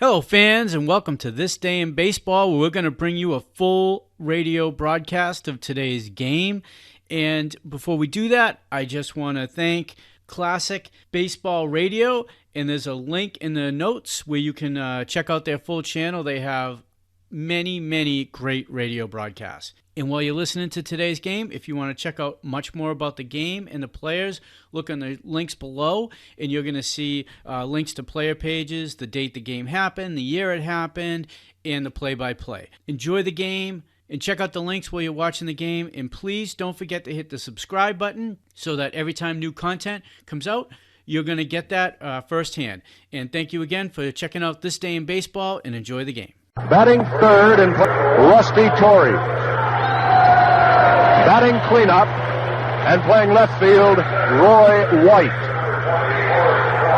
Hello, fans, and welcome to This Day in Baseball, where we're going to bring you a full radio broadcast of today's game. And before we do that, I just want to thank Classic Baseball Radio, and there's a link in the notes where you can check out their full channel. They have many great radio broadcasts. And while you're listening to today's game, if you want to check out much more about the game and the players, look on the links below, and you're going to see links to player pages, the date the game happened, the year it happened, and the play-by-play. Enjoy the game, and check out the links while you're watching the game, and please don't forget to hit the subscribe button so that every time new content comes out, you're going to get that firsthand. And thank you again for checking out This Day in Baseball, and enjoy the game. Batting third and Rusty Torrey. Batting cleanup and playing left field, Roy White.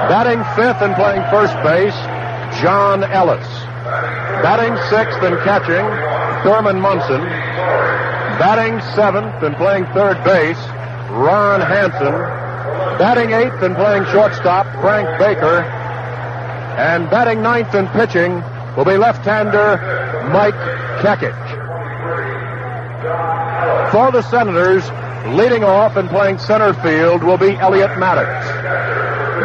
Batting fifth and playing first base, John Ellis. Batting sixth and catching, Thurman Munson. Batting seventh and playing third base, Ron Hansen. Batting eighth and playing shortstop, Frank Baker. And batting ninth and pitching will be left-hander Mike Kekich. For the Senators, leading off and playing center field will be Elliot Maddox.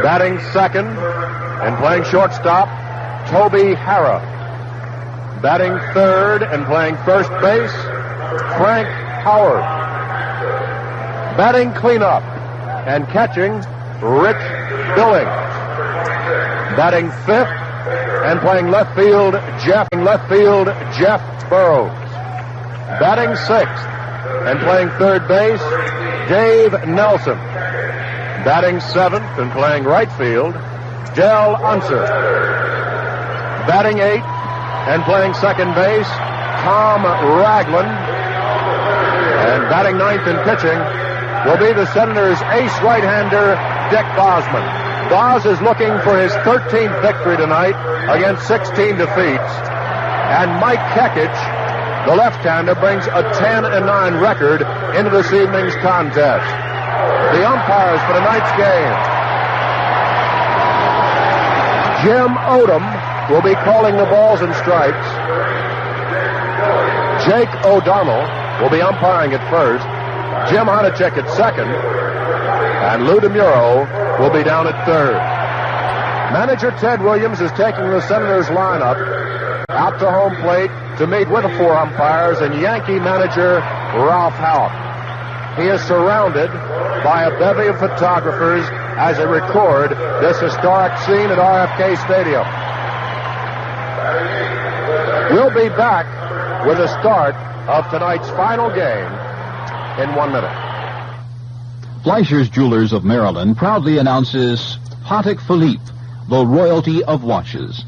Batting second and playing shortstop, Toby Harrah. Batting third and playing first base, Frank Howard. Batting cleanup and catching, Rich Billings. Batting fifth and playing left field, Jeff Burrows. Batting sixth and playing third base, Dave Nelson. Batting seventh and playing right field, Del Unser. Batting eighth and playing second base, Tom Ragland. And batting ninth and pitching will be the Senators' ace right-hander, Dick Bosman. Boz is looking for his 13th victory tonight against 16 defeats. And Mike Kekich, the left-hander, brings a 10-9 record into this evening's contest. The umpires for tonight's game: Jim Odom will be calling the balls and strikes. Jake O'Donnell will be umpiring at first. Jim Honochick at second. And Lou DeMuro will be down at third. Manager Ted Williams is taking the Senators lineup out to home plate to meet with the four umpires and Yankee manager Ralph Houk. He is surrounded by a bevy of photographers as they record this historic scene at RFK Stadium. We'll be back with the start of tonight's final game in 1 minute. Fleischer's Jewelers of Maryland proudly announces Patek Philippe, the royalty of watches.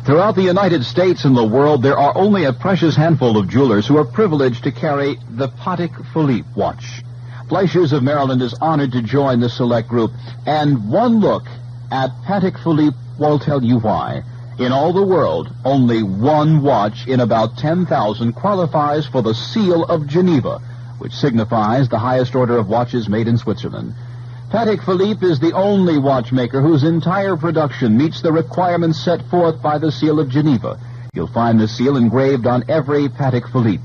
Throughout the United States and the world, there are only a precious handful of jewelers who are privileged to carry the Patek Philippe watch. Fleischer's of Maryland is honored to join the select group, and one look at Patek Philippe will tell you why. In all the world, only one watch in about 10,000 qualifies for the Seal of Geneva, which signifies the highest order of watches made in Switzerland. Patek Philippe is the only watchmaker whose entire production meets the requirements set forth by the Seal of Geneva. You'll find the seal engraved on every Patek Philippe.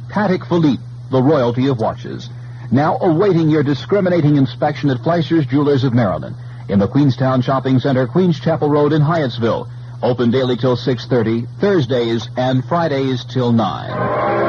Patek Philippe, the royalty of watches. Now awaiting your discriminating inspection at Fleischer's Jewelers of Maryland in the Queenstown Shopping Center, Queens Chapel Road in Hyattsville. Open daily till 6:30, Thursdays and Fridays till 9.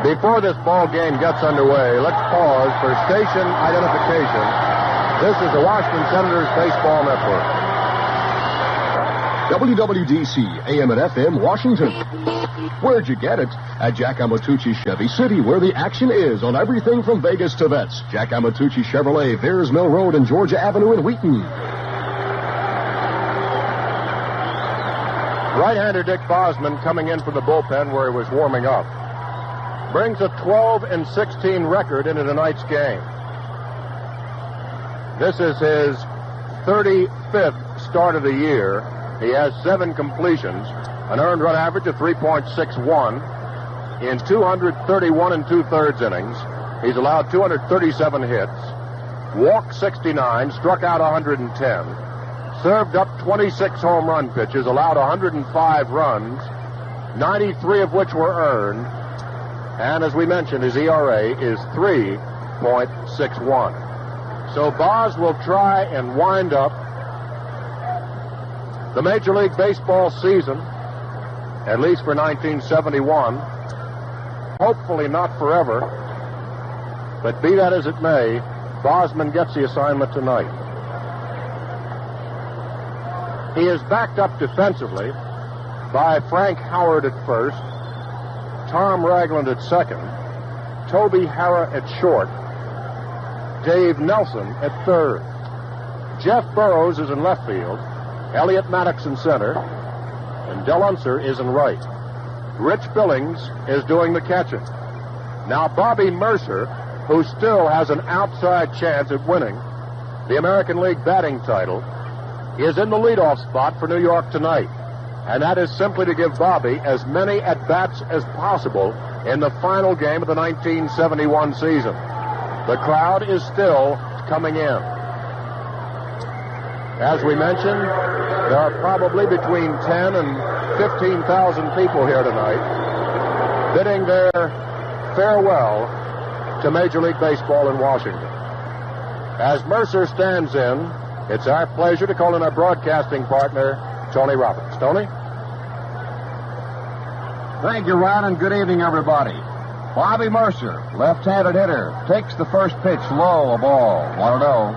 Before this ball game gets underway, let's pause for station identification. This is the Washington Senators Baseball Network. WWDC, AM and FM, Washington. Where'd you get it? At Jack Amatucci Chevy City, where the action is on everything from Vegas to vets. Jack Amatucci Chevrolet, Veers Mill Road and Georgia Avenue in Wheaton. Right-hander Dick Bosman, coming in from the bullpen where he was warming up, brings a 12-16 record into tonight's game. This is his 35th start of the year. He has 7 completions, an earned run average of 3.61 in 231 and 2/3 innings. He's allowed 237 hits, walked 69, struck out 110, served up 26 home run pitches, allowed 105 runs, 93 of which were earned, and as we mentioned, his ERA is 3.61. So Boz will try and wind up the Major League Baseball season, at least for 1971, hopefully not forever, but be that as it may, Bosman gets the assignment tonight. He is backed up defensively by Frank Howard at first, Tom Ragland at second, Toby Harrah at short, Dave Nelson at third. Jeff Burrows is in left field, Elliott Maddox in center, and Del Unser is in right. Rich Billings is doing the catching. Now Bobby Mercer, who still has an outside chance at winning the American League batting title, is in the leadoff spot for New York tonight. And that is simply to give Bobby as many at-bats as possible in the final game of the 1971 season. The crowd is still coming in. As we mentioned, there are probably between 10 and 15,000 people here tonight bidding their farewell to Major League Baseball in Washington. As Mercer stands in, it's our pleasure to call in our broadcasting partner, Tony Roberts. Tony? Thank you, Ron, and good evening, everybody. Bobby Mercer, left-handed hitter, takes the first pitch low, a ball, 1-0.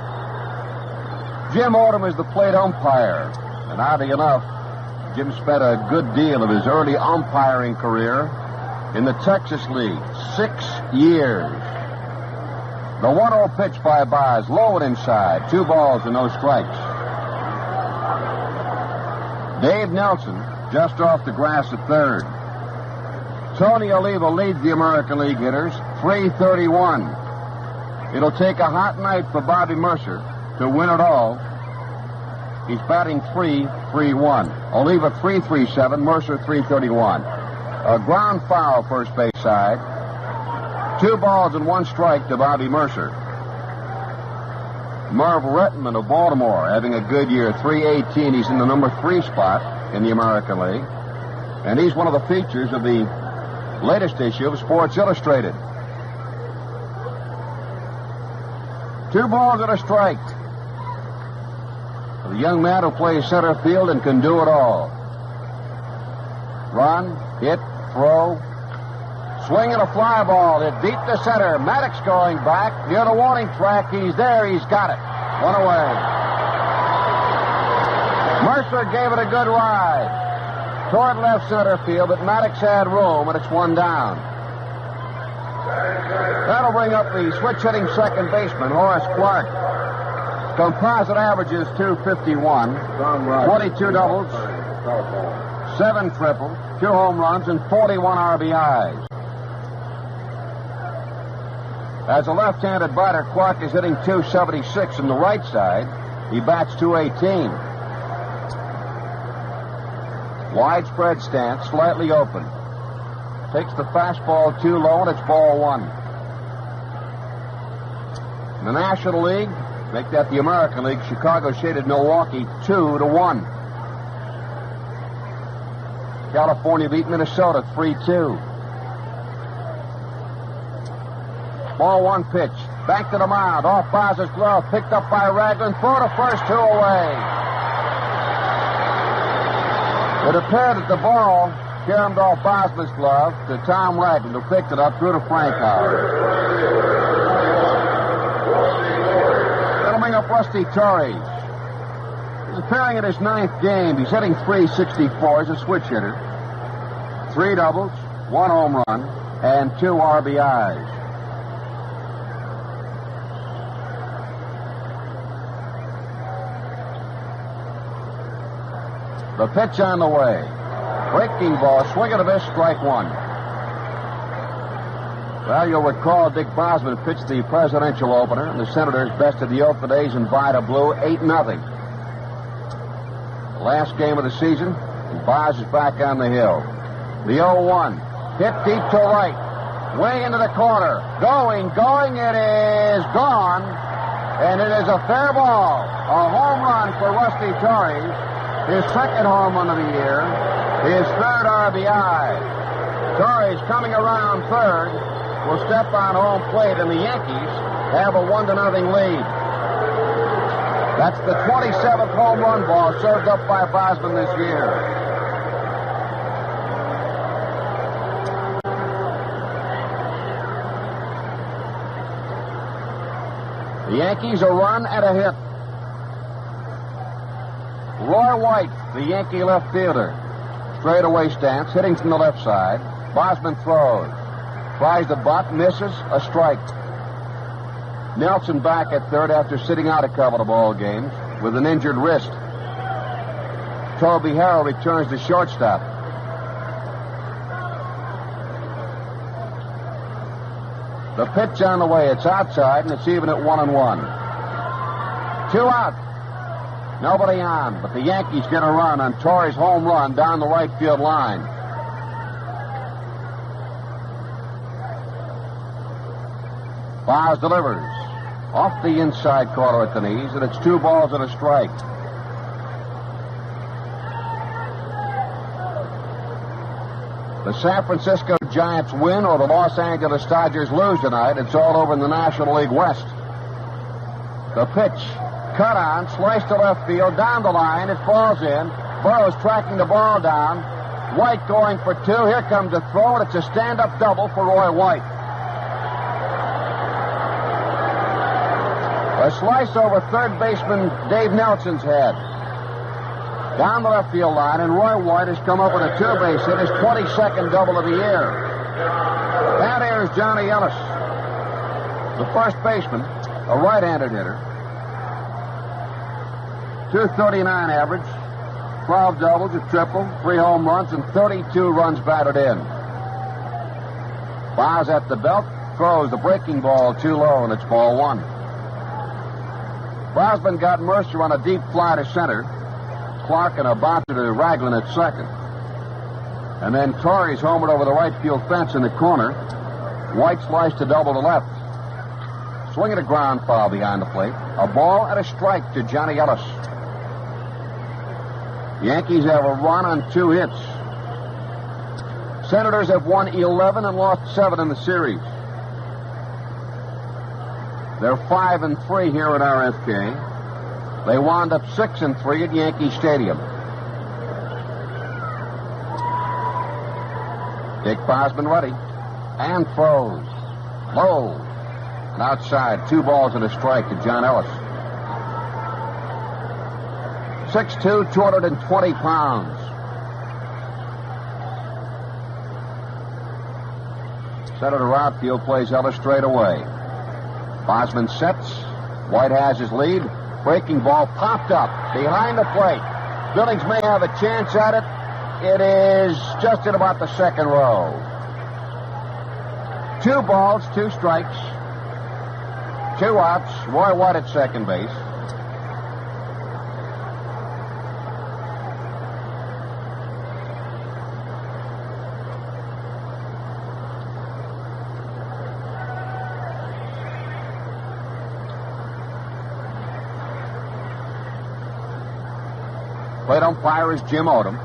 Jim Odom is the plate umpire, and oddly enough, Jim spent a good deal of his early umpiring career in the Texas League, 6 years. The 1-0 pitch by Boz, low and inside, 2 balls and no strikes. Dave Nelson just off the grass at third. Tony Oliva leads the American League hitters, 331. It'll take a hot night for Bobby Mercer to win it all. He's batting 3-3-1. Oliva 3-3-7, Mercer 331. A ground foul first base side. 2 balls and 1 strike to Bobby Mercer. Merv Rettenman of Baltimore having a good year, 318. He's in the number 3 spot in the American League. And he's one of the features of the latest issue of Sports Illustrated. 2 balls and a strike. The young man who plays center field and can do it all. Run, hit, throw, swing and a fly ball. It beat the center. Maddox going back near the warning track. He's there. He's got it. 1 away. Mercer gave it a good ride toward left center field, but Maddox had room, and it's 1 down. That'll bring up the switch-hitting second baseman, Horace Clark. Composite average is 251, 22 doubles, 7 triples, 2 home runs, and 41 RBIs. As a left-handed batter, Clark is hitting 276 from the right side. He bats 218. Widespread stance, slightly open. Takes the fastball too low, and it's ball 1. In the National League, make that the American League, Chicago shaded Milwaukee 2-1. California beat Minnesota 3-2. Ball 1 pitch. Back to the mound. Off Boz's glove. Picked up by Ragland. Throw to first. 2 away. It appeared that the ball caromed off Bosman's glove to Tom Ragland, who picked it up, threw to Frank Howard. That'll bring up Rusty Torres. He's appearing in his 9th game. He's hitting .364. He's a switch hitter. 3 doubles, 1 home run, and 2 RBIs. The pitch on the way. Breaking ball, swing and a miss, strike 1. Well, you'll recall Dick Bosman pitched the presidential opener, and the Senators bested the Oakland A's in Vida Blue 8-0. The last game of the season, and Bos is back on the hill. The 0-1. Hit deep to right. Way into the corner. Going, it is gone. And it is a fair ball. A home run for Rusty Torres. His 2nd home run of the year. His 3rd RBI. Torres coming around 3rd will step on home plate, and the Yankees have a 1-0 lead. That's the 27th home run ball served up by Bosman this year. The Yankees a run and a hit. Roy White, the Yankee left fielder. Straightaway stance, hitting from the left side. Bosman throws. Tries the butt, misses, a strike. Nelson back at 3rd after sitting out a couple of ball games with an injured wrist. Toby Harrell returns to shortstop. The pitch on the way. It's outside, and it's even at 1-1. 2 out. Nobody on, but the Yankees get a run on Torres' home run down the right field line. Bos delivers off the inside corner at the knees, and it's 2 balls and a strike. The San Francisco Giants win or the Los Angeles Dodgers lose tonight. It's all over in the National League West. The pitch. Cut on, sliced to left field, down the line, it falls in. Burroughs tracking the ball down. White going for 2. Here comes the throw, and it's a stand-up double for Roy White. A slice over 3rd baseman Dave Nelson's head. Down the left field line, and Roy White has come up with a 2-base hit, his 22nd double of the year. And here's Johnny Ellis, the first baseman, a right-handed hitter. .239 average, 12 doubles, a triple, 3 home runs, and 32 runs batted in. Bos at the belt, throws the breaking ball too low, and it's ball 1. Bosman got Mercer on a deep fly to center. Clark and a bouncer to Ragland at 2nd. And then Torres homered over the right field fence in the corner. White sliced to double to left. Swinging a ground foul behind the plate. A ball and a strike to Johnny Ellis. Yankees have a run on 2 hits. Senators have won 11 and lost 7 in the series. They're 5-3 here at RFK. They wound up 6-3 at Yankee Stadium. Dick Bosman ready. And throws. Low. And outside. 2 balls and a strike to John Ellis. 6'2", 220 pounds. Senator outfield plays Ellis straight away. Bosman sets. White has his lead. Breaking ball popped up behind the plate. Billings may have a chance at it. It is just in about the 2nd row. 2 balls, 2 strikes. 2 outs. Roy White at second base. Plate umpire is Jim Odom.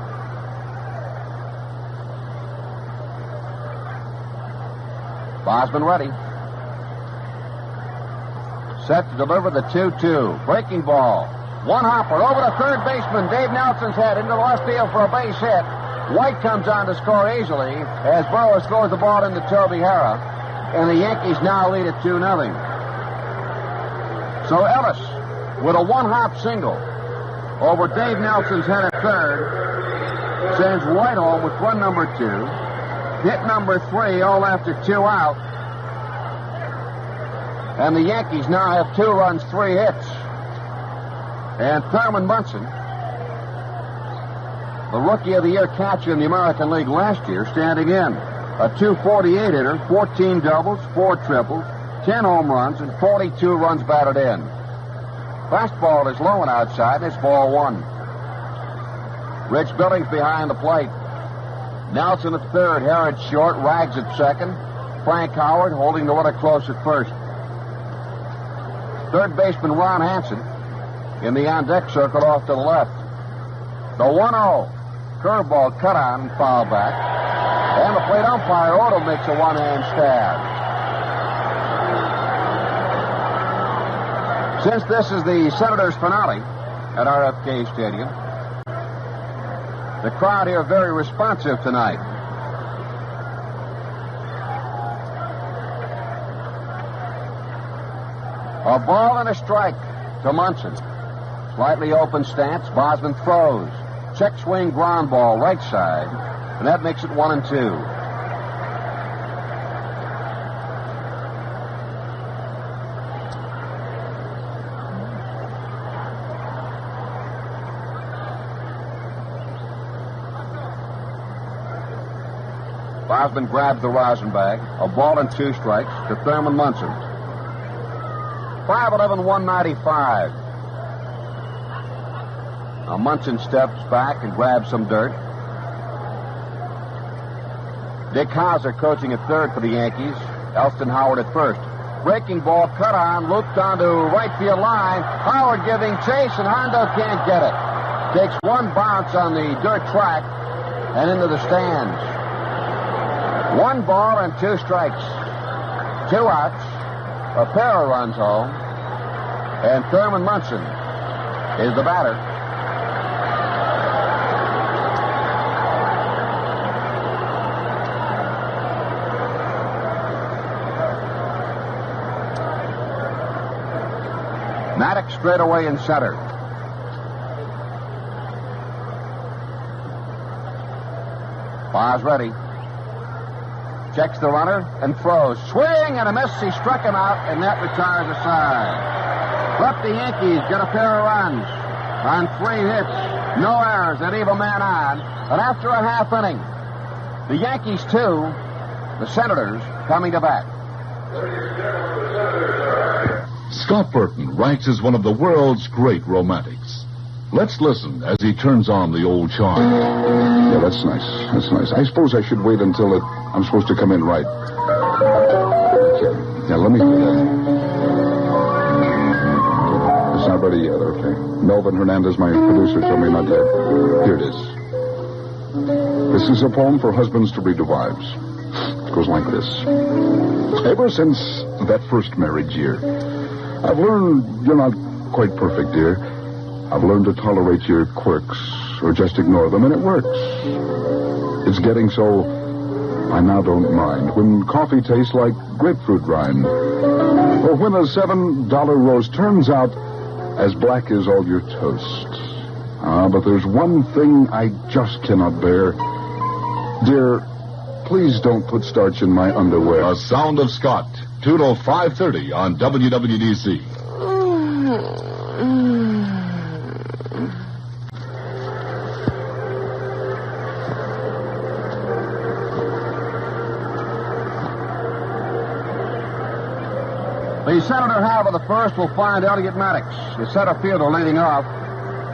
Bosman ready. Set to deliver the 2-2. Breaking ball. One hopper over to third baseman Dave Nelson's head into the left field for a base hit. White comes on to score easily as Burroughs throws the ball into Toby Harrah, and the Yankees now lead at 2-0. So Ellis, with a one-hop single over Dave Nelson's head at third, sends White home with run number 2. Hit number 3, all after 2 out. And the Yankees now have 2 runs, 3 hits. And Thurman Munson, the Rookie of the Year catcher in the American League last year, standing in. A .248 hitter, 14 doubles, 4 triples, 10 home runs, and 42 runs batted in. Fastball is low and outside, and it's ball 1. Rich Billings behind the plate. Nelson at third, Harrod short, Rags at second. Frank Howard holding the runner close at first. Third baseman Ron Hansen in the on-deck circle off to the left. The 1-0. Curveball cut on and foul back. And the plate umpire, Otto, makes a one-hand stab. Since this is the Senators' finale at RFK Stadium, the crowd here very responsive tonight. A ball and a strike to Munson. Slightly open stance. Bosman throws. Check swing ground ball right side. And that makes it 1-2. Bosman grabs the rosin bag. A ball and 2 strikes to Thurman Munson. 5'11", 195. Now Munson steps back and grabs some dirt. Dick Hauser coaching at third for the Yankees. Elston Howard at first. Breaking ball cut on, looped onto right field line. Howard giving chase, and Hondo can't get it. Takes one bounce on the dirt track and into the stands. 1 ball and 2 strikes. 2 outs. A pair of runs home. And Thurman Munson is the batter. Maddox straight away in center. Boz ready. Checks the runner and throws. Swing and a miss. He struck him out, and that retires a side. But the Yankees get a pair of runs on 3 hits. No errors. They leave a man on. And after a half inning, the Yankees 2, the Senators coming to bat. Scott Burton ranks as one of the world's great romantics. Let's listen as he turns on the old charm. Yeah, that's nice. That's nice. I suppose I should wait until I'm supposed to come in right. Okay. Now, let me do that. It's not ready yet, okay. Melvin Hernandez, my producer, told me not yet. Here it is. This is a poem for husbands to read to wives. It goes like this. Ever since that first marriage year, I've learned you're not quite perfect, dear. I've learned to tolerate your quirks or just ignore them, and it works. It's getting so I now don't mind when coffee tastes like grapefruit rind, or when a $7 roast turns out as black as all your toast. But there's one thing I just cannot bear. Dear, please don't put starch in my underwear. The Sound of Scott, 2 to 5:30 on WWDC. The Senator half of the first will find Elliott Maddox, the center fielder, leading off,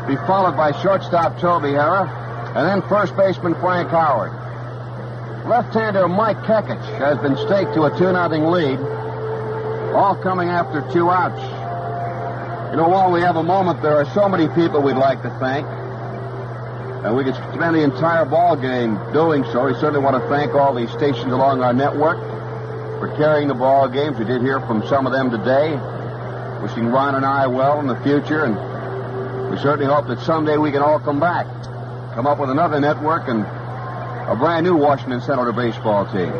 be followed by shortstop Toby Harrah, and then first baseman Frank Howard. Left-hander Mike Kekich has been staked to a 2-0 lead, all coming after 2 outs. You know, while we have a moment, there are so many people we'd like to thank, and we could spend the entire ball game doing so. We certainly want to thank all the stations along our network for carrying the ball games. We did hear from some of them today, wishing Ron and I well in the future, and we certainly hope that someday we can all come back, come up with another network, and a brand new Washington Senator baseball team.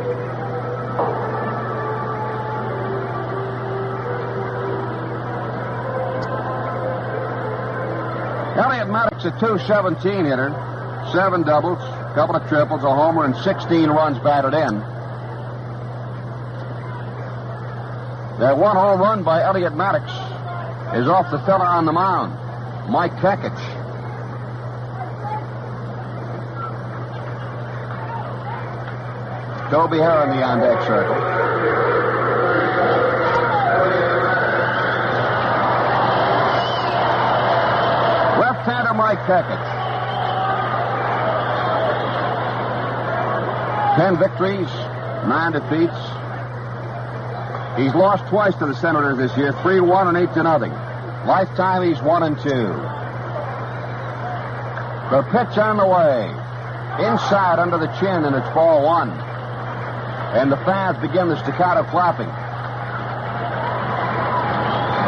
Elliot Maddox, a .217 hitter, 7 doubles, a couple of triples, a homer, and 16 runs batted in. That one home run by Elliot Maddox is off the fella on the mound, Mike Kekich. Toby Hare in the on-deck circle. Left-hander Mike Kekich. 10 victories, 9 defeats. He's lost twice to the Senators this year, 3-1 and 8-0. Lifetime, he's 1-2. The pitch on the way. Inside under the chin, and it's ball 1. And the fans begin the staccato clapping.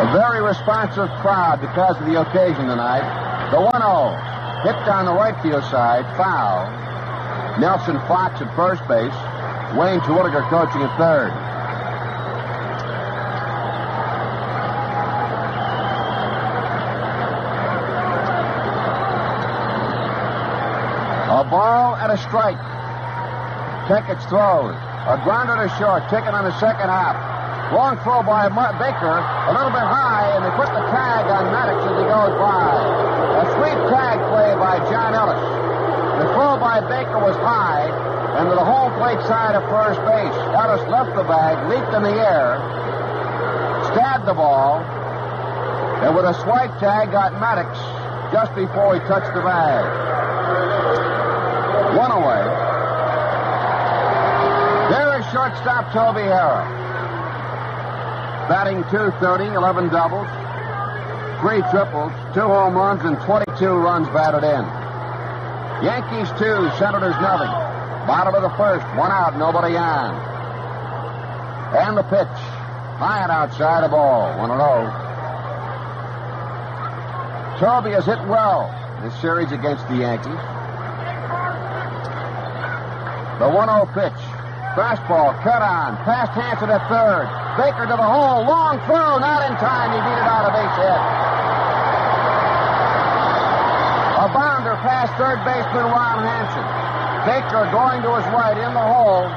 A very responsive crowd because of the occasion tonight. The 1-0. Hit down the right field side, foul. Nelson Fox at first base. Wayne Terwilliger coaching at third. A ball and a strike. Kekich throws. A grounder to short. Ticket on the second half. Long throw by Baker. A little bit high, and they put the tag on Maddox as he goes by. A sweet tag play by John Ellis. The throw by Baker was high, and to the home plate side of first base. Ellis left the bag, leaped in the air, stabbed the ball, and with a swipe tag got Maddox just before he touched the bag. One away. There is shortstop Toby Hare. Batting .230, 11 doubles, 3 triples, 2 home runs, and 22 runs batted in. Yankees 2, Senators nothing. Bottom of the first, 1 out, nobody on. And the pitch. High and outside, a ball, 1-0. Toby has hit well this series against the Yankees. The 1-0 pitch. Fastball, cut on, past Hansen at third. Baker to the hole, long throw, not in time. He beat it out, a base hit. A bounder past third baseman Ron Hansen. Baker going to his right in the hole.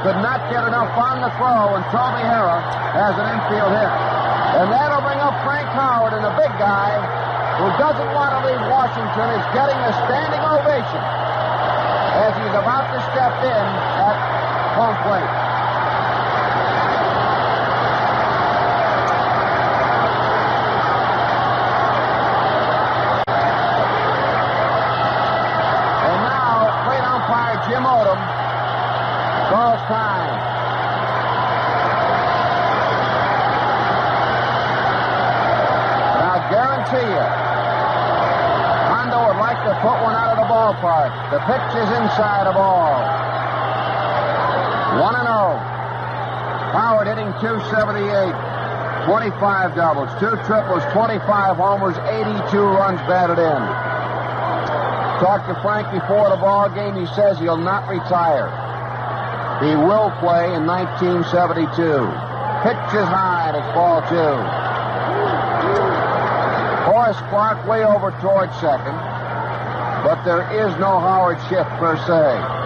Could not get enough on the throw, and Toby Hare has an infield hit. And that'll bring up Frank Howard, and the big guy who doesn't want to leave Washington is getting a standing ovation as he's about to step in at home plate. And now, plate umpire Jim Odom calls time. And I'll guarantee you, Hondo would like to put one out of the ballpark. The pitch is inside a ball. 1-0. Howard hitting .278, 25 doubles, 2 triples, 25 homers, 82 runs batted in. Talked to Frank before the ball game. He says he'll not retire. He will play in 1972. Pitch is high, and it's ball 2. Horace Clark way over towards second, but there is no Howard shift per se.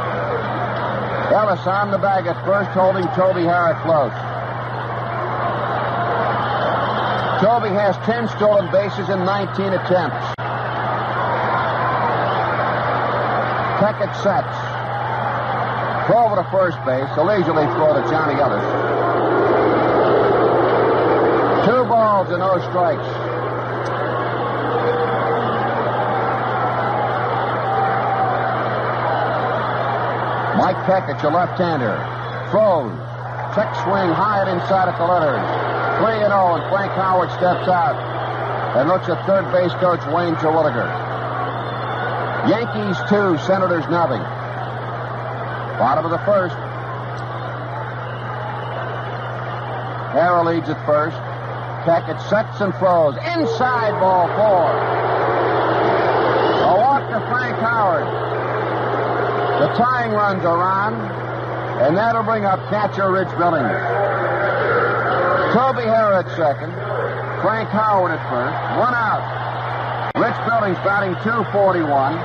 Ellis on the bag at first, holding Toby Hare close. Toby has 10 stolen bases in 19 attempts. Kekich sets. Throw over to first base, a leisurely throw to Johnny Ellis. 2 balls and no strikes. Mike Kekich, a left-hander, throws. Check swing high and inside at the letters. 3-0, and Frank Howard steps out and looks at third base coach Wayne Terwilliger. Yankees 2, Senators nothing. Bottom of the first. Hare leads at first. Kekich sets and throws. Inside, ball 4. A walk to Frank Howard. The tying runs are on, and that'll bring up catcher Rich Billings. Toby Hare at second. Frank Howard at first. One out. Rich Billings batting .241.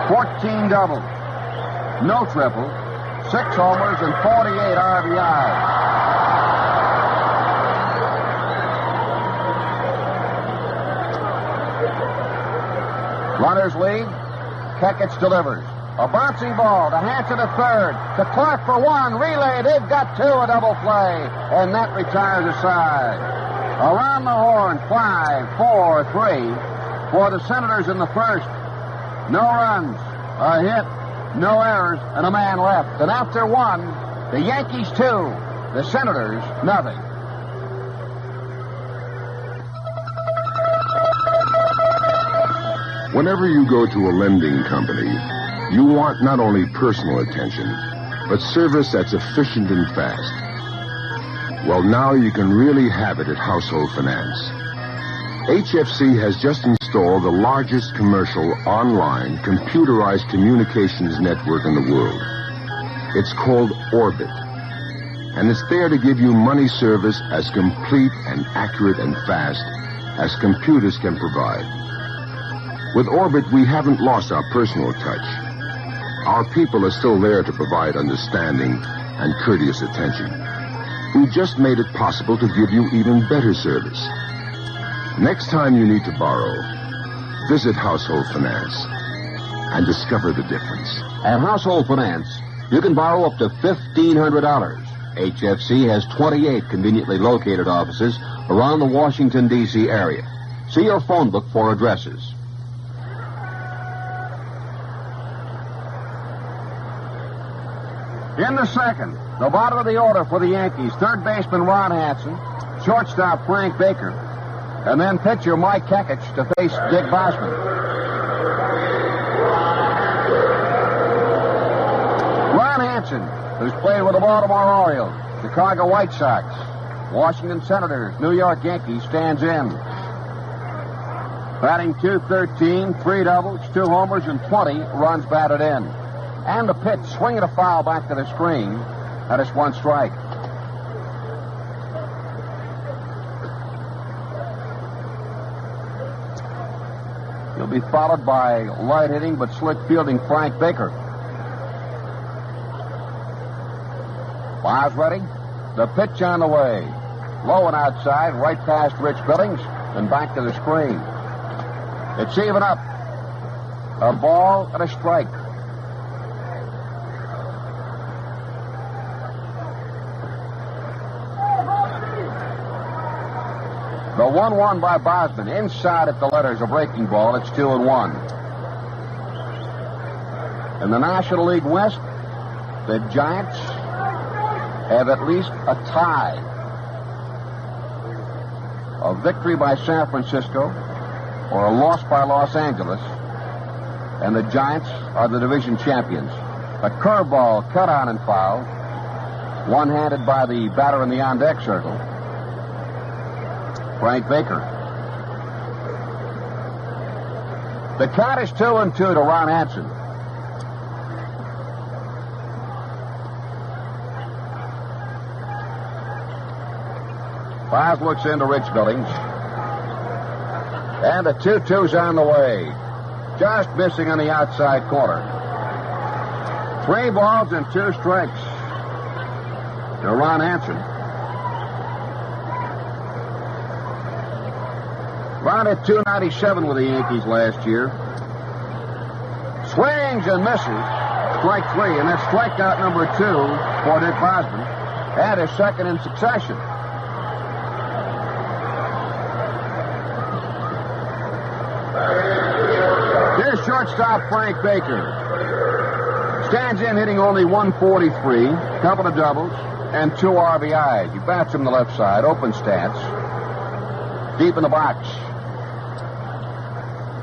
14 doubles. No triples. 6 homers and 48 RBIs. Runners lead. Kekich delivers. A bouncing ball to Hansen at third. To Clark for one. Relay. They've got 2. A double play. And that retires a side. Around the horn. 5, 4, 3 for the Senators in the first. No runs. A hit. No errors. And a man left. And after 1, the Yankees 2. The Senators nothing. Whenever you go to a lending company, you want not only personal attention, but service that's efficient and fast. Well, now you can really have it at Household Finance. HFC has just installed the largest commercial online computerized communications network in the world. It's called Orbit, and it's there to give you money service as complete and accurate and fast as computers can provide. With Orbit, we haven't lost our personal touch. Our people are still there to provide understanding and courteous attention. We just made it possible to give you even better service. Next time you need to borrow, visit Household Finance and discover the difference. At Household Finance, you can borrow up to $1,500. HFC has 28 conveniently located offices around the Washington, D.C. area. See your phone book for addresses. In the second, the bottom of the order for the Yankees, third baseman Ron Hansen, shortstop Frank Baker, and then pitcher Mike Kekich to face Dick Bosman. Ron Hansen, who's played with the Baltimore Orioles, Chicago White Sox, Washington Senators, New York Yankees, stands in. Batting .213, 3 doubles, 2 homers, and 20 runs batted in. And the pitch, swinging a foul back to the screen. That is 1 strike. He'll be followed by light hitting but slick fielding Frank Baker. Bars ready. The pitch on the way. Low and outside, right past Rich Billings, and back to the screen. It's even up. A ball and a strike. The 1-1 by Bosman. Inside at the letters, a breaking ball. It's 2-1. In the National League West, the Giants have at least a tie. A victory by San Francisco or a loss by Los Angeles, and the Giants are the division champions. A curveball cut on and fouled, one-handed by the batter in the on-deck circle, Frank Baker. The count is 2-2 to Ron Hansen. Files looks into Rich Billings. And the 2-2's on the way. Just missing on the outside corner. 3 balls and 2 strikes to Ron Hansen. Ron hit .297 with the Yankees last year. Swings and misses. Strike 3, and that's strikeout number 2 for Dick Bosman. And his second in succession. Here's shortstop Frank Baker. Stands in hitting only .143, couple of doubles, and 2 RBIs. He bats from the left side, open stance. Deep in the box.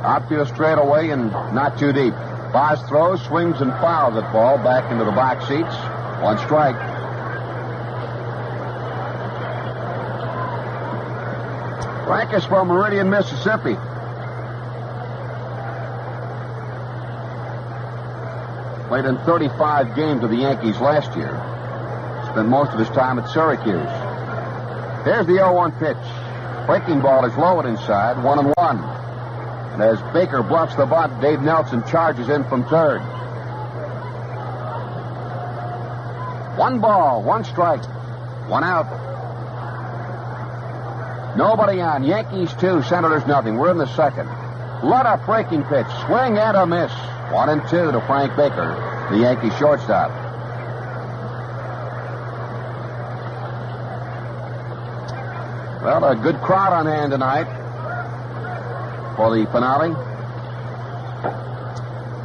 Outfield straight away and not too deep. Boz throws, swings, and fouls that ball back into the box seats. 1 strike. Frank is from Meridian, Mississippi. Played in 35 games with the Yankees last year. Spent most of his time at Syracuse. Here's the 0-1 pitch. Breaking ball is lowered inside, 1-1. And as Baker bluffs the bunt, Dave Nelson charges in from third. 1 ball, 1 strike, 1 out. Nobody on. Yankees 2, Senators nothing. We're in the second. Let up breaking pitch. Swing and a miss. 1-2 to Frank Baker, the Yankee shortstop. Well, a good crowd on hand tonight for the finale.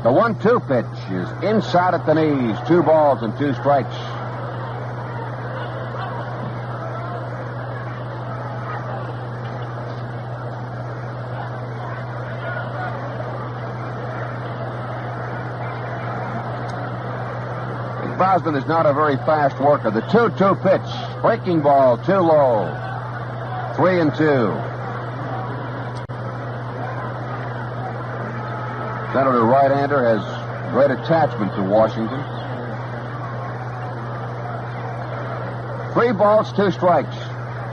The 1-2 pitch is inside at the knees. 2 balls and 2 strikes. Bosman is not a very fast worker. The 2-2 pitch. Breaking ball, too low. 3-2. Senator right-hander has great attachment to Washington. 3 balls, 2 strikes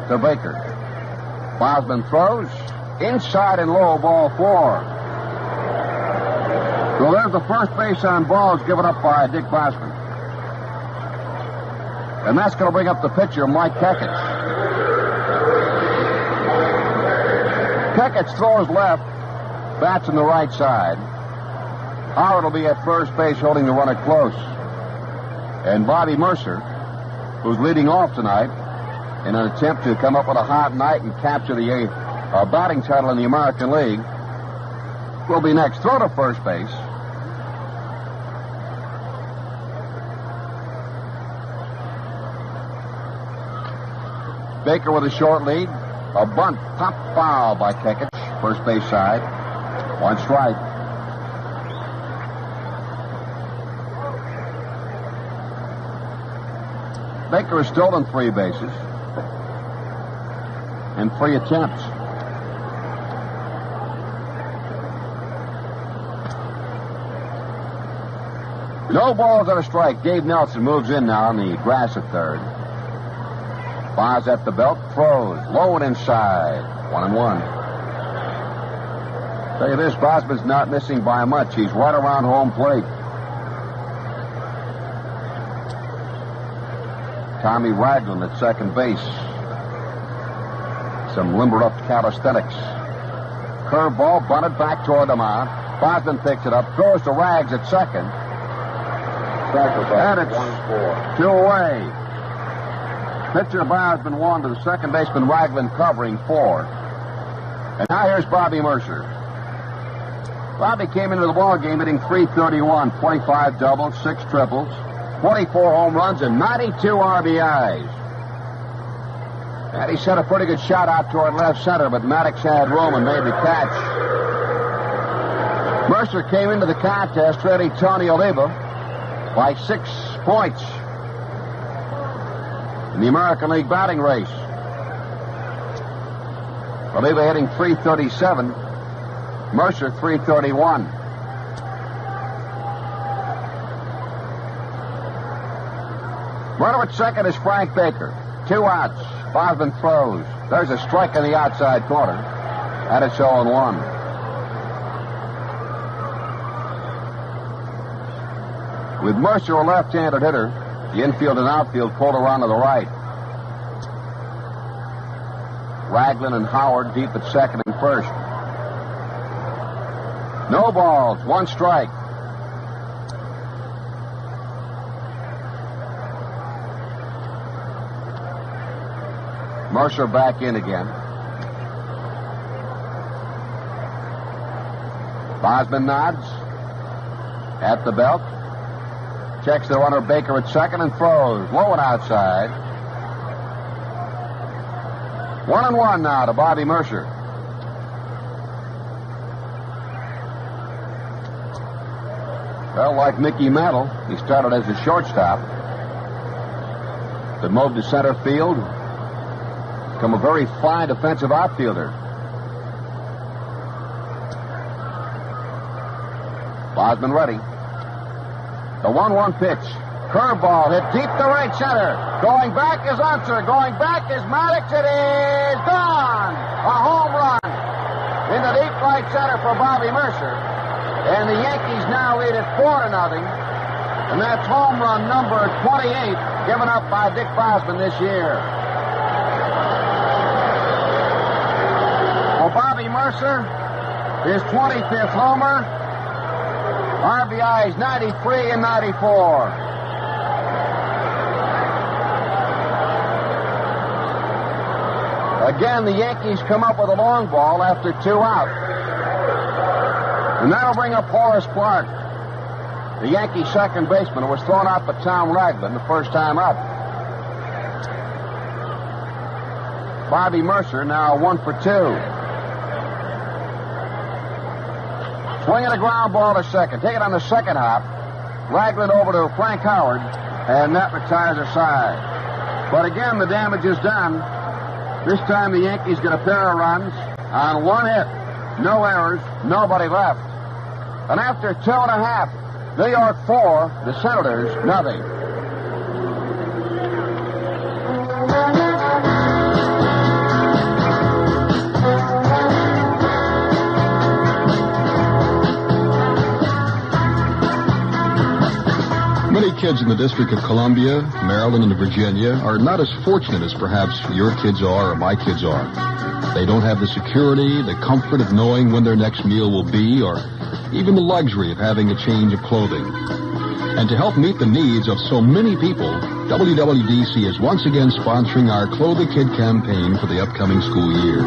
to Baker. Bosman throws. Inside and low, ball 4. So there's the first base on balls given up by Dick Bosman. And that's going to bring up the pitcher, Mike Kekich. Kekich throws left, bats on the right side. Howard will be at first base holding the runner close. And Bobby Mercer, who's leading off tonight in an attempt to come up with a hot night and capture the batting title in the American League, will be next. Throw to first base. Baker with a short lead. A bunt, pop foul by Kekich, first base side. 1 strike. Baker has stolen 3 bases and 3 attempts. No balls and a strike. Dave Nelson moves in now on the grass at third. Fires at the belt, throws, low and inside. 1-1. Tell you this, Bosman's not missing by much. He's right around home plate. Tommy Ragland at second base. Some limbered-up calisthenics. Curveball bunted back toward the mound. Bosman picks it up, throws to Rags at second. And it's 2 away. Pitcher Bosman 1 to the second baseman Ragland covering 4. And now here's Bobby Mercer. Bobby came into the ball game hitting .331, 25 doubles, 6 triples, 24 home runs, and 92 RBIs. And he sent a pretty good shot out toward left center, but Maddox had room and made the catch. Mercer came into the contest trailing Tony Oliva by 6 points in the American League batting race. Oliva hitting .337, Mercer .331. Runner at second is Frank Baker. 2 outs. Bosman throws. There's a strike in the outside corner. And it's 0-1. With Mercer a left-handed hitter, the infield and outfield pulled around to the right. Ragland and Howard deep at second and first. No balls, 1 strike. Mercer back in again. Bosman nods at the belt. Checks the runner Baker at second and throws. Low and outside. 1-1 now to Bobby Mercer. Well, like Mickey Mantle, he started as a shortstop, but moved to center field. Become a very fine defensive outfielder. Bosman ready. The 1-1 pitch. Curveball hit deep to right center. Going back is Unser. Going back is Maddox. It is gone. A home run into deep right center for Bobby Mercer. And the Yankees now lead it 4-0. And that's home run number 28 given up by Dick Bosman this year. For Bobby Mercer, his 25th homer. RBIs 93 and 94. Again, the Yankees come up with a long ball after 2 out. And that'll bring up Horace Clark, the Yankee second baseman who was thrown out by Tom Ragland the first time up. Bobby Mercer now 1 for 2. Swinging a ground ball to second. Take it on the second hop. Ragland over to Frank Howard, and that retires a side. But again, the damage is done. This time the Yankees get a pair of runs on 1 hit. No errors, nobody left. And after 2.5, New York 4, the Senators nothing. Many kids in the District of Columbia, Maryland, and Virginia are not as fortunate as perhaps your kids are or my kids are. They don't have the security, the comfort of knowing when their next meal will be, or even the luxury of having a change of clothing. And to help meet the needs of so many people, WWDC is once again sponsoring our Clothe a Kid campaign for the upcoming school year.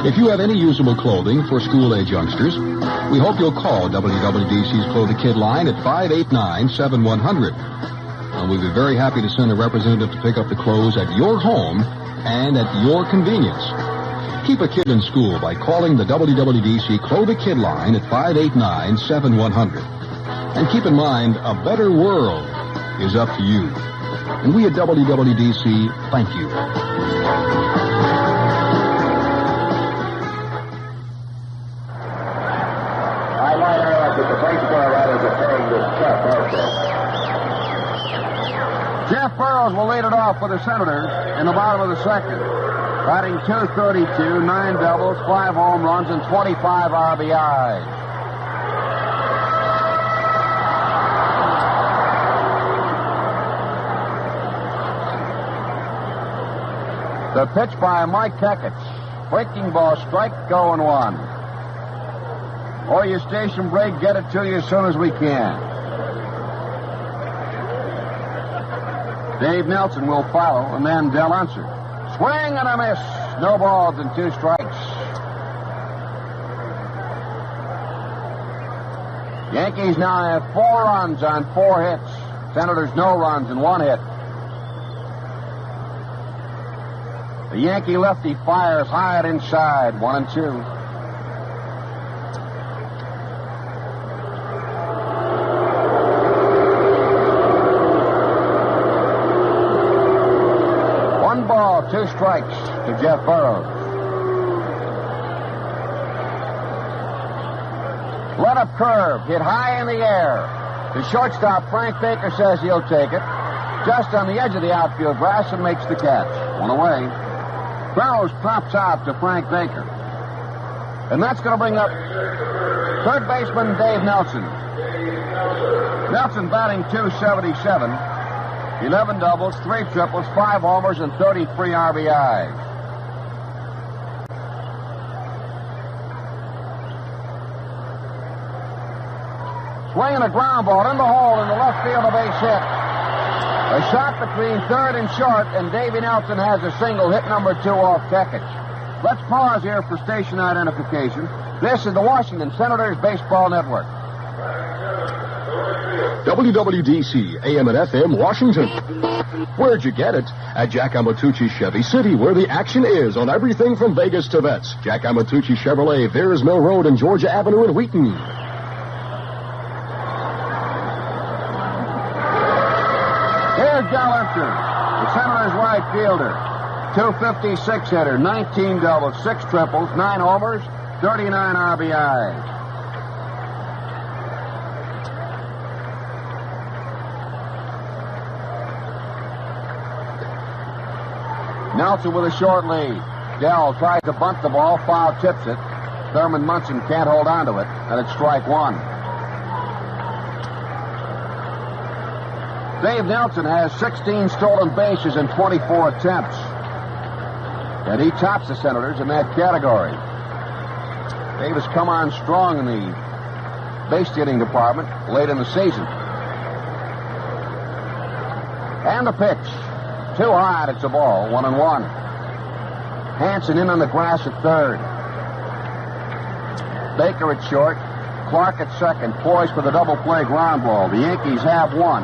If you have any usable clothing for school-age youngsters, we hope you'll call WWDC's Clothe a Kid line at 589-7100. And we'll be very happy to send a representative to pick up the clothes at your home and at your convenience. Keep a kid in school by calling the WWDC Clothe a Kid line at 589-7100. And keep in mind, a better world is up to you. And we at WWDC thank you. I might add that the baseball writers are paying this check also. Jeff Burroughs will lead it off for the Senators in the bottom of the second. Batting .232, 9 doubles, 5 home runs, and 25 RBIs. The pitch by Mike Kekich. Breaking ball, strike, 0-1. Or your station break, get it to you as soon as we can. Dave Nelson will follow, and then Del Unser. Swing and a miss. No balls and 2 strikes. Yankees now have 4 runs on 4 hits. Senators no runs and 1 hit. The Yankee lefty fires high and inside. 1-2. Ball, 2 strikes to Jeff Burroughs. Let up curve, hit high in the air. The shortstop, Frank Baker, says he'll take it. Just on the edge of the outfield grass and makes the catch. 1 away. Burroughs pops out to Frank Baker. And that's going to bring up third baseman Dave Nelson. Nelson batting .277. 11 doubles, 3 triples, 5 homers, and 33 RBIs. Swinging a ground ball in the hole in the left field, a base hit. A shot between third and short, and Davey Nelson has a single, hit number 2 off Kekich. Let's pause here for station identification. This is the Washington Senators Baseball Network. WWDC, AM and FM, Washington. Where'd you get it? At Jack Amatucci Chevy City, where the action is on everything from Vegas to Vets. Jack Amatucci Chevrolet, Veers Mill Road and Georgia Avenue in Wheaton. Here's Del Unser, the Senators right fielder. .256 hitter, 19 doubles, 6 triples, 9 homers, 39 RBIs. Nelson with a short lead. Dell tries to bunt the ball, foul tips it. Thurman Munson can't hold on to it, and it's strike one. Dave Nelson has 16 stolen bases in 24 attempts. And he tops the Senators in that category. Dave has come on strong in the base stealing department late in the season. And the pitch. Too high, it's a ball, 1-1. Hansen in on the grass at third. Baker at short. Clark at second, poised for the double play ground ball. The Yankees have one.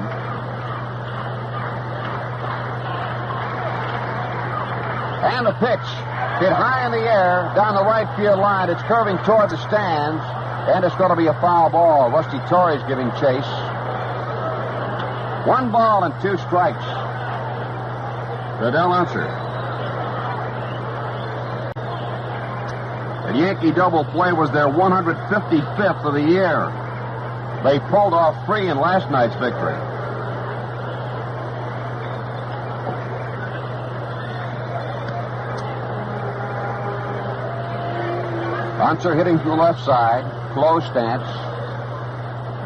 And the pitch. Hit high in the air, down the right field line. It's curving toward the stands, and it's going to be a foul ball. Rusty Torres giving chase. 1 ball and 2 strikes. Dell Unser. The Yankee double play was their 155th of the year. They pulled off 3 in last night's victory. Unser hitting from the left side. Close stance.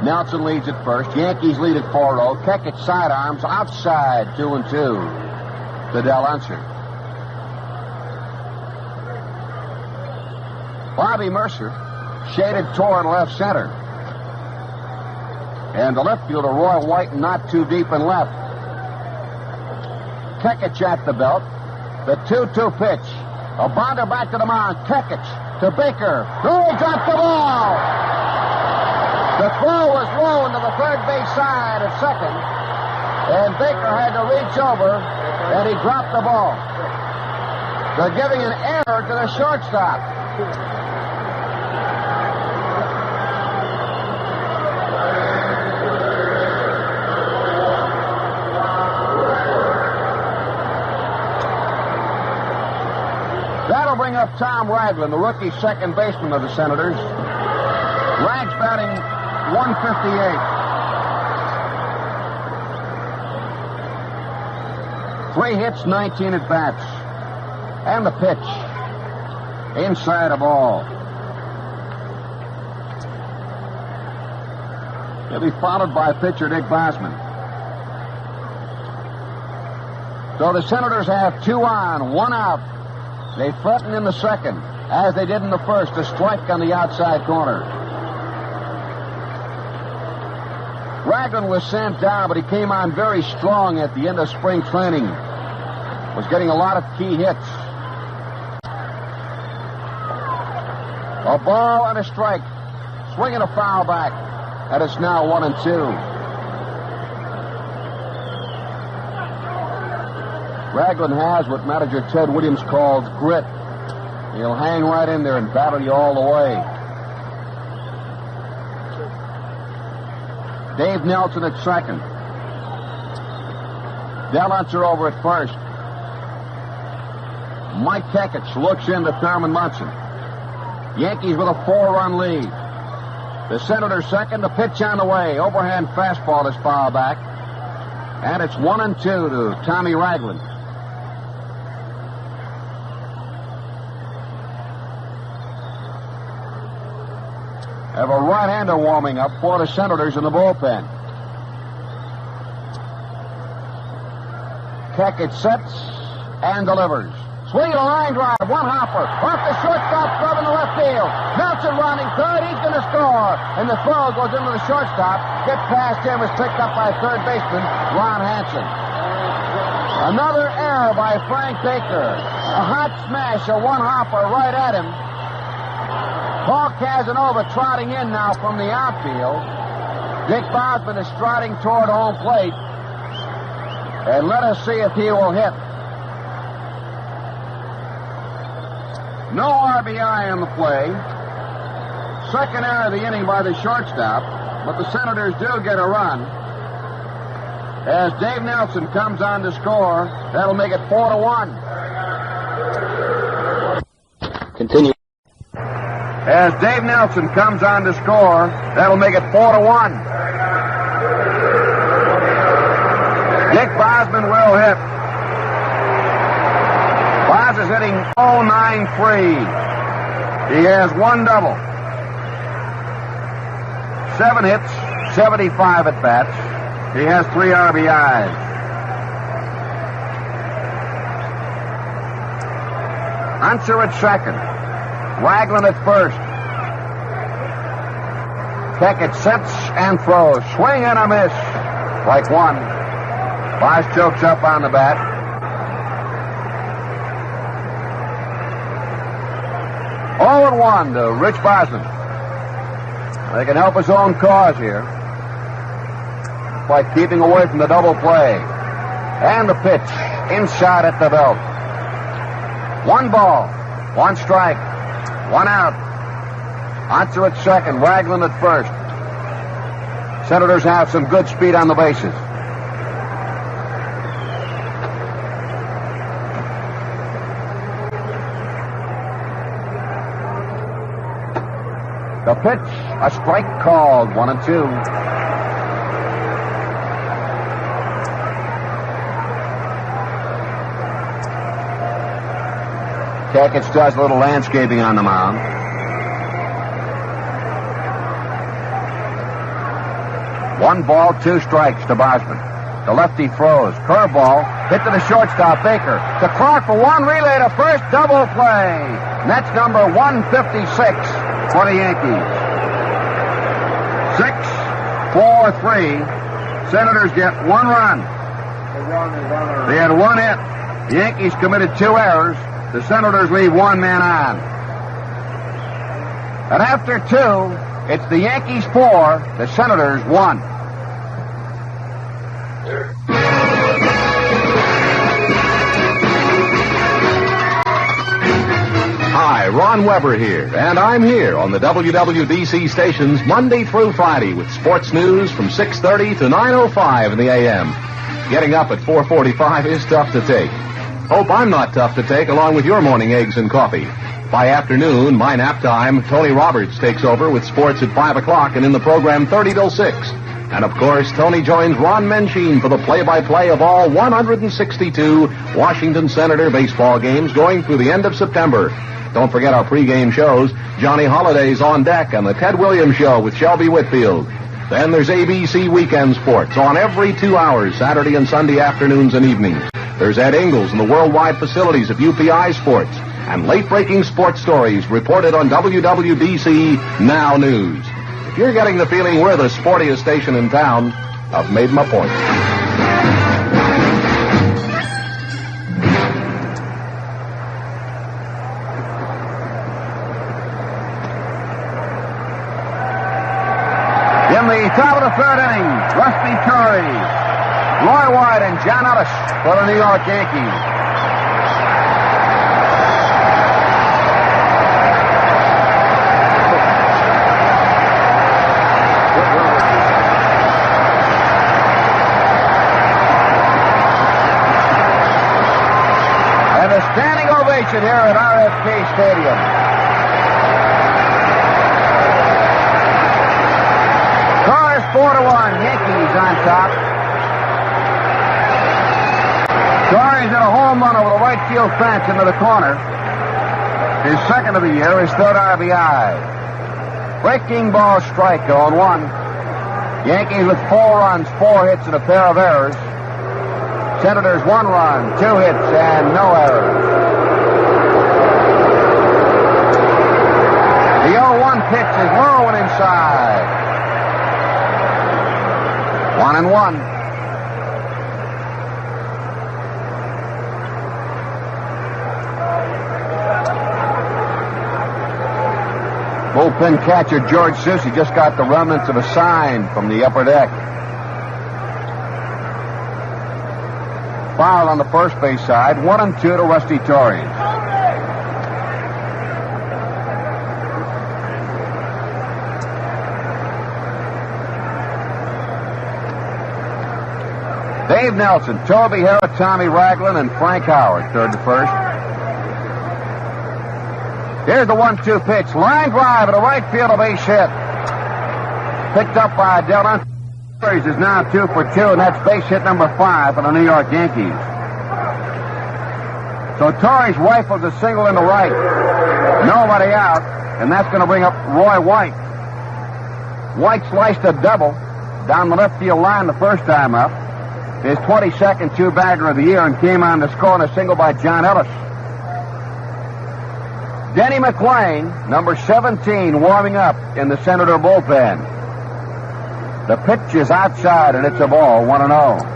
Nelson leads at first. Yankees lead at 4-0. Keck at sidearms. Outside 2-2. To Dell Unser. Bobby Mercer shaded toward left center. And the left fielder, Roy White, not too deep in left. Kekich at the belt. The 2-2 pitch. A bounder back to the mound. Kekich to Baker. Who dropped the ball? The throw was low into the third base side at second. And Baker had to reach over, and he dropped the ball. They're giving an error to the shortstop. That'll bring up Tom Ragland, the rookie second baseman of the Senators. Rag's batting .158. 3 hits, 19 at bats. And the pitch. Inside a ball. He'll be followed by pitcher Dick Bosman. So the Senators have 2 on, 1 out. They threaten in the second, as they did in the first, a strike on the outside corner. Ragland was sent down, but he came on very strong at the end of spring training. Was getting a lot of key hits. A ball and a strike. Swinging a foul back. And it's now 1-2. Ragland has what manager Ted Williams calls grit. He'll hang right in there and battle you all the way. Dave Nelson at second. Dell Unser over at first. Mike Kekich looks into Thurman Munson. Yankees with a 4-run lead. The Senators second, the pitch on the way. Overhand fastball is foul back. And it's 1-2 to Tommy Ragland. Have a right-hander warming up for the Senators in the bullpen. Kekich sets and delivers. Swing a line drive, 1 hopper. Off the shortstop, glove in the left field. Nelson running third, he's going to score. And the throw goes into the shortstop. Gets past him, is picked up by third baseman Ron Hansen. Another error by Frank Baker. A hot smash, a 1 hopper right at him. Paul Casanova trotting in now from the outfield. Dick Bosman is trotting toward home plate. And let us see if he will hit. No RBI on the play. Second error of the inning by the shortstop. But the Senators do get a run. As Dave Nelson comes on to score, that'll make it 4-1. Continue. As Dave Nelson comes on to score, that'll make it 4-1. Dick Bosman will hit. is hitting .093. He has one double. 7 hits, 75 at-bats. He has 3 RBIs. Unser at second. Ragland at first. Beckett sets and throws. Swing and a miss. Strike one. Bosch chokes up on the bat. Oh and 1 to Rich Bosman. They can help his own cause here by keeping away from the double play. And the pitch inside at the belt. 1 ball, 1 strike, 1 out. Unser at second, Ragland at first. Senators have some good speed on the bases. The pitch, a strike called, 1-2. Kakich does a little landscaping on the mound. One ball, 2 strikes to Bosman. The lefty throws. Curveball. Hit to the shortstop, Baker. To Clark for 1. Relay to first. Double play. And that's number 156 for the Yankees. 6-4-3. Senators get 1 run. They had 1 hit. The Yankees committed 2 errors. The Senators leave 1 man on. And after 2, it's the Yankees 4, the Senators 1. Hi, Ron Weber here, and I'm here on the WWDC stations Monday through Friday with sports news from 6:30 to 9:05 in the a.m. Getting up at 4:45 is tough to take. Hope I'm not tough to take along with your morning eggs and coffee. By afternoon, my nap time, Tony Roberts takes over with sports at 5 o'clock and in the program 30 till 6. And of course, Tony joins Ron Menchine for the play-by-play of all 162 Washington Senator baseball games going through the end of September. Don't forget our pregame shows, Johnny Holiday's On Deck and the Ted Williams Show with Shelby Whitfield. Then there's ABC Weekend Sports on every 2 hours, Saturday and Sunday afternoons and evenings. There's Ed Ingles and the worldwide facilities of UPI Sports and late-breaking sports stories reported on WWDC Now News. If you're getting the feeling we're the sportiest station in town, I've made my point. In the top of the 3rd inning, Rusty Torrey, Roy White, and John Ellis for the New York Yankees. And a standing ovation here at RFK Stadium. Scores 4-1, Yankees on top. Torrey's hit a home run over the right field fence into the corner. His 2nd of the year, his 3rd RBI. Breaking ball strike, 0-1. Yankees with 4 runs, 4 hits, and a pair of errors. Senators 1 run, 2 hits, and no errors. The 0-1 pitch is low and inside. 1-1. Bullpen catcher George Susie just got the remnants of a sign from the upper deck. Foul on the first base side. 1-2 to Rusty Torrey. Dave Nelson, Toby Harrod, Tommy Ragland, and Frank Howard, 3rd to 1st. Here's the 1-2 pitch. Line drive at a right field, a base hit. Picked up by Dillon. Torrey is now 2 for 2, and that's base hit number 5 for the New York Yankees. So Torres rifles a single into right. Nobody out, and that's going to bring up Roy White. White sliced a double down the left field line the first time up. His 22nd two-bagger of the year, and came on to score on a single by John Ellis. Denny McLean, number 17, warming up in the Senator bullpen. The pitch is outside, and it's a ball, 1-0.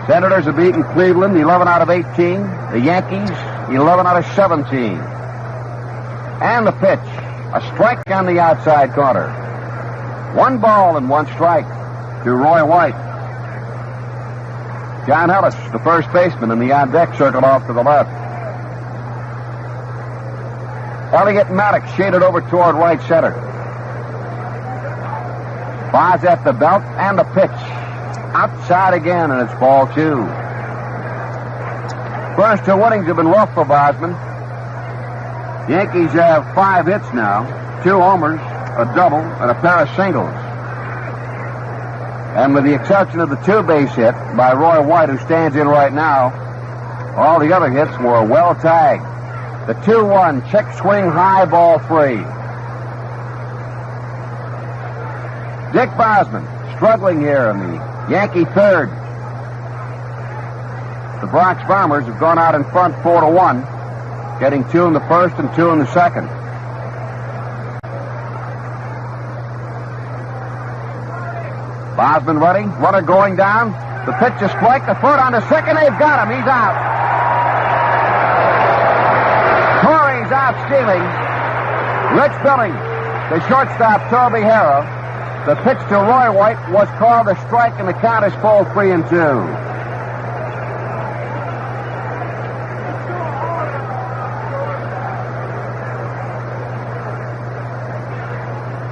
Senators have beaten Cleveland 11 out of 18. The Yankees 11 out of 17. And the pitch, a strike on the outside corner. 1 ball and 1 strike to Roy White. John Ellis, the first baseman, in the on-deck circle off to the left. Elliott Maddox shaded over toward right center. Boz at the belt, and the pitch. Outside again, and it's ball 2. First 2 innings have been rough for Bosman. Yankees have 5 hits now, 2 homers, a double, and a pair of singles. And with the exception of the 2-base hit by Roy White, who stands in right now, all the other hits were well tagged. The 2-1 check swing high, ball 3. Dick Bosman struggling here in the Yankee third. The Bronx Bombers have gone out in front 4-1, getting 2 in the first and 2 in the second. Bosman ready, runner going down. The pitch is strike, the foot on the second. They've got him. He's out. Torrey's out stealing. Rich Billings, the shortstop, Toby Harrow. The pitch to Roy White was called a strike, and the count is full 3-2.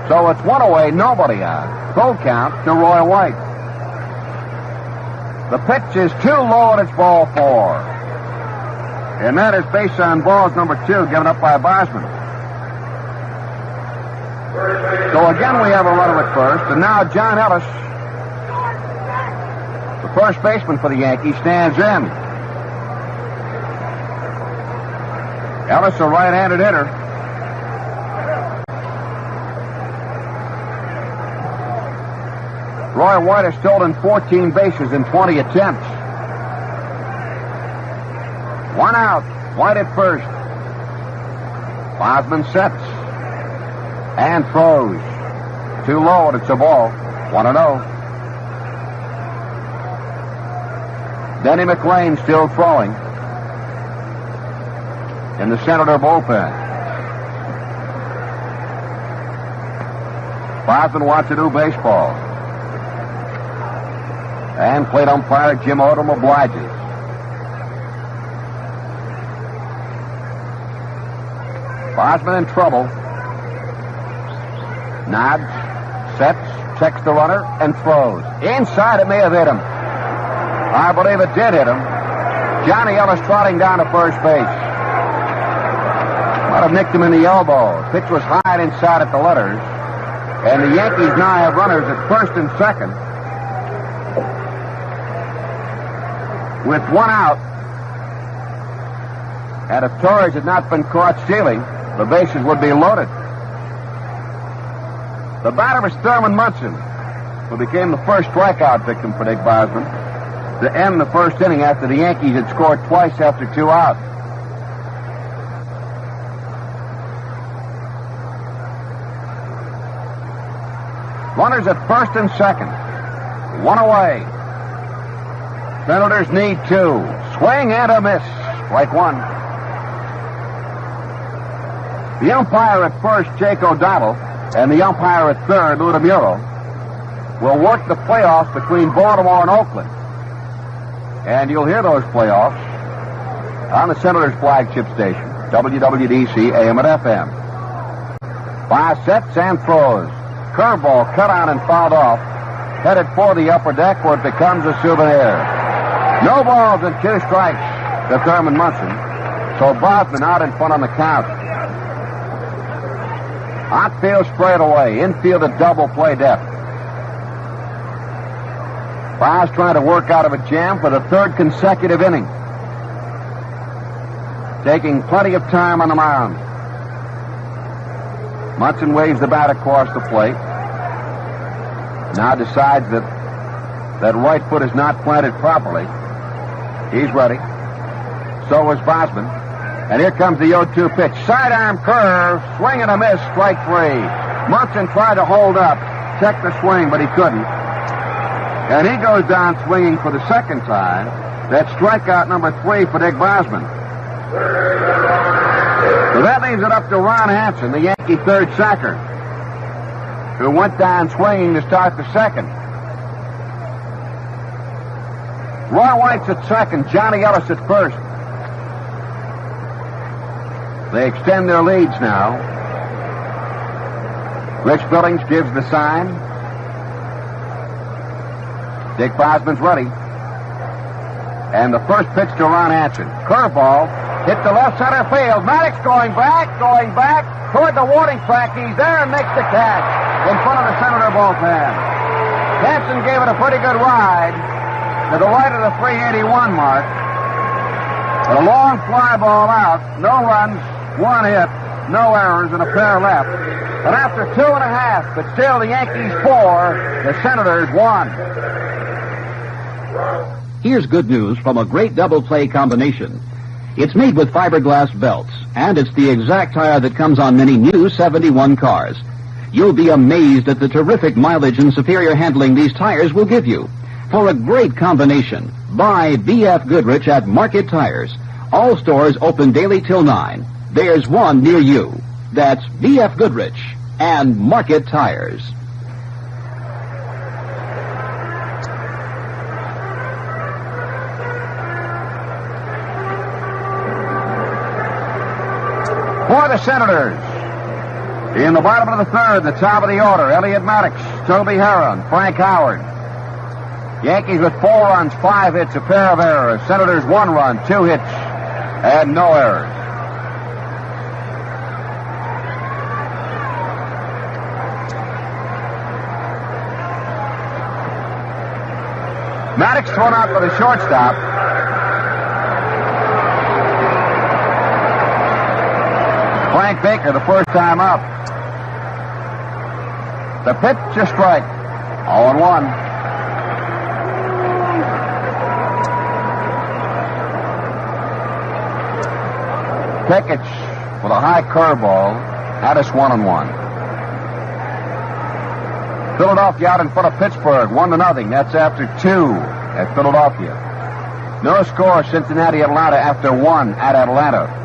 So it's 1 away, nobody out. Full count to Roy White. The pitch is too low, and it's ball 4. And that is based on balls number 2 given up by Bosman. So again we have a runner at first, and now John Ellis, the first baseman for the Yankees, stands in. Ellis, a right-handed hitter. Roy White has stolen 14 bases in 20 attempts. 1 out, White at first. Bosman sets and throws. Too low, and it's a ball. 1-0. Denny McLean still throwing in the Senator bullpen. Bosman wants to do baseball. And plate umpire Jim Odom obliges. Bosman in trouble. Nods, sets, checks the runner, and throws. Inside, it may have hit him. I believe it did hit him. Johnny Ellis trotting down to first base. Might have nicked him in the elbow. Pitch was high and inside at the letters. And the Yankees now have runners at first and second, with 1 out. And if Torres had not been caught stealing, the bases would be loaded. The batter was Thurman Munson, who became the first strikeout victim for Dick Bosman to end the first inning after the Yankees had scored twice after 2 out. Runners at first and second. 1 away. Senators need 2. Swing and a miss. Strike 1. The umpire at first, Jake O'Donnell, and the umpire at third, Lou DeMuro, will work the playoffs between Baltimore and Oakland. And you'll hear those playoffs on the Senators' flagship station, WWDC AM and FM. 5 sets and throws. Curveball cut on and fouled off. Headed for the upper deck where it becomes a souvenir. No balls and 2 strikes to Thurman Munson. So Bosman out in front on the count. Outfield sprayed away. Infield a double play depth. Bob's trying to work out of a jam for the third consecutive inning. Taking plenty of time on the mound. Munson waves the bat across the plate. Now decides that right foot is not planted properly. He's ready. So is Bosman. And here comes the 0-2 pitch. Sidearm curve. Swing and a miss. Strike 3. Munson tried to hold up. Check the swing, but he couldn't. And he goes down swinging for the second time. That's strikeout number 3 for Dick Bosman. So that leaves it up to Ron Hansen, the Yankee third sacker, who went down swinging to start the second. Roy White's at second, Johnny Ellis at first. They extend their leads now. Rich Billings gives the sign. Dick Bosman's ready. And the first pitch to Ron Hansen. Curveball. Hit the left center field. Maddox going back toward the warning track. He's there and makes the catch in front of the Senator bullpen. Hansen gave it a pretty good ride to the right of the 381 mark. But a long fly ball out. No runs, 1 hit, no errors, and a pair left. But after 2.5, but still the Yankees 4, the Senators 1. Here's good news from a great double play combination. It's made with fiberglass belts, and it's the exact tire that comes on many new 71 cars. You'll be amazed at the terrific mileage and superior handling these tires will give you. For a great combination, buy B.F. Goodrich at Market Tires. All stores open daily till 9. There's one near you. That's B.F. Goodrich and Market Tires. For the Senators, in the bottom of the third, the top of the order, Elliott Maddox, Toby Harron, Frank Howard. Yankees with 4 runs, 5 hits, a pair of errors. Senators 1 run, 2 hits, and no errors. Maddox thrown out for the shortstop. Frank Baker, the first time up. The pitch, a strike. 0-1. Pickett with a high curveball. Had us 1-1. Philadelphia out in front of Pittsburgh, 1-0. That's after 2 at Philadelphia. No score, Cincinnati, Atlanta after 1 at Atlanta.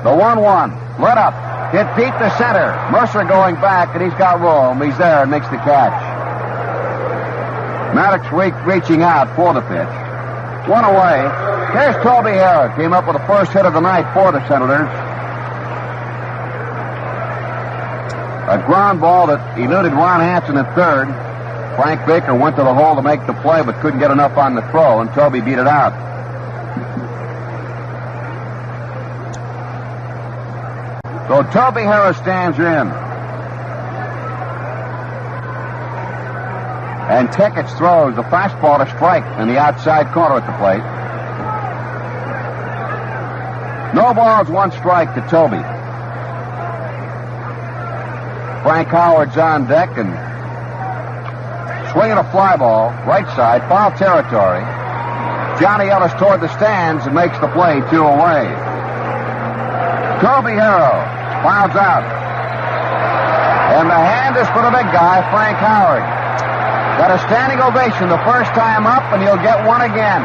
The 1-1. Let up. Hit deep to center. Mercer going back, and he's got room. He's there and makes the catch. Maddox reaching out for the pitch. 1 away. Here's Toby Harron. Came up with the first hit of the night for the Senators. A ground ball that eluded Ron Hansen at third. Frank Baker went to the hole to make the play, but couldn't get enough on the throw, and Toby beat it out. So Toby Harris stands in. And Pickett throws the fastball to strike in the outside corner at the plate. No balls, 1 strike to Toby. Frank Howard's on deck and swinging a fly ball, right side, foul territory. Johnny Ellis toward the stands and makes the play 2 away. Toby Harrow fouls out. And the hand is for the big guy, Frank Howard. Got a standing ovation the first time up, and he'll get one again.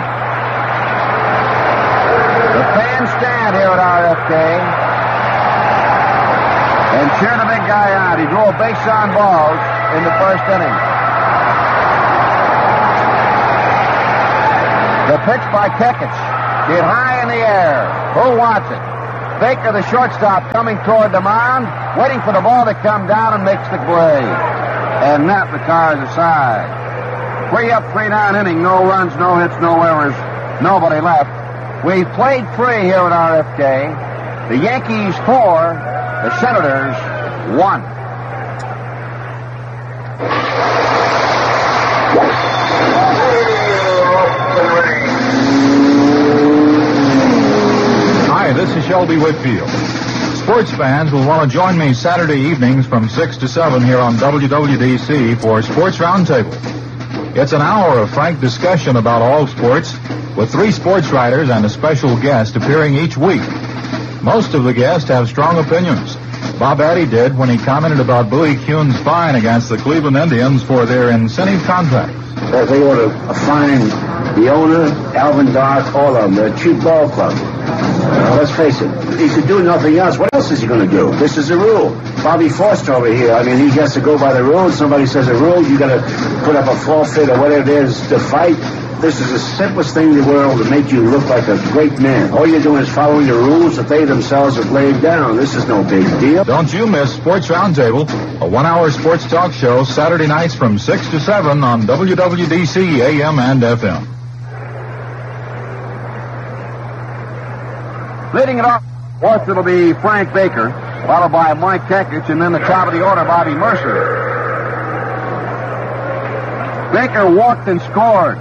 The fans stand here at RFK and cheer the big guy out. He drew a base on balls in the first inning. The pitch by Pickett. Hit high in the air. Who wants it? Baker, the shortstop, coming toward the mound, waiting for the ball to come down and makes the play. And that retires aside. 3 up, 3 down inning. No runs, no hits, no errors. Nobody left. We've played 3 here at RFK. The Yankees 4, the Senators 1. this is Shelby Whitfield. Sports fans will want to join me Saturday evenings from 6 to 7 here on WWDC for Sports Roundtable. It's an hour of frank discussion about all sports, with 3 sports writers and a special guest appearing each week. Most of the guests have strong opinions. Bob Addy did when he commented about Bowie Kuhn's fine against the Cleveland Indians for their incentive contracts. They ought to fine the owner, Alvin Dark, all of them. They're a cheap ball club. Let's face it, he should do nothing else. What else is he going to do? This is a rule. Bobby Forster over here, I mean, he has to go by the rules. Somebody says a rule, you got to put up a forfeit or whatever it is to fight. This is the simplest thing in the world to make you look like a great man. All you're doing is following the rules that they themselves have laid down. This is no big deal. Don't you miss Sports Roundtable, a 1-hour sports talk show Saturday nights from 6 to 7 on WWDC AM and FM. Leading it off, fourth, it'll be Frank Baker, followed by Mike Kekich, and then the top of the order, Bobby Mercer. Baker walked and scored.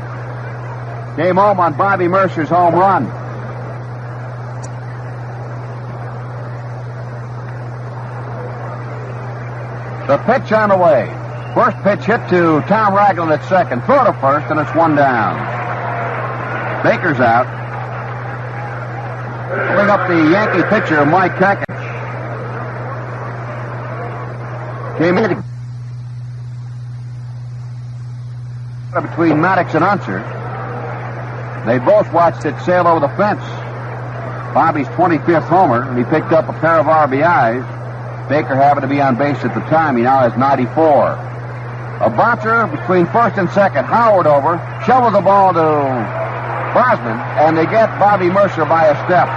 Came home on Bobby Mercer's home run. The pitch on the way. First pitch hit to Tom Ragland at second. Throw to first, and it's 1 down. Baker's out. Bring up the Yankee pitcher, Mike Kekich. Came in between Maddox and Unser. They both watched it sail over the fence. Bobby's 25th homer, and he picked up a pair of RBIs. Baker happened to be on base at the time. He now has 94. A bouncer between first and second. Howard over, shovels the ball to Bosman, and they get Bobby Mercer by a step.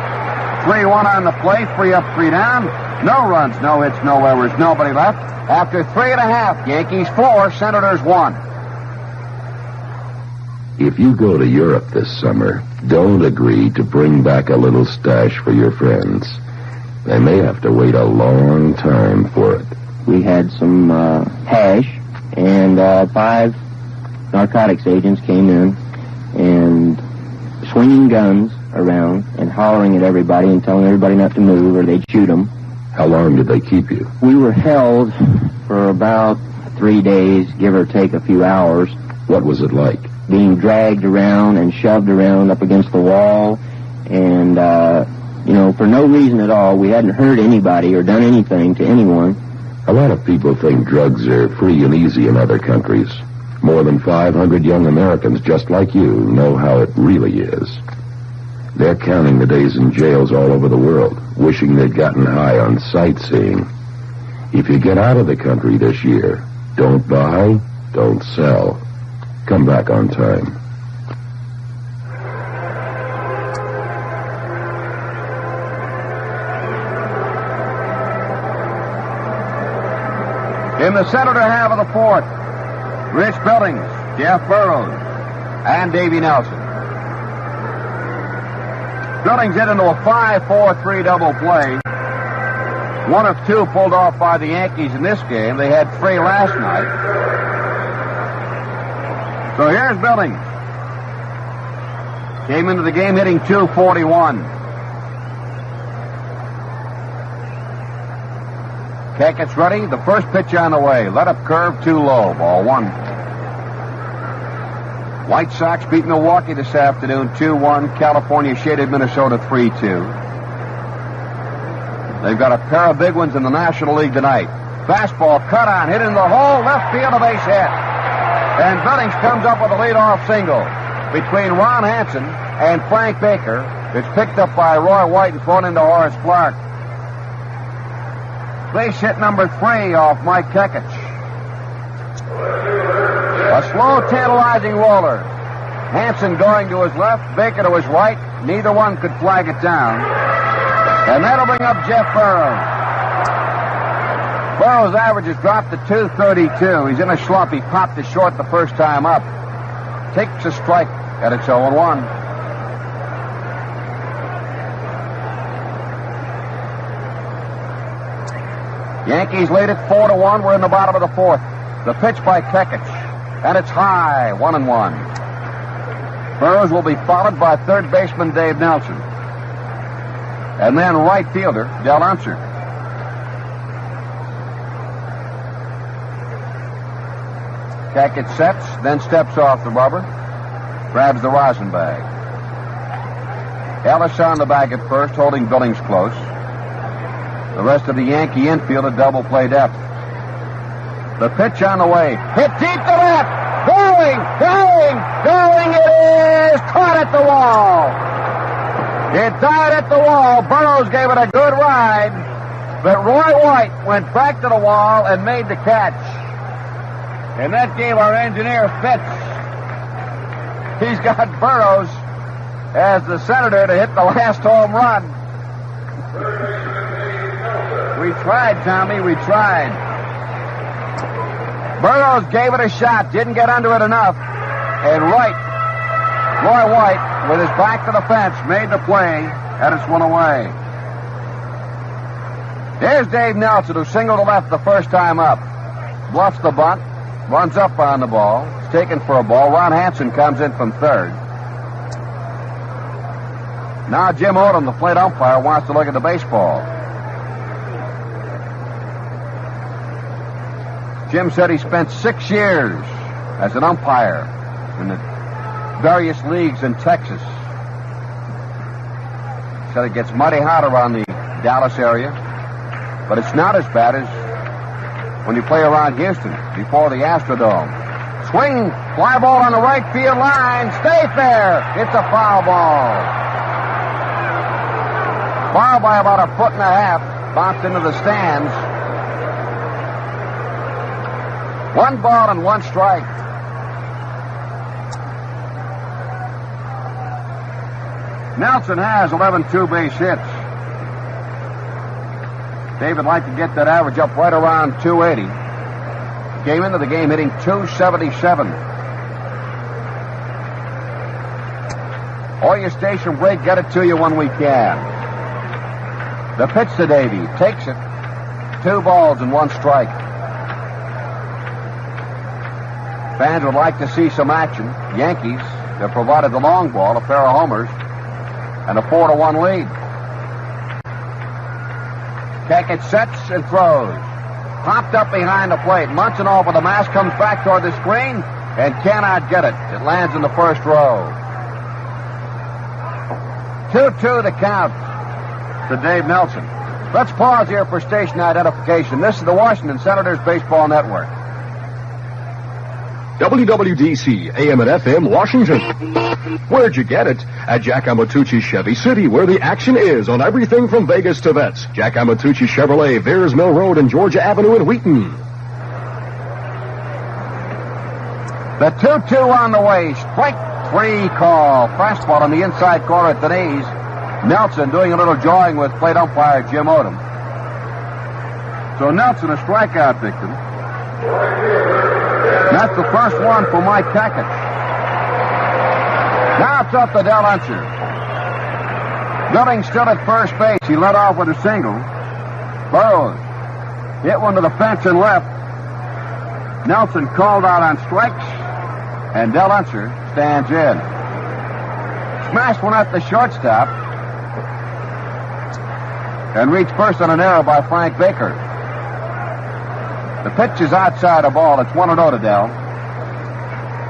3-1 on the play, 3 up, 3 down. No runs, no hits, no errors, nobody left. After 3.5, Yankees 4, Senators 1. If you go to Europe this summer, don't agree to bring back a little stash for your friends. They may have to wait a long time for it. We had some hash, and 5 narcotics agents came in and swinging guns around and hollering at everybody and telling everybody not to move or they'd shoot them. How long did they keep you? We were held for about 3 days, give or take a few hours. What was it like? Being dragged around and shoved around up against the wall, and, for no reason at all. We hadn't hurt anybody or done anything to anyone. A lot of people think drugs are free and easy in other countries. More than 500 young Americans just like you know how it really is. They're counting the days in jails all over the world, wishing they'd gotten high on sightseeing. If you get out of the country this year, don't buy, don't sell. Come back on time. In the Senator half of the fourth, Rich Billings, Jeff Burroughs, and Davey Nelson. Billings hit into a 5-4-3 double play. 1 of 2 pulled off by the Yankees in this game. They had 3 last night. So here's Billings. Came into the game hitting .241. Kekich ready. The first pitch on the way. Let up curve, too low. Ball 1. White Sox beat Milwaukee this afternoon 2-1. California shaded Minnesota 3-2. They've got a pair of big ones in the National League tonight. Fastball cut on, hit in the hole, left field, a base hit. And Billings comes up with a leadoff single between Ron Hansen and Frank Baker. It's picked up by Roy White and thrown into Horace Clark. Base hit number 3 off Mike Kekich. A slow, tantalizing roller. Hansen going to his left, Baker to his right. Neither one could flag it down. And that'll bring up Jeff Burroughs. Burroughs' average has dropped to .232. He's in a slump. He popped it short the first time up. Takes a strike, and it's 0-1. Yankees lead it 4-1. We're in the bottom of the fourth. The pitch by Kekich, and it's high, 1-1. Burroughs will be followed by third baseman Dave Nelson. and then right fielder Del Unser. Cackett sets, then steps off the rubber, grabs the rosin bag. Ellis on the bag at first, holding Billings close. The rest of the Yankee infield at double play depth. The pitch on the way. Hit deep to left. Going. It is caught at the wall. It died at the wall. Burroughs gave it a good ride, but Roy White went back to the wall and made the catch. And that gave our engineer fits. He's got Burroughs as the senator to hit the last home run. We tried, Tommy, we tried. Burroughs gave it a shot, didn't get under it enough. And Roy White, with his back to the fence, made the play, and it's one away. Here's Dave Nelson, who singled to left the first time up. Bluffs the bunt, runs up on the ball. It's taken for a ball. Ron Hansen comes in from third. Now Jim Odom, the plate umpire, wants to look at the baseball. Jim said he spent 6 years as an umpire in the various leagues in Texas. Said it gets mighty hot around the Dallas area, but it's not as bad as when you play around Houston before the Astrodome. Swing, fly ball on the right field line, stay fair. It's a foul ball. Foul by about 1.5 feet, bounced into the stands. 1 ball and 1 strike. Nelson has 11 two-base hits. Dave would like to get that average up right around 280. Came into the game hitting 277. All your station break, get it to you when we can. The pitch to Davey, takes it. 2 balls and 1 strike. Fans would like to see some action. Yankees have provided the long ball, a pair of homers, and a 4-1 lead. Cackett sets and throws. Popped up behind the plate. Munson off with the mask, comes back toward the screen and cannot get it. It lands in the first row. 2-2 the count to Dave Nelson. Let's pause here for station identification. This is the Washington Senators Baseball Network. WWDC, AM and FM, Washington. Where'd you get it? At Jack Amatucci Chevy City, where the action is on everything from Vegas to Vets. Jack Amatucci Chevrolet, Veers Mill Road and Georgia Avenue in Wheaton. The 2-2 on the way. Strike 3 call. Fastball on the inside corner at the knees. Nelson doing a little jawing with plate umpire Jim Odom. So Nelson, a strikeout victim. That's the first one for Mike Cackett. Now it's up to Del Unser. Billings still at first base. He led off with a single. Burroughs hit one to the fence and left. Nelson called out on strikes, and Del Unser stands in. Smashed one at the shortstop and reached first on an error by Frank Baker. The pitch is outside the ball. It's 1-0 to Del.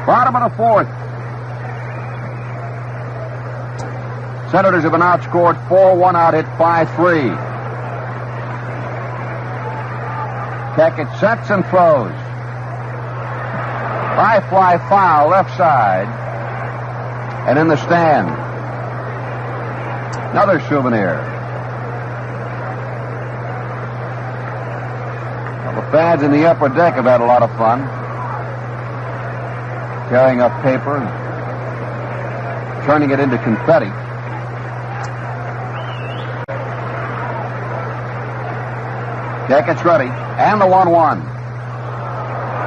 Bottom of the 4th. Senators have been outscored 4-1 out, hit 5-3. Cackett sets and throws. High fly foul, left side. And in the stand. Another souvenir. The fans in the upper deck have had a lot of fun. Carrying up paper and turning it into confetti. Cackett's ready. And the 1-1.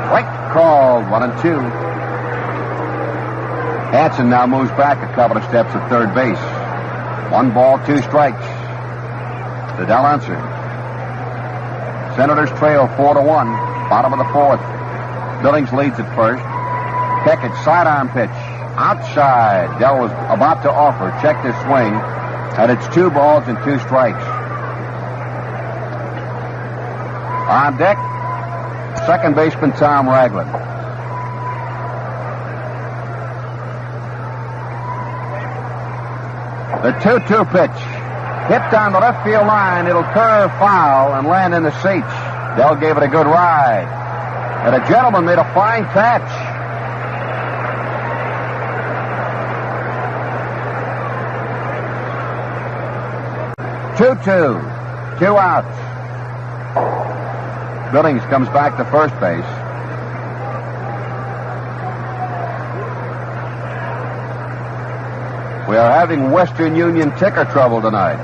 Strike called. 1-2. Hansen now moves back a couple of steps at third base. 1 ball, 2 strikes. To Del Unser. Senators trail 4-1. Bottom of the 4th. Billings leads at first. Cackett sidearm pitch. Outside. Del was about to offer. Checked his swing. And it's 2 balls and 2 strikes. On deck, second baseman Tom Ragland. The 2-2 pitch. Hit down the left field line. It'll curve foul and land in the seats. Dell gave it a good ride. And a gentleman made a fine catch. Two outs. Billings comes back to first base. We are having Western Union ticker trouble tonight.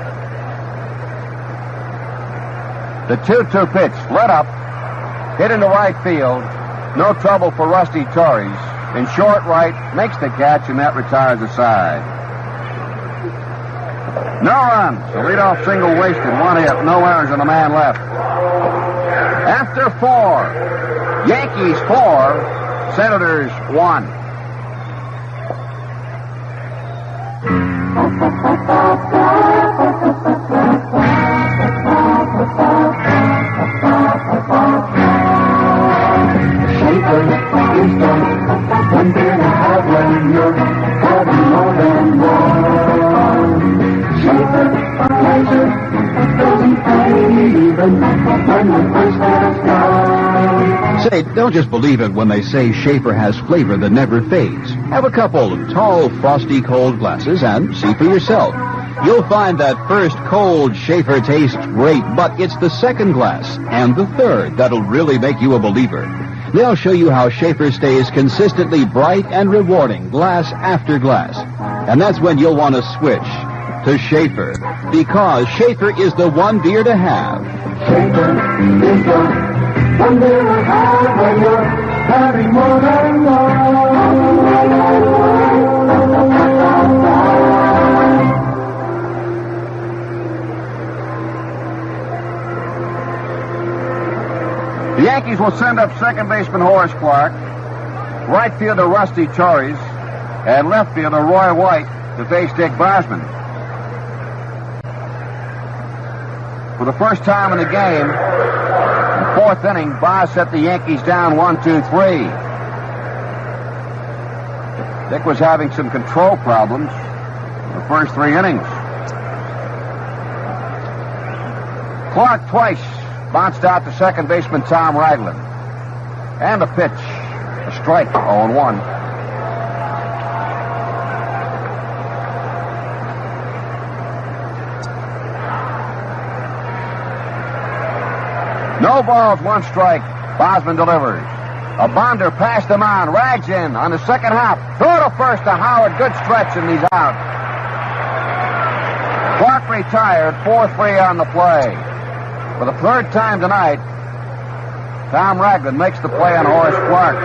The 2-2 pitch, let up, hit into right field. No trouble for Rusty Torres. In short right, makes the catch, and that retires the side. No runs. The leadoff single wasted. 1 hit, no errors, and a man left. After 4, Yankees 4, Senators 1. Say, don't just believe it when they say Schaefer has flavor that never fades. Have a couple of tall, frosty, cold glasses and see for yourself. You'll find that first cold Schaefer tastes great, but it's the second glass and the third that'll really make you a believer. They'll show you how Schaefer stays consistently bright and rewarding glass after glass. And that's when you'll want to switch to Schaefer, because Schaefer is the one beer to have. Schaefer is the one beer to have when you're having more than one. The Yankees will send up second baseman Horace Clark, right fielder Rusty Torres, and left fielder Roy White to face Dick Bosman. For the first time in the game, in the 4th inning, Boz set the Yankees down 1-2-3. Dick was having some control problems in the first 3 innings. Clark twice bounced out to second baseman Tom Ragland. And a pitch. A strike, 0-1. No balls, 1 strike. Bosman delivers. A bonder past the mound. Rags in on the second hop. Throw to first to Howard. Good stretch, and he's out. Clark retired. 4-3 on the play. For the 3rd time tonight, Tom Ragland makes the play on Horace Clark.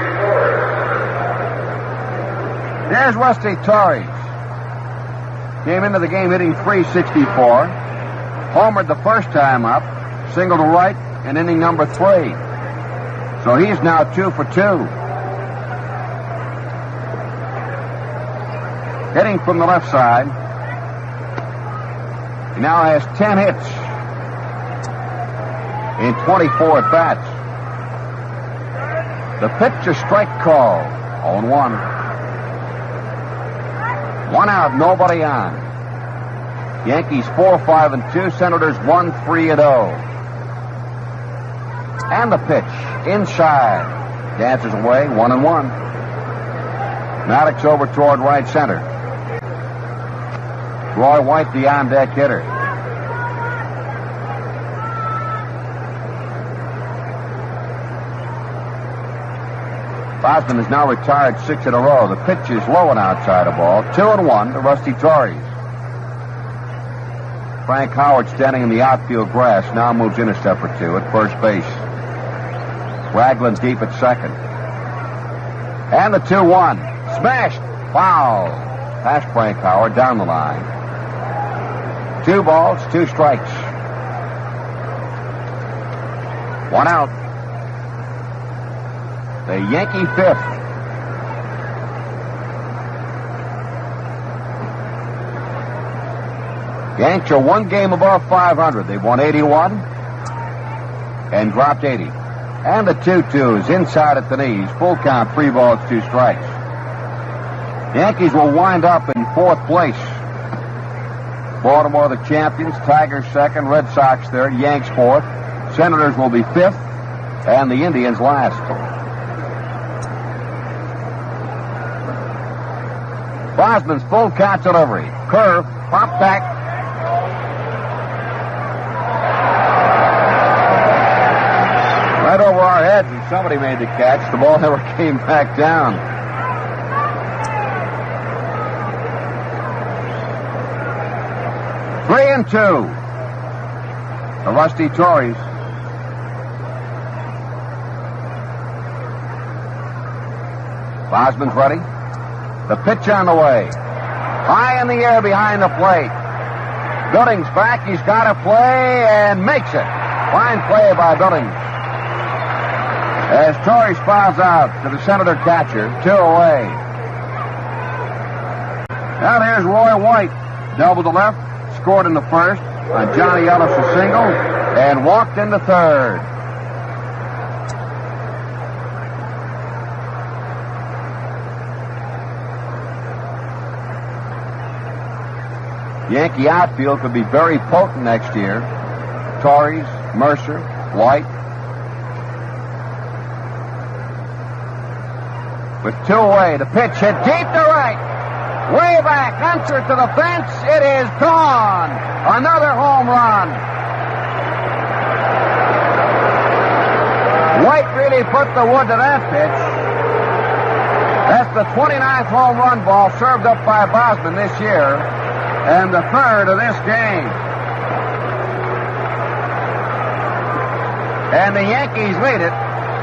There's Rusty Torres. Came into the game hitting .364. Homered the first time up. Single to right in inning number 3. So he's now 2 for 2. Hitting from the left side. He now has 10 hits in 24 at-bats. The pitch, a strike call. 0-1. 1 out, nobody on. Yankees 4-5-2, Senators 1-3-0. And the pitch, inside. Dances away, 1-1. Maddox over toward right center. Roy White, the on-deck hitter. Bosman has now retired 6 in a row. The pitch is low and outside the ball. 2-1 to Rusty Torres. Frank Howard, standing in the outfield grass, now moves in a step or 2 at first base. Ragland deep at second. And the 2-1. Smashed. Foul. Past Frank Howard, down the line. 2 balls, 2 strikes. 1 out. The Yankee 5th. Yanks are one game above 500. They've won 81 and dropped 80. And the 2-2 is inside at the knees. Full count, 3 balls, 2 strikes. Yankees will wind up in 4th place. Baltimore the champions, Tigers 2nd, Red Sox 3rd, Yanks 4th. Senators will be 5th, and the Indians last. Bosman's full count delivery. Curve, pop back. Right over our heads, and somebody made the catch. The ball never came back down. Three and 2. The Rusty Tories. Bosman's ready. The pitch on the way. High in the air behind the plate. Billings back. He's got to play and makes it. Fine play by Billings. As Torrey fouls out to the Senator catcher, 2 away. Now there's Roy White. Double to left. Scored in the first on Johnny Ellis a single and walked into 3rd. Yankee outfield could be very potent next year. Torres, Mercer, White. With 2 away, the pitch hit deep to right. Way back, Unser to the fence. It is gone. Another home run. White really put the wood to that pitch. That's the 29th home run ball served up by Bosman this year, and the 3rd of this game. And the Yankees lead it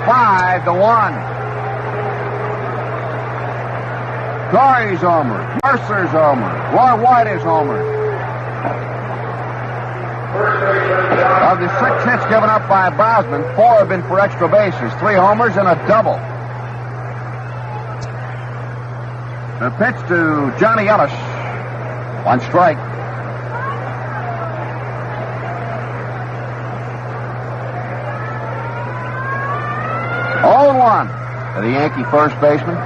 5-1. Torrey's homer. Mercer's homer. Roy White is homer. Of the 6 hits given up by Bosman, 4 have been for extra bases. 3 homers and a double. The pitch to Johnny Ellis. 1 strike. Oh, 1 to the Yankee first baseman.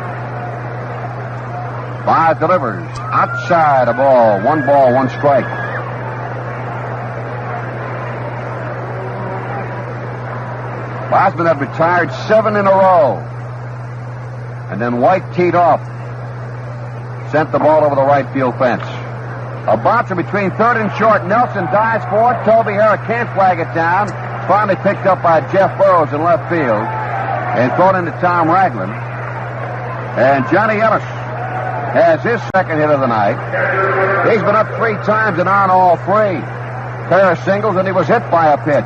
5 delivers. Outside a ball. 1 ball, 1 strike. Bosman had retired 7 in a row. And then White teed off. Sent the ball over the right field fence. A bouncer between 3rd and short. Nelson dives for it. Toby Harrah can't flag it down. It's finally picked up by Jeff Burrows in left field. And thrown into Tom Ragland. And Johnny Ellis has his 2nd hit of the night. He's been up 3 times and on all 3. Pair of singles, and he was hit by a pitch.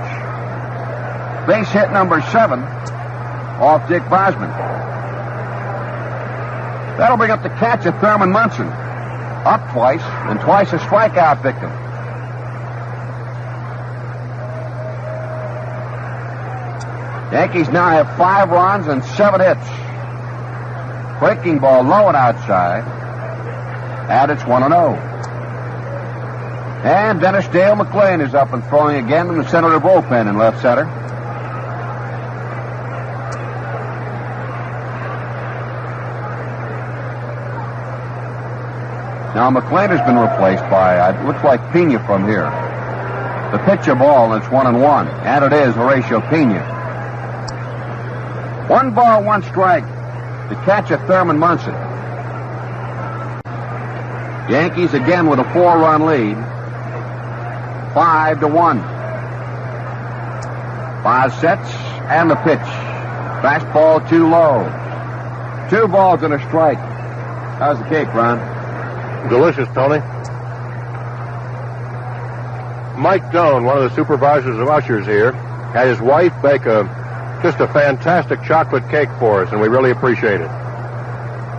Base hit number 7 off Dick Bosman. That'll bring up the catch of Thurman Munson. Up twice, and twice a strikeout victim. Yankees now have 5 runs and 7 hits. Breaking ball low and outside. And it's 1-0. And Dennis Dale McClain is up and throwing again in the Senator bullpen in left center. Now McClain has been replaced by, it looks like Pena from here. The pitch a ball, and it's 1-1. And it is Horatio Pena. 1 ball, 1 strike. The catch of Thurman Munson. Yankees again with a 4-run lead. 5-1. 5 sets and the pitch. Fastball too low. 2 balls and a strike. How's the cake, Ron? Delicious, Tony. Mike Doan, one of the supervisors of ushers here, had his wife bake just a fantastic chocolate cake for us, and we really appreciate it.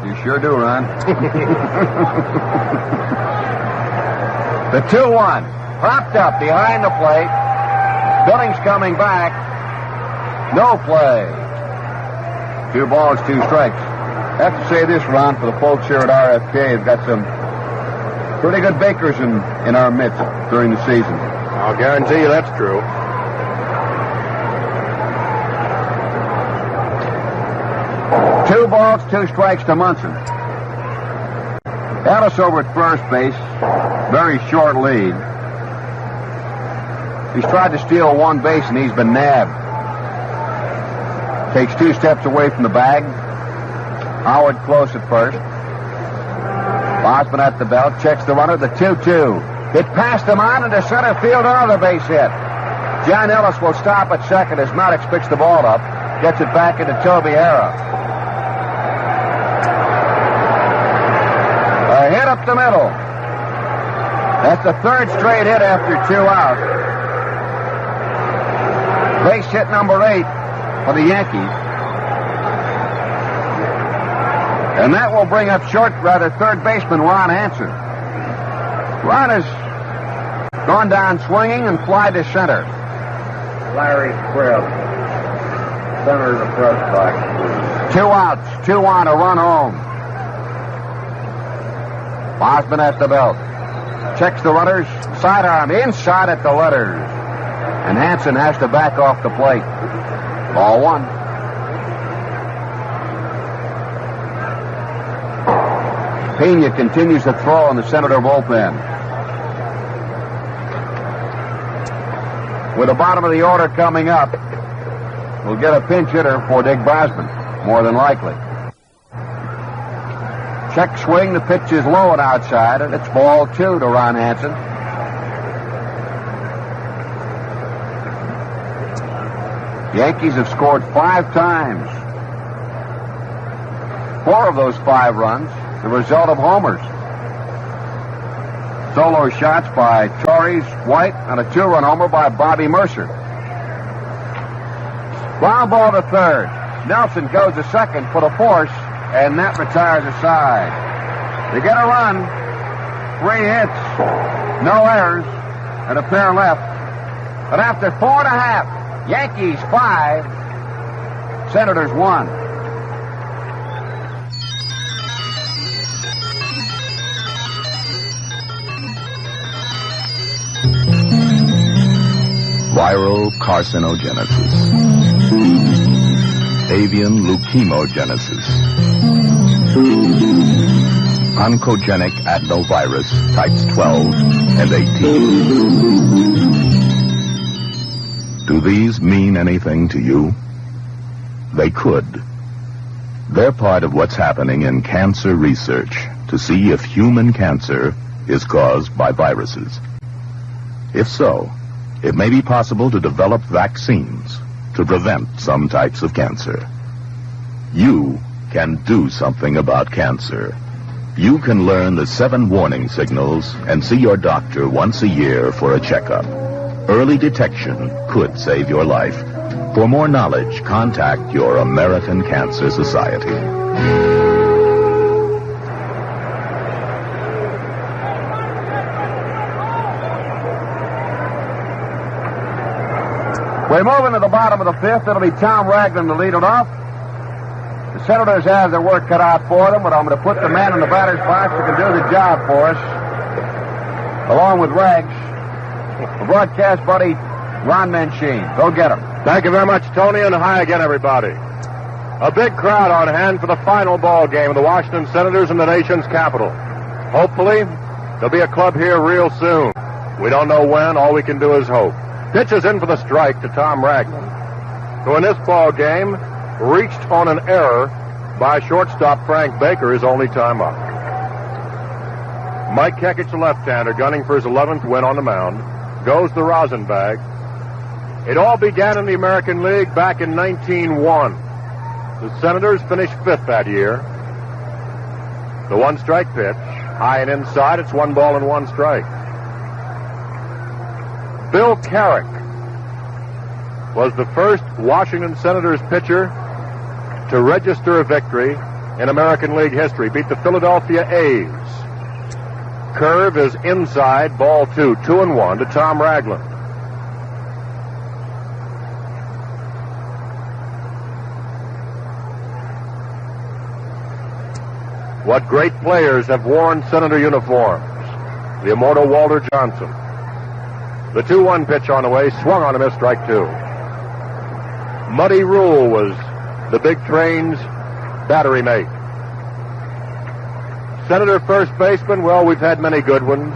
You sure do, Ron. The 2-1. Propped up behind the plate. Billings coming back. No play. 2 balls, 2 strikes. I have to say this, Ron, for the folks here at RFK, have got some Pretty good bakers in our midst during the season. I'll guarantee you that's true. Two balls, 2 strikes to Munson. Ellis over at first base. Very short lead. He's tried to steal one base and he's been nabbed. Takes 2 steps away from the bag. Howard close at first. Bosman at the belt. Checks the runner. The 2-2. It passed him on into center field. Another base hit. John Ellis will stop at second as Maddox picks the ball up. Gets it back into Toby Harrah. A hit up the middle. That's the 3rd straight hit after 2 outs. Base hit number 8 for the Yankees. And that will bring up third baseman Ron Hansen. Ron has gone down swinging and fly to center. Larry Krebs, center of the press box. 2 outs, 2 on, a run home. Bosman at the belt. Checks the runners. Sidearm inside at the letters. And Hansen has to back off the plate. Ball 1. Pena continues to throw in the Senator bullpen. With the bottom of the order coming up, we'll get a pinch hitter for Dick Brasman, more than likely. Check swing, the pitch is low and outside, and it's ball 2 to Ron Hansen. The Yankees have scored 5 times. 4 of those 5 runs, the result of homers. Solo shots by Torres, White, and a 2-run homer by Bobby Mercer. Ground ball to third. Nelson goes to second for the force, and that retires a side. They get a run, 3 hits, no errors, and a pair left. But after 4.5, Yankees 5, Senators 1. Viral carcinogenesis. Avian leukemogenesis. Oncogenic adenovirus types 12 and 18. Do these mean anything to you? They could. They're part of what's happening in cancer research to see if human cancer is caused by viruses. If so, it may be possible to develop vaccines to prevent some types of cancer. You can do something about cancer. You can learn the 7 warning signals and see your doctor once a year for a checkup. Early detection could save your life. For more knowledge, contact your American Cancer Society. We move into the bottom of the 5th. It'll be Tom Ragland to lead it off. The Senators have their work cut out for them, but I'm going to put the man in the batter's box who can do the job for us, along with Rags. The broadcast buddy, Ron Manchin. Go get him. Thank you very much, Tony, and hi again, everybody. A big crowd on hand for the final ball game of the Washington Senators in the nation's capital. Hopefully, there'll be a club here real soon. We don't know when. All we can do is hope. Pitches in for the strike to Tom Ragland, who in this ball game reached on an error by shortstop Frank Baker his only time up. Mike Kekich, the left-hander, gunning for his 11th win on the mound, goes the rosin bag. It all began in the American League back in 1901. The Senators finished 5th that year. The 1-strike pitch, high and inside, it's 1 ball and 1 strike. Bill Carrick was the first Washington Senators pitcher to register a victory in American League history. Beat the Philadelphia A's. Curve is inside, ball 2, 2-1 to Tom Ragland. What great players have worn Senator uniforms. the immortal Walter Johnson. The 2-1 pitch on the way, swung on a miss, strike two. Muddy Rule was the big train's battery mate. Senator first baseman, well, we've had many good ones.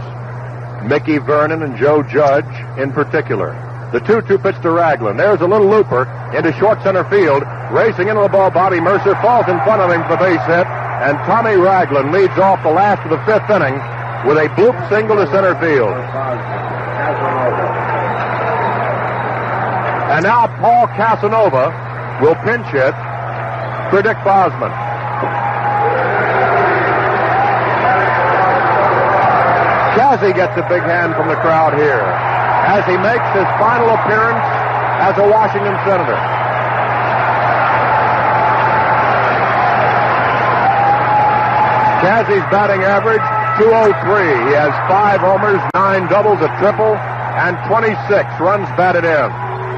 Mickey Vernon and Joe Judge in particular. The 2-2 pitch to Ragland. There's a little looper into short center field. Racing into the ball, Bobby Mercer falls in front of him for the base hit. And Tommy Ragland leads off the last of the fifth inning with a bloop single to center field. And now Paul Casanova will pinch hit for Dick Bosman. Cassie gets a big hand from the crowd here as he makes his final appearance as a Washington Senator. Cassie's batting average, .203. He has 5 homers, 9 doubles, a triple, and 26 runs batted in.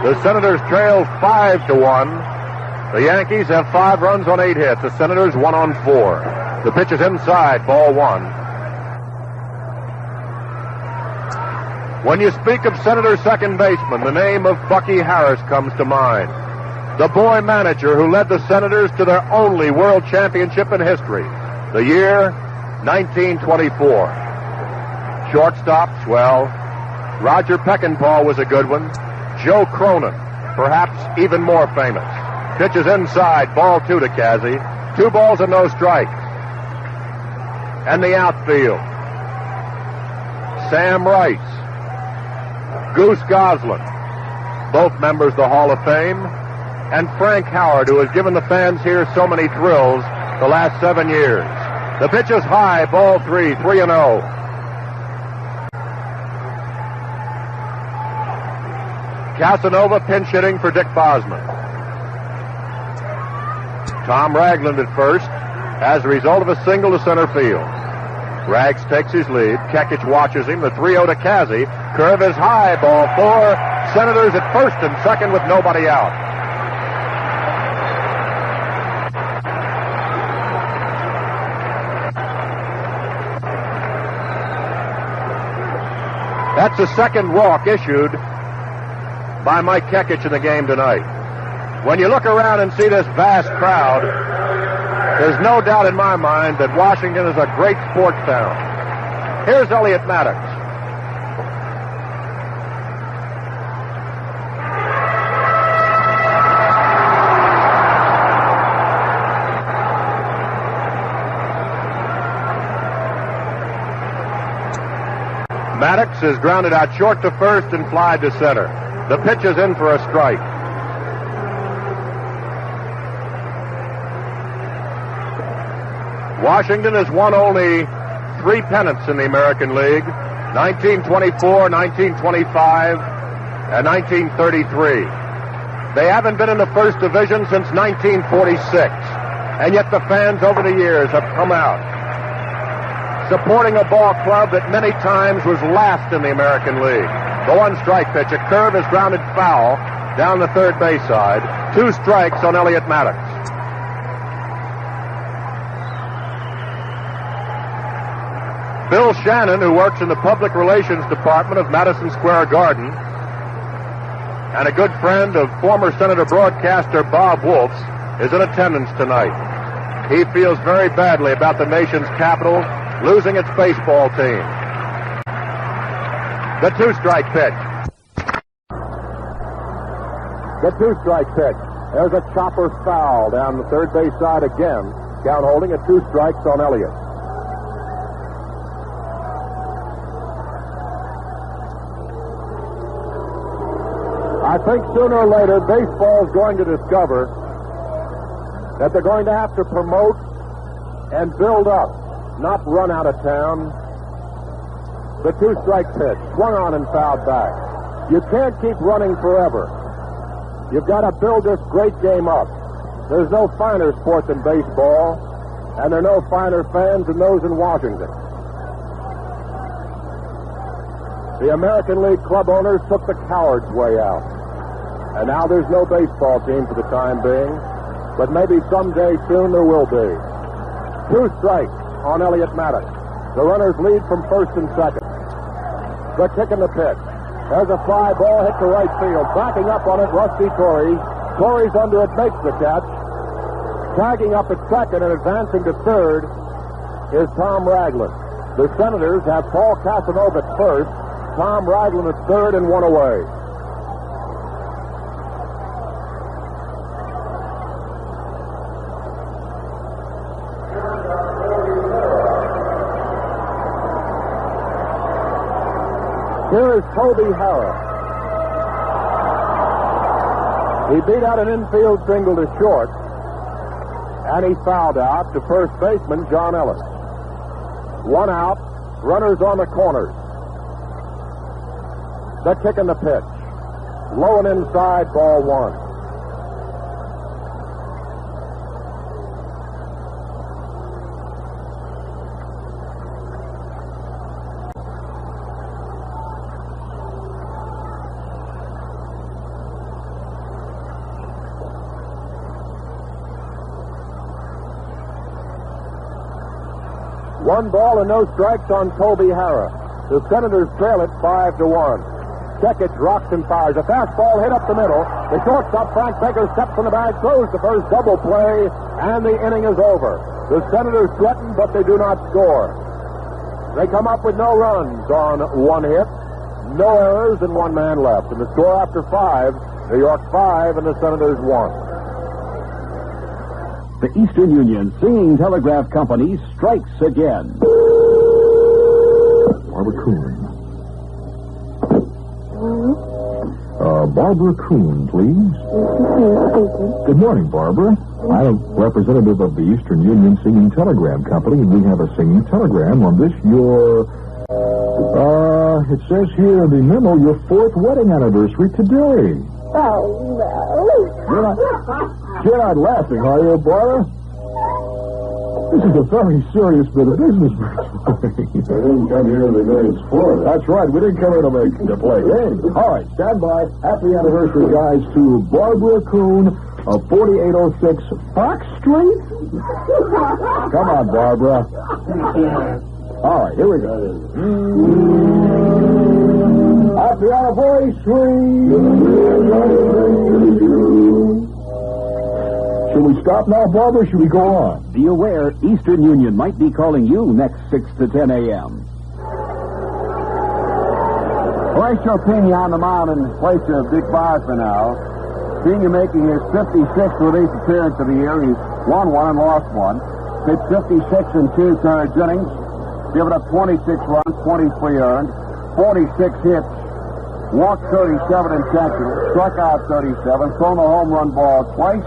The Senators trail 5-1. The Yankees have 5 runs on 8 hits. The Senators 1 on 4. The pitch is inside, ball 1. When you speak of Senator second baseman, the name of Bucky Harris comes to mind. The boy manager who led the Senators to their only world championship in history. The year, 1924. Shortstops, well, Roger Peckinpah was a good one. Joe Cronin, perhaps even more famous. Pitches inside, ball 2 to Cassie. 2 balls and no strikes. And the outfield. Sam Rice, Goose Goslin, both members of the Hall of Fame, and Frank Howard, who has given the fans here so many thrills the last 7 years. The pitch is high, ball 3, 3-0. Casanova pinch hitting for Dick Bosman. Tom Ragland at first as a result of a single to center field. Rags takes his lead. Kekich watches him. The 3-0 to Cassie. Curve is high, ball 4. Senators at first and second with nobody out. That's the second walk issued by Mike Kekich in the game tonight. When you look around and see this vast crowd, there's no doubt in my mind that Washington is a great sports town. Here's Elliot Maddox. Maddox is grounded out short to first and fly to center. The pitch is in for a strike. Washington has won only 3 pennants in the American League, 1924, 1925, and 1933. They haven't been in the first division since 1946, and yet the fans over the years have come out, supporting a ball club that many times was last in the American League. The 1 strike pitch, a curve is grounded foul down the third base side. 2 strikes on Elliot Maddox. Bill Shannon, who works in the public relations department of Madison Square Garden, and a good friend of former Senator broadcaster Bob Wolfs, is in attendance tonight. He feels very badly about the nation's capital losing its baseball team. The 2-strike pitch. The 2-strike pitch. There's a chopper foul down the third base side again. Count holding at 2 strikes on Elliott. I think sooner or later baseball is going to discover that they're going to have to promote and build up, not run out of town. The 2-strike pitch, swung on and fouled back. You can't keep running forever. You've got to build this great game up. There's no finer sport than baseball, and there are no finer fans than those in Washington. The American League club owners took the coward's way out. And now there's no baseball team for the time being, but maybe someday soon there will be. 2 strikes on Elliot Maddox. The runners lead from first and second. The kick and the pitch. There's a fly ball hit to right field. Backing up on it, Rusty Torrey. Torrey's under it, makes the catch. Tagging up at second and advancing to third is Tom Ragland. The Senators have Paul Casanova at first, Tom Ragland at third, and one away. Here is Toby Harrah. He beat out an infield single to short, and he fouled out to first baseman John Ellis. One out, runners on the corners. The kick and the pitch. Low and inside, ball one. One ball and no strikes on Toby Harrah. The Senators trail it 5-1. Checkage rocks and fires. A fastball hit up the middle. The shortstop, Frank Baker, steps in the bag, throws the first double play, and the inning is over. The Senators threaten, but they do not score. They come up with no runs on one hit, no errors, and one man left. And the score after 5, New York 5 and the Senators 1. The Eastern Union Singing Telegraph Company strikes again. Barbara Coon. Barbara Coon, please. Good morning, Barbara. I'm a representative of the Eastern Union Singing Telegram Company, and we have a singing telegram on this, it says here in the memo, your 4th wedding anniversary today. Oh, no. You're not laughing, are you, Barbara? This is a very serious bit of business, We didn't come here to make sport. That's right. We didn't come here to play games. All right, stand by. Happy anniversary, guys, to Barbara Coon of 4806 Fox Street. Come on, Barbara. All right, here we go. Happy anniversary. Should we stop now, Barbara, or should we go on? Be aware, Eastern Union might be calling you next 6 to 10 a.m. Horatio Pena on the mound in place of Dick Bosma now. Pena making his 56th relief appearance of the year. He's won one and lost one. Pitched 56 in 2/3 innings. Given up 26 runs, 23 earned, 46 hits, walked 37 intentional, struck out 37, thrown a home run ball twice,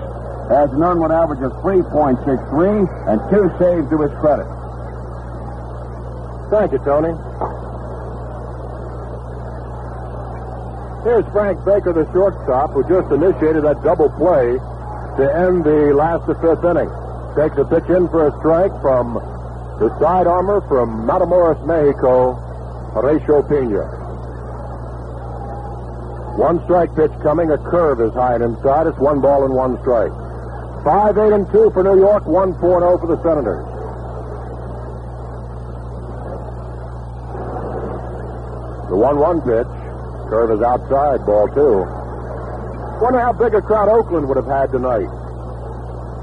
has an earned run average of 3.63 and 2 saves to his credit. Thank you, Tony. Here's Frank Baker, the shortstop, who just initiated that double play to end the last of 5th inning. Takes a pitch in for a strike from the side armor from Matamoros, Mexico, Horatio Pena. 1 strike pitch coming. A curve is high and inside. It's 1 ball and 1 strike. 5-8-2 for New York, 1-4-0 for the Senators. The 1-1 pitch. Curve is outside, ball 2. Wonder how big a crowd Oakland would have had tonight.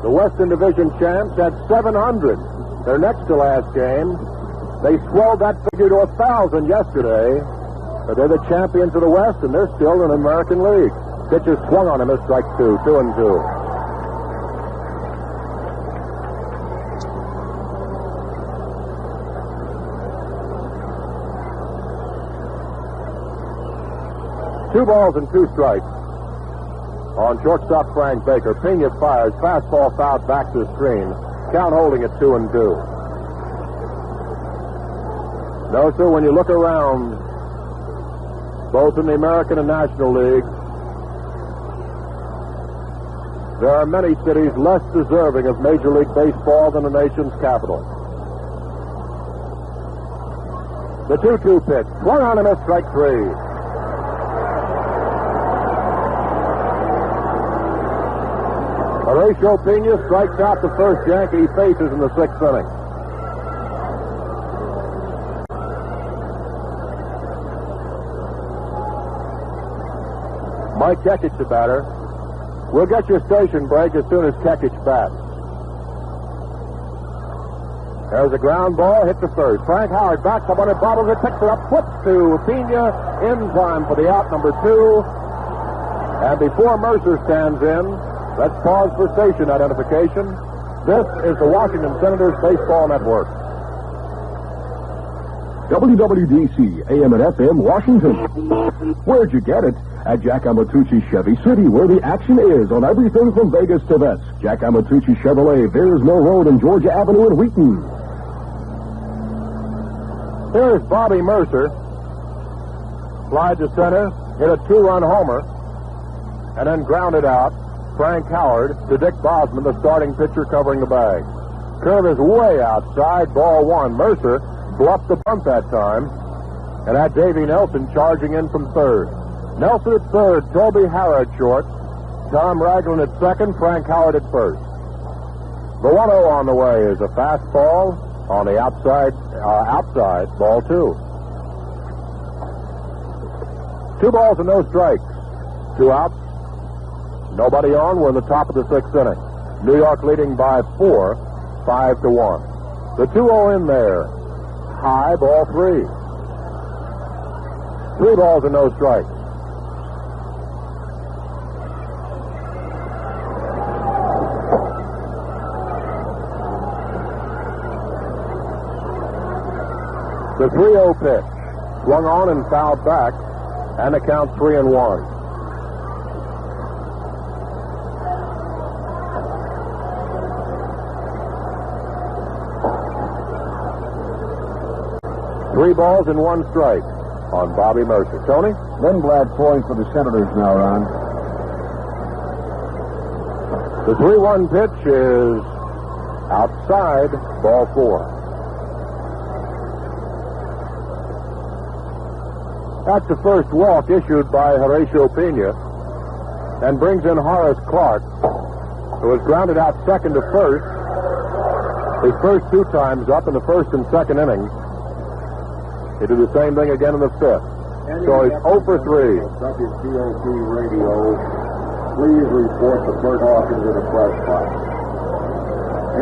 The Western Division champs had 700 their next to last game. They swelled that figure to 1,000 yesterday. But they're the champions of the West, and they're still in the American League. Pitch is swung on him as strike 2, 2-2. Two balls and 2 strikes on shortstop Frank Baker. Pena fires. Fastball fouled back to the screen. Count holding at 2-2. No, sir, when you look around, both in the American and National League, there are many cities less deserving of Major League Baseball than the nation's capital. The 2-2 pitch. Swung on him at strike 3. Horatio Pena strikes out the first Yankee he faces in the 6th inning. Mike Kekich, the batter. We'll get your station break as soon as Kekich bats. There's a ground ball hit to first. Frank Howard backs up on it, bobbles it, picks it up, flips to Pena in time for the out, number 2. And before Mercer stands in, let's pause for station identification. This is the Washington Senators Baseball Network. WWDC, AM and FM, Washington. Where'd you get it? At Jack Amatucci Chevy City, where the action is on everything from Vegas to Vets. Jack Amatucci Chevrolet, Veers Mill Road and Georgia Avenue in Wheaton. Here's Bobby Mercer. Slide to center, hit a 2-run homer, and then grounded out. Frank Howard to Dick Bosman, the starting pitcher covering the bag. Curve is way outside, ball 1. Mercer bluffed the bunt that time, and had Davey Nelson charging in from third. Nelson at third, Toby Harrod short, Tom Ragland at second, Frank Howard at first. The 1-0 on the way is a fastball on the outside, ball 2. 2 balls and no strikes. 2 outs. Nobody on. We're in the top of the 6th inning. New York leading by 4, 5-1. The 2-0 in there. High, ball 3. 3 balls and no strikes. The 3-0 pitch. Swung on and fouled back, and the count 3-1. Three balls and 1 strike on Bobby Mercer. Tony? Lindblad pouring for the Senators now, Ron. The 3-1 pitch is outside, ball 4. That's the first walk issued by Horatio Pena, and brings in Horace Clark, who was grounded out second to first. His first 2 times up in the first and second innings. He did the same thing again in the 5th. So he's 0 for 3. WTOP radio, please report to Bert Hawkins at the press box.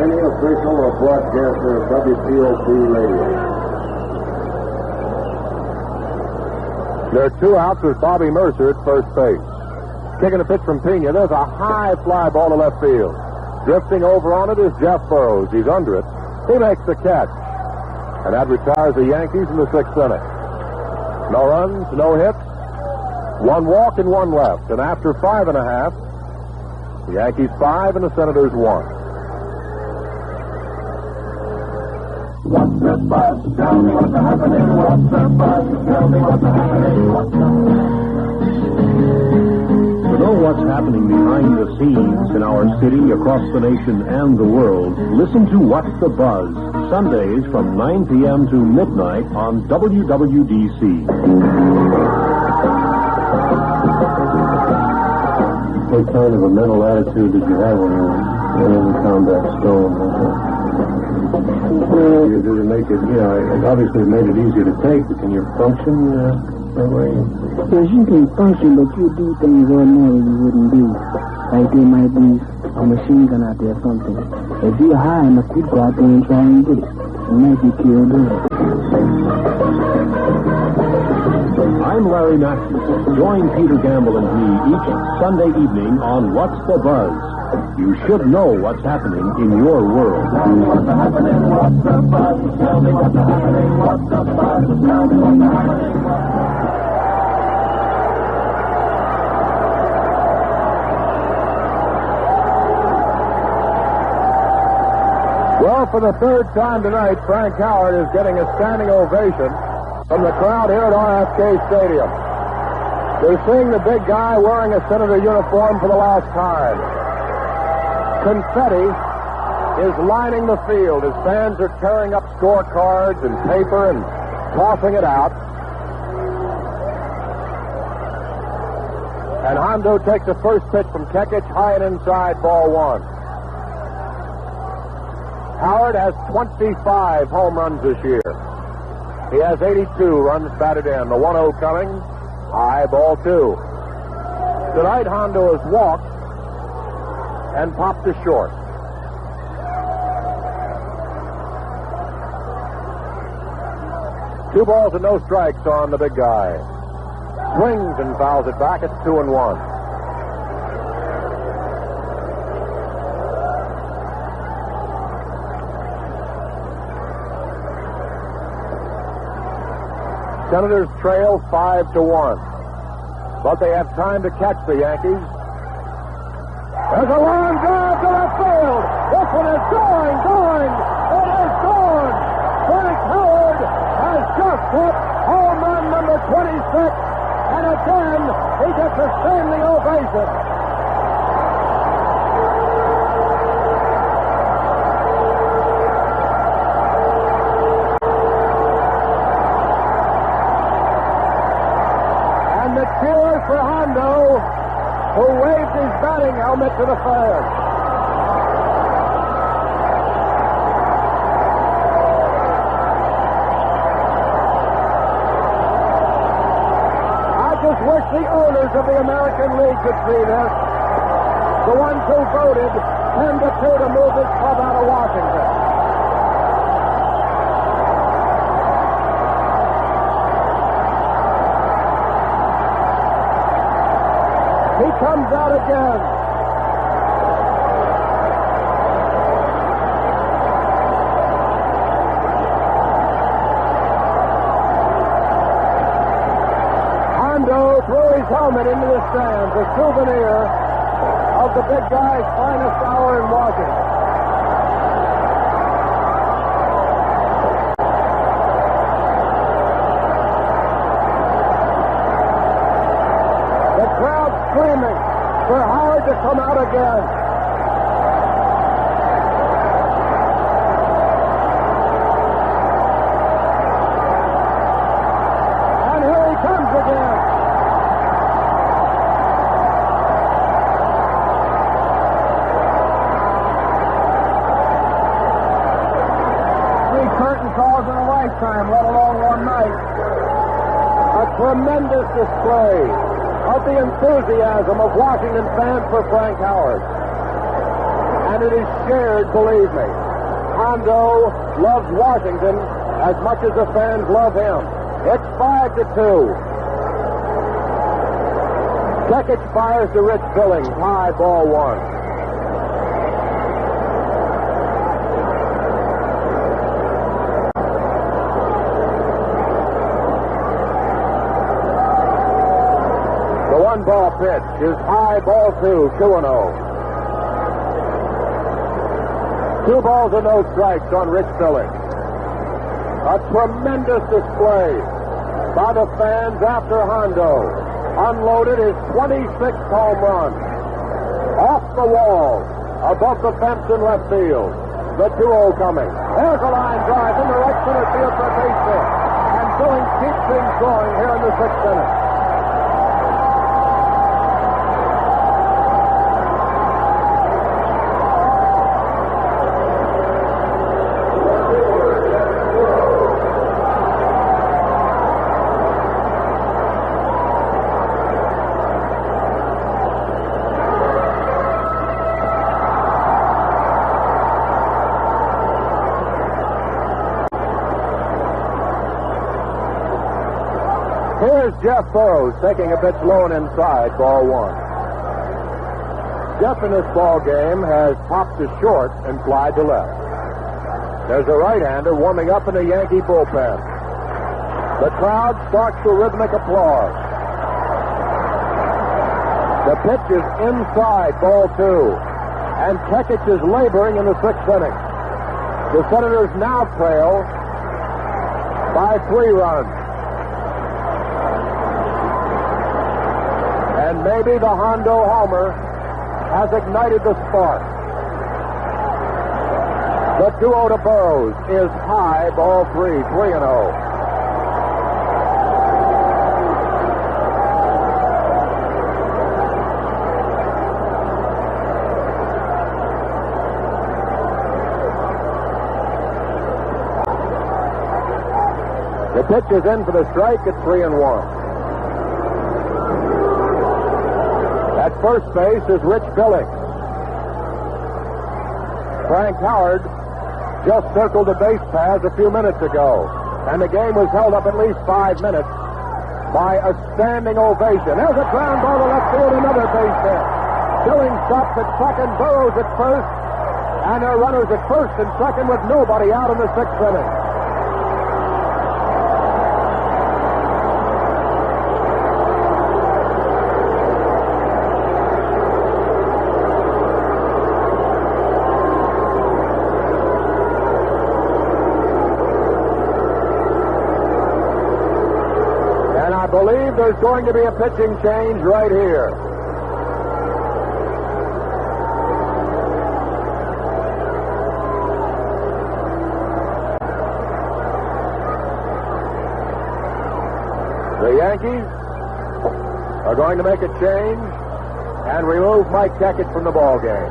Any official or broadcaster of WTOP radio. There are 2 outs with Bobby Mercer at first base. Kicking a pitch from Pena. There's a high fly ball to left field. Drifting over on it is Jeff Burrows. He's under it. He makes the catch. And that retires the Yankees in the 6th inning. No runs, no hits, 1 walk and 1 left. And after 5.5, the Yankees 5 and the Senators 1. What's the buzz? Tell me what's happening. What's the buzz? Tell me what's happening. To know what's happening behind the scenes in our city, across the nation, and the world, listen to What's the Buzz, Sundays from 9 p.m. to midnight on WWDC. What kind of a mental attitude did you have when you found that stone? You did it make it, it obviously made it easier to take, but can you function that way? Yes, you can function, but you do things ordinarily you wouldn't do. Like there might be a machine gun out there or something. If you're high enough, you'd go out there and try and get it. You might be killed early. I'm Larry Matthews. Join Peter Gamble and me each Sunday evening on What's the Buzz. You should know what's happening in your world. Tell me what's happening. What's the buzz? Tell me what's happening. What's the buzz? Tell me what's happening. Well, for the 3rd time tonight, Frank Howard is getting a standing ovation from the crowd here at RFK Stadium. They're seeing the big guy wearing a Senator uniform for the last time. Confetti is lining the field. His fans are tearing up scorecards and paper and tossing it out. And Hondo takes the first pitch from Kekich, high and inside, ball 1. Howard has 25 home runs this year. He has 82 runs batted in. The 1-0 coming, high, ball 2. Tonight, Hondo has walked and popped to short. Two balls and no strikes on the big guy. Swings and fouls it back. It's 2-1. Senators trail 5-1. But they have time to catch the Yankees. There's a long drive to left field. This one is going. It is gone. Frank Howard has just hit home run number 26. And again, he gets a standing ovation. And the cheers for Hondo, who waved his batting helmet to the fans. I just wish the owners of the American League could see this. The ones who voted 10-2 to move this club out of Washington. He comes out again. Hondo threw his helmet into the stands, a souvenir of the big guy's finest hour in Washington. Screaming for Howard to come out again. And here he comes again. Three curtain calls in a lifetime, let alone one night. A tremendous display of the enthusiasm of Washington fans for Frank Howard. And it is shared, believe me. Hondo loves Washington as much as the fans love him. It's 5-2. Tekich fires to Rich Billings. High, ball one. One-ball pitch is high, ball two, 2-0. 2 balls and no strikes on Rich Billings. A tremendous display by the fans after Hondo unloaded his 26th home run. Off the wall, above the fence in left field. The 2-0 coming. There's a line drive into right center field for a base hit. And Billings keeps things going here in the 6th inning. Here's Jeff Burroughs taking a pitch low and inside, ball one. Jeff in this ball game has popped to short and flied to left. There's a right-hander warming up in the Yankee bullpen. The crowd starts to rhythmic applause. The pitch is inside, ball two. And Tekich is laboring in the 6th inning. The Senators now trail by 3 runs. And maybe the Hondo homer has ignited the spark. The 2-0 to Burroughs is high, ball 3, 3-0. The pitch is in for the strike at 3-1. first base is Rich Billings. Frank Howard just circled the base paths a few minutes ago, and the game was held up at least 5 minutes by a standing ovation. There's a ground ball to left field, another base hit. Billings stops at second, Burrows at first, and there are runners at first and second with nobody out in the sixth inning. And I believe there's going to be a pitching change right here. The Yankees are going to make a change and remove Mike Keckett from the ball game.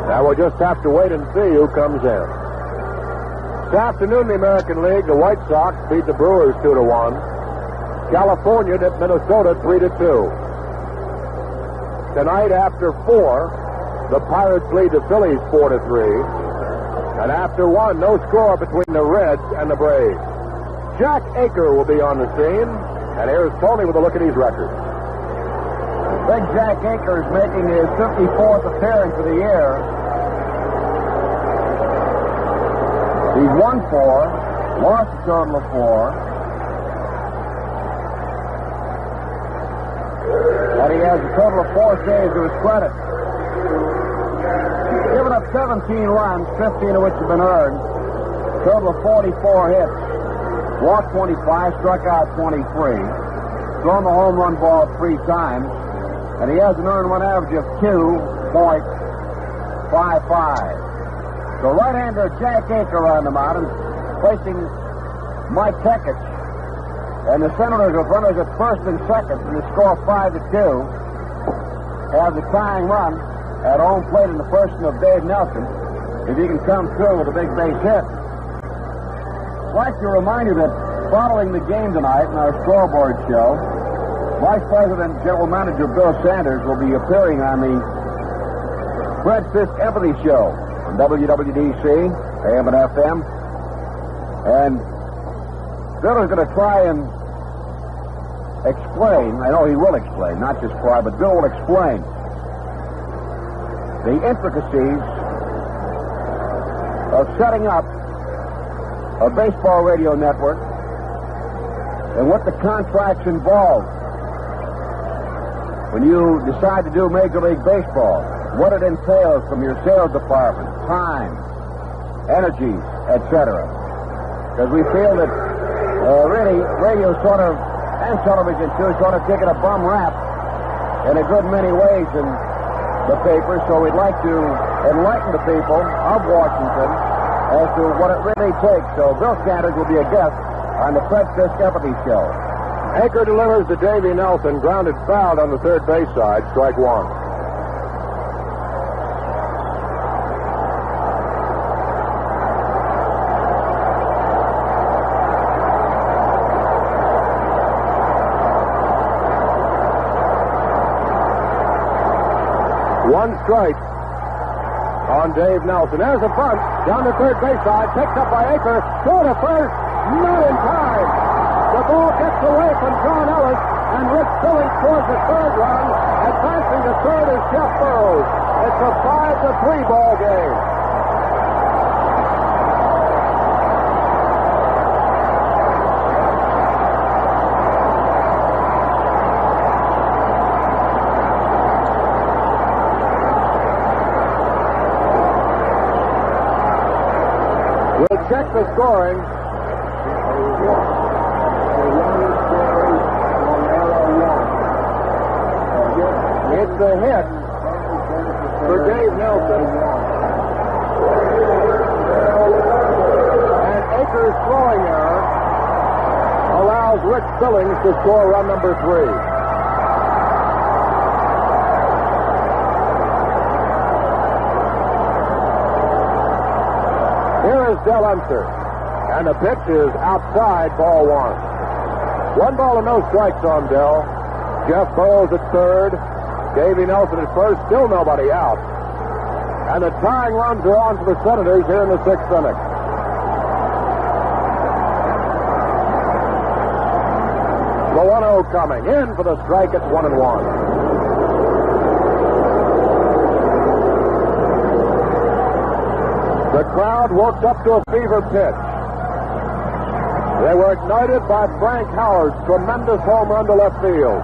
Now we'll just have to wait and see who comes in. This afternoon in the American League, the White Sox beat the Brewers 2-1. California beat Minnesota 3-2. Tonight, after 4, the Pirates lead the Phillies 4-3. And after 1, no score between the Reds and the Braves. Jack Aker will be on the scene. And here's Tony with a look at his record. Big Jack Aker is making his 54th appearance of the year. He's won 4, lost a total of 4. And he has a total of 4 saves to his credit. Given up 17 runs, 15 of which have been earned. Total of 44 hits. Walked 25, struck out 23. Thrown the home run ball 3 times. And he has an earned run average of 2.55. So right-hander Jack Aker on the mound, facing Mike Keckett. And the Senators with runners at first and second, and the score 5-2, have the tying run at home plate in the person of Dave Nelson, if he can come through with a big base hit. I'd like to remind you that following the game tonight in our scoreboard show, Vice President and General Manager Bill Sanders will be appearing on the Fred Fisk Empathy Show on WWDC, AM and FM. And Bill is going to try and explain, I know he will explain, not just try, but Bill will explain the intricacies of setting up a baseball radio network and what the contracts involve when you decide to do Major League Baseball, what it entails from your sales department, time, energy, etc. Because we feel that really, radio sort of, and television too, sort of taking a bum rap in a good many ways in the paper, so we'd like to enlighten the people of Washington as to what it really takes. So Bill Sanders will be a guest on the Fred Fisk Empathy Show. Aker delivers to Davey Nelson, grounded foul on the third base side, strike 1. One strike on Dave Nelson. There's a bunt down the third base side, picked up by Aker. Throw to first, not in time. The ball gets away from John Ellis, and Rich Billings scores the third run. Advancing to third is Jeff Burrows. It's a 5-3 ball game. Check the scoring. It's a hit for Dave Nelson. And Aker's throwing error allows Rich Billings to score run number 3. Here's Del Unser. And the pitch is outside, ball one. 1 ball and no strikes on Del. Jeff Burroughs at third. Davey Nelson at first. Still nobody out. And the tying runs are on for the Senators here in the 6th inning. The 1-0 coming. In for the strike. It's 1-1. The crowd worked up to a fever pitch. They were ignited by Frank Howard's tremendous home run to left field.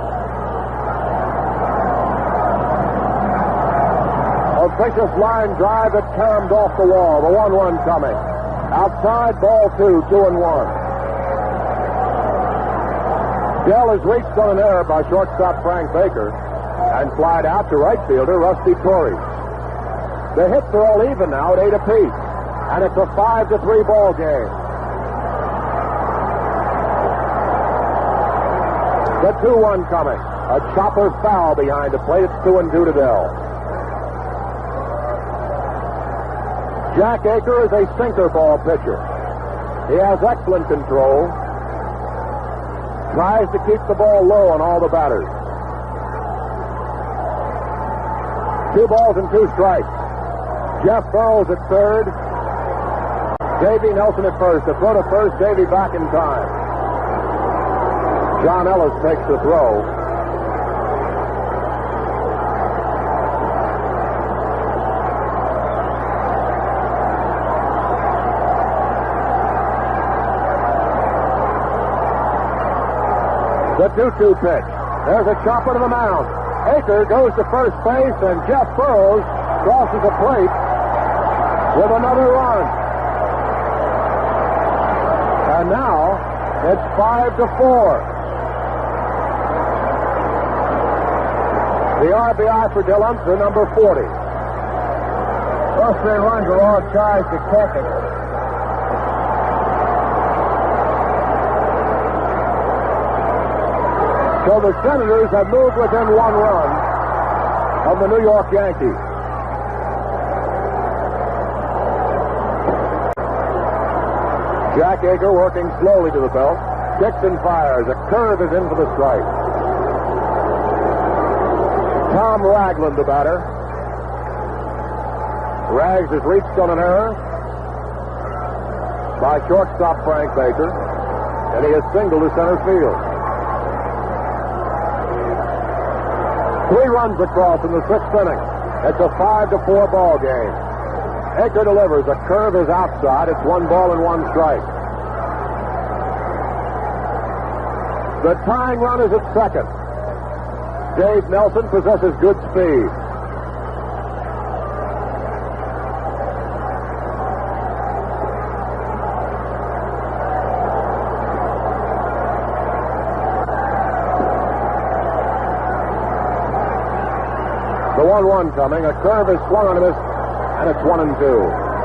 A vicious line drive that caromed off the wall. The 1-1 coming. Outside, ball 2, 2-1. Dell is reached on an error by shortstop Frank Baker and flied out to right fielder Rusty Torrey. The hits are all even now at 8 apiece, and it's a 5-3 ball game. The 2-1 coming. A chopper foul behind the plate. It's 2-2 to Dell. Jack Aker is a sinker ball pitcher. He has excellent control. Tries to keep the ball low on all the batters. 2 balls and 2 strikes. Jeff Burroughs at third. Davey Nelson at first. The throw to first, Davey back in time. John Ellis takes the throw. The 2-2 pitch. There's a chopper to the mound. Aker goes to first base, and Jeff Burroughs crosses the plate with another run. And now it's 5-4. The RBI for Del Unser, number 40. Those 3 runs are all charged to Keckett. So the Senators have moved within 1 run of the New York Yankees. Jack Aker working slowly to the belt. Kicks and fires. A curve is in for the strike. Tom Ragland, the batter. Rags is reached on an error by shortstop Frank Baker, and he has singled to center field. 3 runs across in the 6th inning. It's a 5-4 ball game. Aker delivers. A curve is outside. It's 1 ball and 1 strike. The tying run is at second. Dave Nelson possesses good speed. The 1-1 coming. A curve is swung on this, and it's 1-2.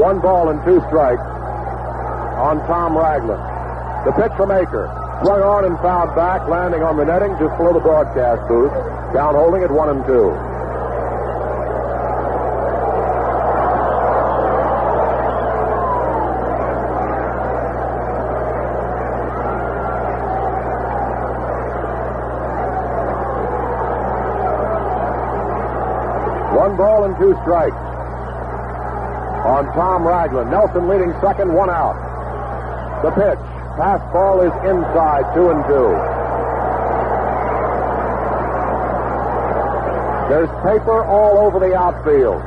One ball and 2 strikes on Tom Ragland. The pitch from Aker. Swung on and fouled back, landing on the netting just below the broadcast booth. Down holding at 1-2. One ball and 2 strikes on Tom Ragland. Nelson leading second, 1 out. The pitch. Pass ball is inside, 2-2. There's paper all over the outfield.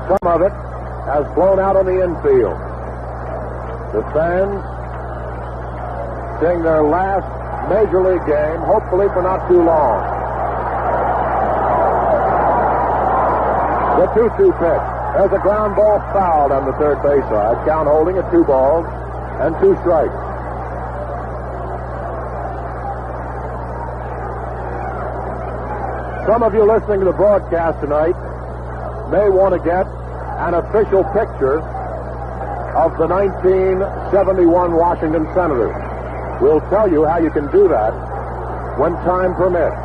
Some of it has blown out on the infield. The fans seeing their last Major League game, hopefully for not too long. The 2-2 pitch. There's a ground ball fouled on the third base side. Count holding at 2 balls and 2 strikes. Some of you listening to the broadcast tonight may want to get an official picture of the 1971 Washington Senators. We'll tell you how you can do that when time permits.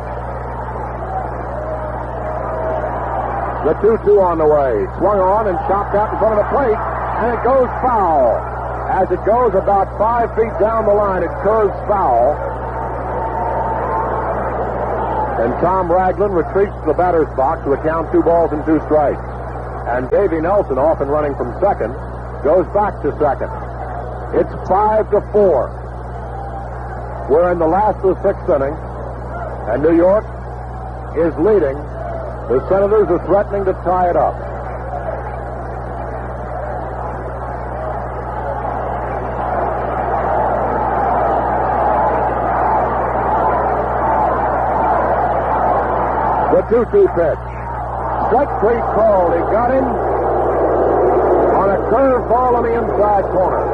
The 2-2 on the way. Swung on and chopped out in front of the plate, and it goes foul. As it goes about 5 feet down the line, it curves foul. And Tom Ragland retreats to the batter's box with a count 2 balls and 2 strikes. And Davey Nelson, off and running from second, goes back to second. It's 5-4. We're in the last of the 6th inning, and New York is leading. The Senators are threatening to tie it up. The 2-2 pitch. Strike 3 called. He got him on a curved ball on the inside corner.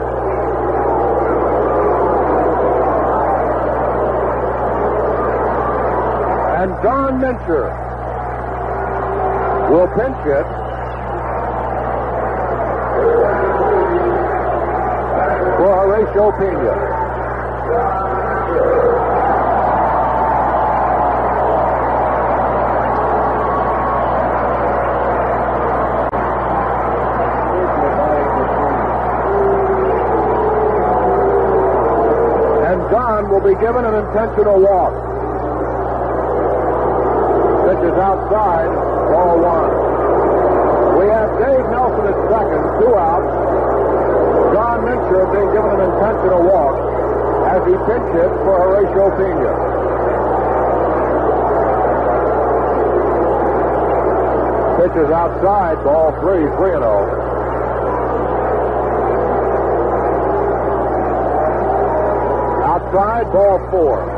And Don Mincher will pinch hit for Horatio Pena. And Don will be given an intentional walk. Pitch is outside, ball 1. We have Dave Nelson at second, 2 outs. John Mincher being given an intentional walk as he pinch hits for Horatio Pena. Pitch is outside, ball 3, 3-0. Outside, ball 4.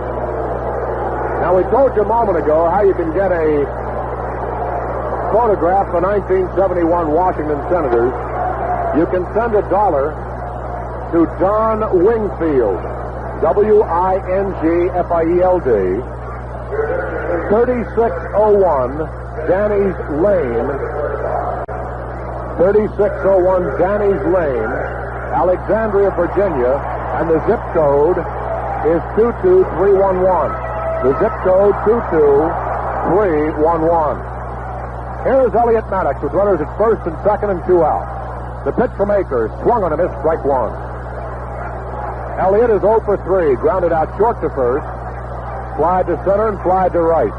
Now, we told you a moment ago how you can get a photograph of the 1971 Washington Senators. You can send $1 to Don Wingfield, Wingfield, 3601 Danny's Lane, 3601 Danny's Lane, Alexandria, Virginia, and the zip code is 22311. The zip code 22311. Here is Elliott Maddox with runners at first and second and 2 out. The pitch from Akers, swung on a miss, strike 1. Elliott is 0 for 3, grounded out short to first, fly to center and fly to right.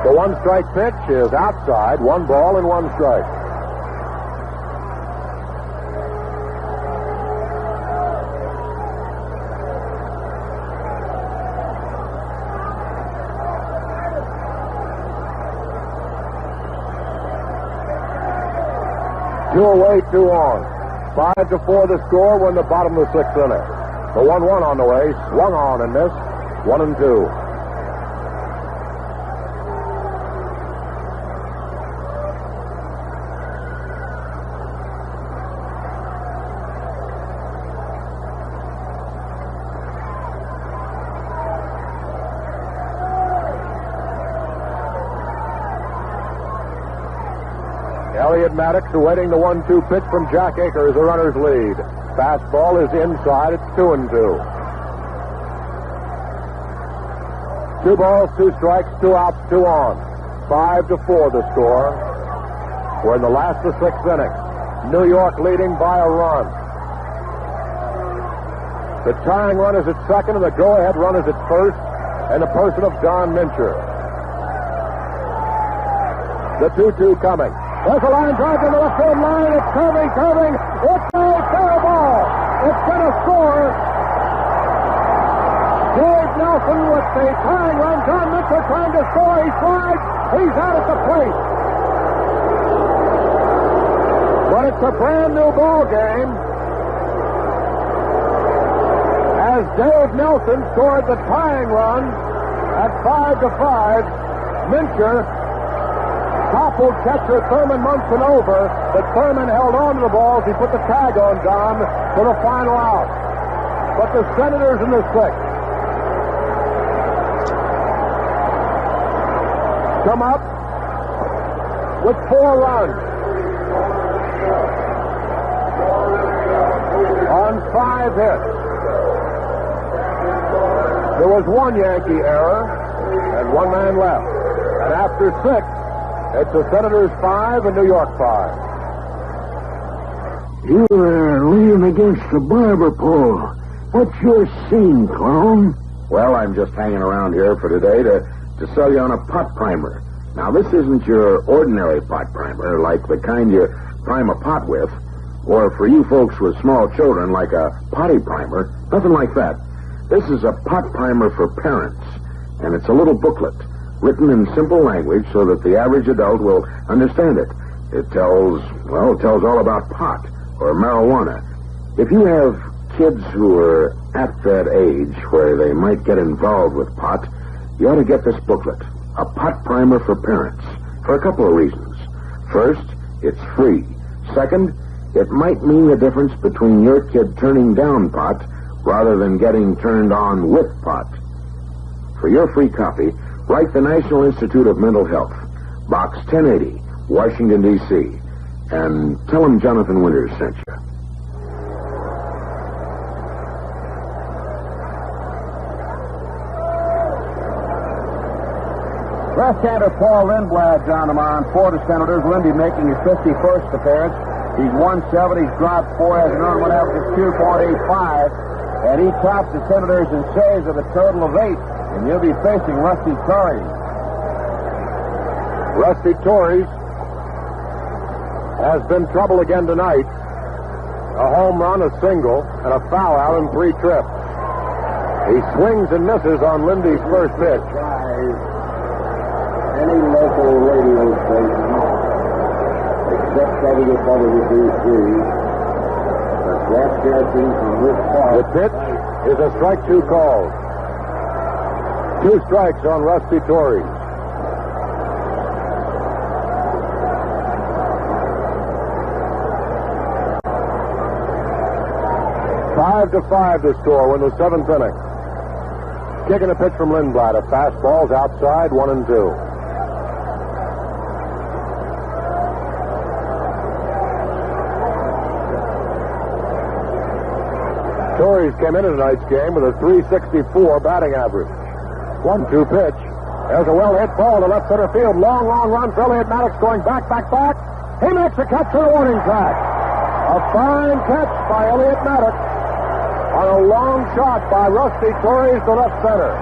The 1-strike pitch is outside, 1 ball and 1 strike. Two away, 2 on. 5-4 the score. We're in the bottom of the 6th inning. The 1-1 on the way, swung on and missed. 1-2. Elliott Maddox awaiting the 1-2 pitch from Jack Akers, the runner's lead. Fastball is inside. It's 2-2. 2 balls, 2 strikes, 2 outs, 2 on. 5-4 the score. We're in the last of the 6th inning. New York leading by a run. The tying run is at second, and the go-ahead run is at first, in the person of Don Mincher. The 2-2 coming. There's a line drive to the left field line. It's curving. It's a fair ball. It's going to score. Dave Nelson with the tying run. John Mitchell trying to score. He slides. He's out at the plate. But it's a brand new ball game. As Dave Nelson scored the tying run at 5-5, Mincher toppled catcher Thurman Munson over, but Thurman held on to the ball as he put the tag on Don for the final out. But the Senators in the sixth come up with 4 runs on 5 hits. There was 1 Yankee error and 1 man left. And after 6, it's the Senators 5 and New York 5. You are leaning against the barber pole. What's your scene, clown? Well, I'm just hanging around here for today to sell you on a pot primer. Now, this isn't your ordinary pot primer, like the kind you prime a pot with, or for you folks with small children, like a potty primer. Nothing like that. This is a pot primer for parents, and it's a little booklet written in simple language so that the average adult will understand it. It tells all about pot or marijuana. If you have kids who are at that age where they might get involved with pot, you ought to get this booklet, A Pot Primer for Parents, for a couple of reasons. First, it's free. Second, it might mean the difference between your kid turning down pot rather than getting turned on with pot. For your free copy, write the National Institute of Mental Health, Box 1080, Washington, D.C., and tell them Jonathan Winters sent you. Left-hander Paul Lindblad, John Amon, for the Senators. Lindy making his 51st appearance. He's 1-7. He's dropped 4, has an earned run average of 2.85. And he tops the Senators in saves with a total of 8. And he'll be facing Rusty Torres. Rusty Torres has been trouble again tonight. A home run, a single, and a foul out in 3 trips. He swings and misses on Lindy's first pitch. Any local radio station except WWDC that's broadcasting from this park. The pitch is a strike 2 call. 2 strikes on Rusty Torres. Five to 5 the score in the 7th inning. Kicking a pitch from Lindblad. A fastball's outside, 1-2. Torres came into tonight's game with a .364 batting average. 1-2 pitch. There's a well-hit ball to left center field. Long run for Elliott Maddox going back. He makes a catch for the warning track. A fine catch by Elliott Maddox on a long shot by Rusty Torres to left center.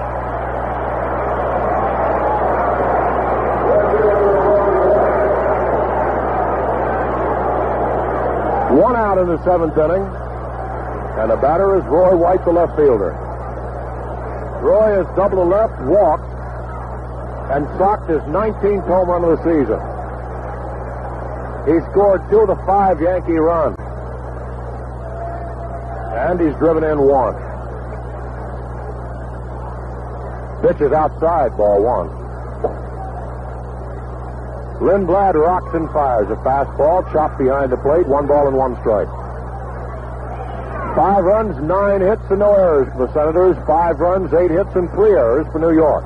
One out in the 7th inning. And the batter is Roy White, the left fielder. Roy has doubled the left, walked, and socked his 19th home run of the season. He scored 2 of the 5 Yankee runs. And he's driven in 1. Pitch is outside, ball 1. Lindblad rocks and fires a fastball, chopped behind the plate, 1 ball and 1 strike. 5 runs, 9 hits, and no errors for the Senators. 5 runs, 8 hits, and 3 errors for New York.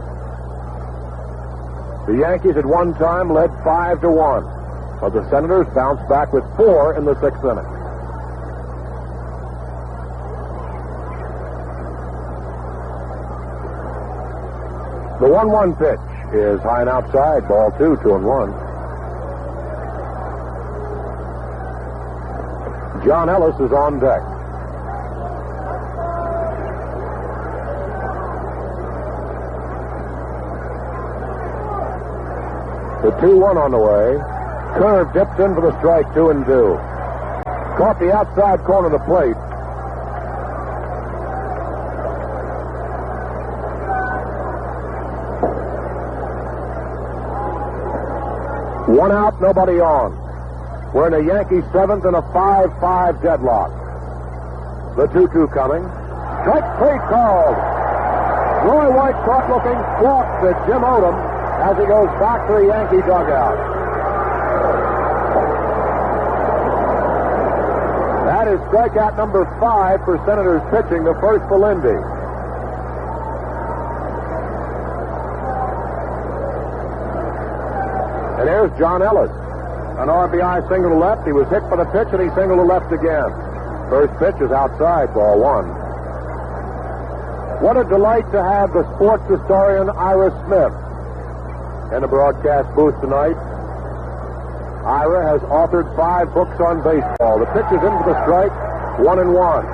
The Yankees at one time led 5-1, but the Senators bounced back with 4 in the 6th inning. The 1-1 pitch is high and outside, ball 2, 2-1. John Ellis is on deck. The 2-1 on the way. Curve dipped in for the strike, 2-2. Caught the outside corner of the plate. One out, nobody on. We're in a Yankee 7th and a 5-5 deadlock. The 2-2 coming. Strike 3 called. Roy White caught looking, squawks at Jim Odom as he goes back to the Yankee dugout. That is strikeout number 5 for Senators pitching, the first for Lindy. And here's John Ellis. An RBI single to left. He was hit by the pitch, and he singled to left again. First pitch is outside, ball 1. What a delight to have the sports historian Ira Smith in the broadcast booth tonight. Ira has authored 5 books on baseball. The pitch is into the strike, 1-1.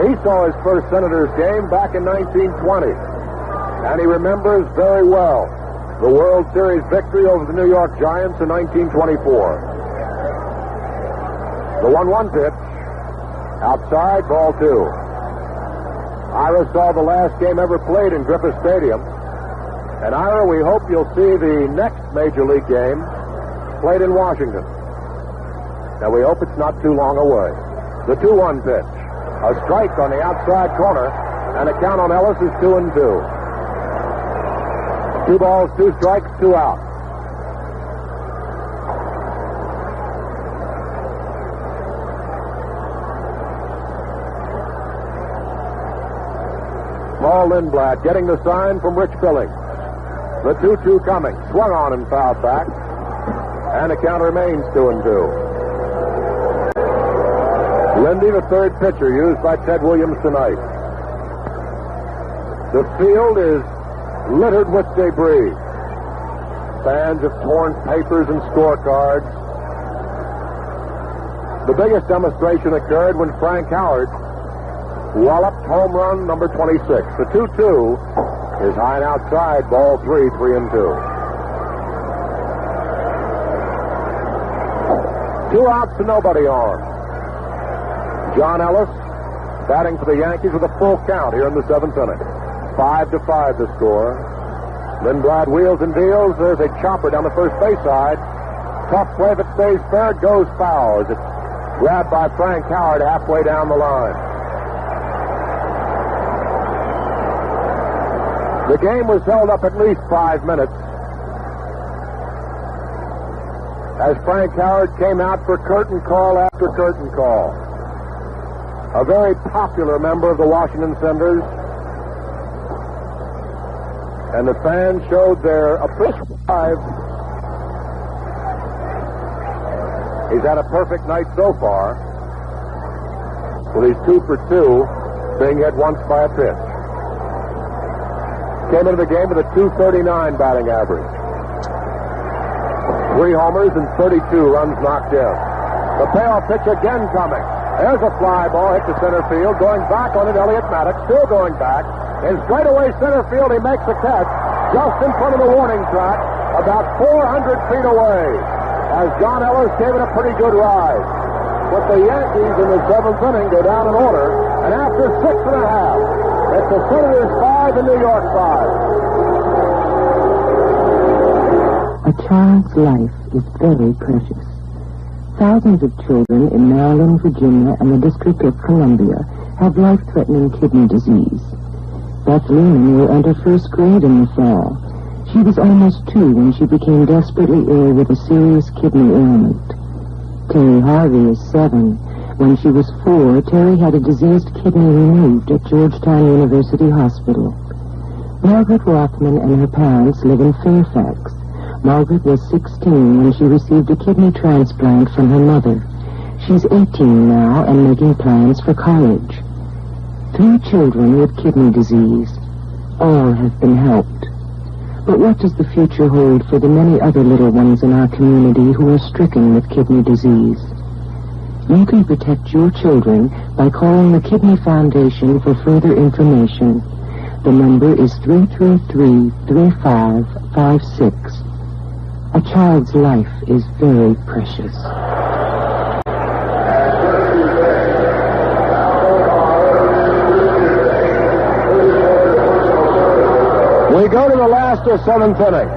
He saw his first Senators game back in 1920, and he remembers very well the World Series victory over the New York Giants in 1924. The 1-1 pitch, outside, ball 2. Ira saw the last game ever played in Griffith Stadium. And Ira, we hope you'll see the next Major League game played in Washington. Now, we hope it's not too long away. The 2-1 pitch. A strike on the outside corner, and a count on Ellis is 2-2. 2 balls, 2 strikes, 2 out. Paul Lindblad getting the sign from Rich Billings. The 2-2 coming. Swung on and fouled back. And the count remains 2-2. Lindy, the third pitcher used by Ted Williams tonight. The field is littered with debris. Fans have torn papers and scorecards. The biggest demonstration occurred when Frank Howard walloped home run number 26. The 2-2 is high and outside, ball 3, 3-2. 2 outs to nobody on. John Ellis batting for the Yankees with a full count here in the 7th inning. 5-5 the score. Lindblad wheels and deals. There's a chopper down the first base side. Tough play. If it stays fair, it goes foul as it's grabbed by Frank Howard halfway down the line. The game was held up at least 5 minutes as Frank Howard came out for curtain call after curtain call. A very popular member of the Washington Senators. And the fans showed their appreciation. He's had a perfect night so far, with his 2 for 2 being hit once by a pitch. Came into the game with a .239 batting average. 3 homers and 32 runs knocked in. The payoff pitch again coming. There's a fly ball hit to center field. Going back on it, Elliott Maddox, still going back. In straightaway center field, he makes a catch just in front of the warning track, about 400 feet away, as John Ellis gave it a pretty good ride. But the Yankees in the 7th inning go down in order, and after 6.5, it's the Senators 5 and New York 5. A child's life is very precious. Thousands of children in Maryland, Virginia, and the District of Columbia have life-threatening kidney disease. Beth Lehman will enter 1st grade in the fall. She was almost 2 when she became desperately ill with a serious kidney ailment. Terry Harvey is 7. When she was 4, Terry had a diseased kidney removed at Georgetown University Hospital. Margaret Rothman and her parents live in Fairfax. Margaret was 16 when she received a kidney transplant from her mother. She's 18 now and making plans for college. 3 children with kidney disease. All have been helped. But what does the future hold for the many other little ones in our community who are stricken with kidney disease? You can protect your children by calling the Kidney Foundation for further information. The number is 333-3556. A child's life is very precious. We go to the last of 7th inning.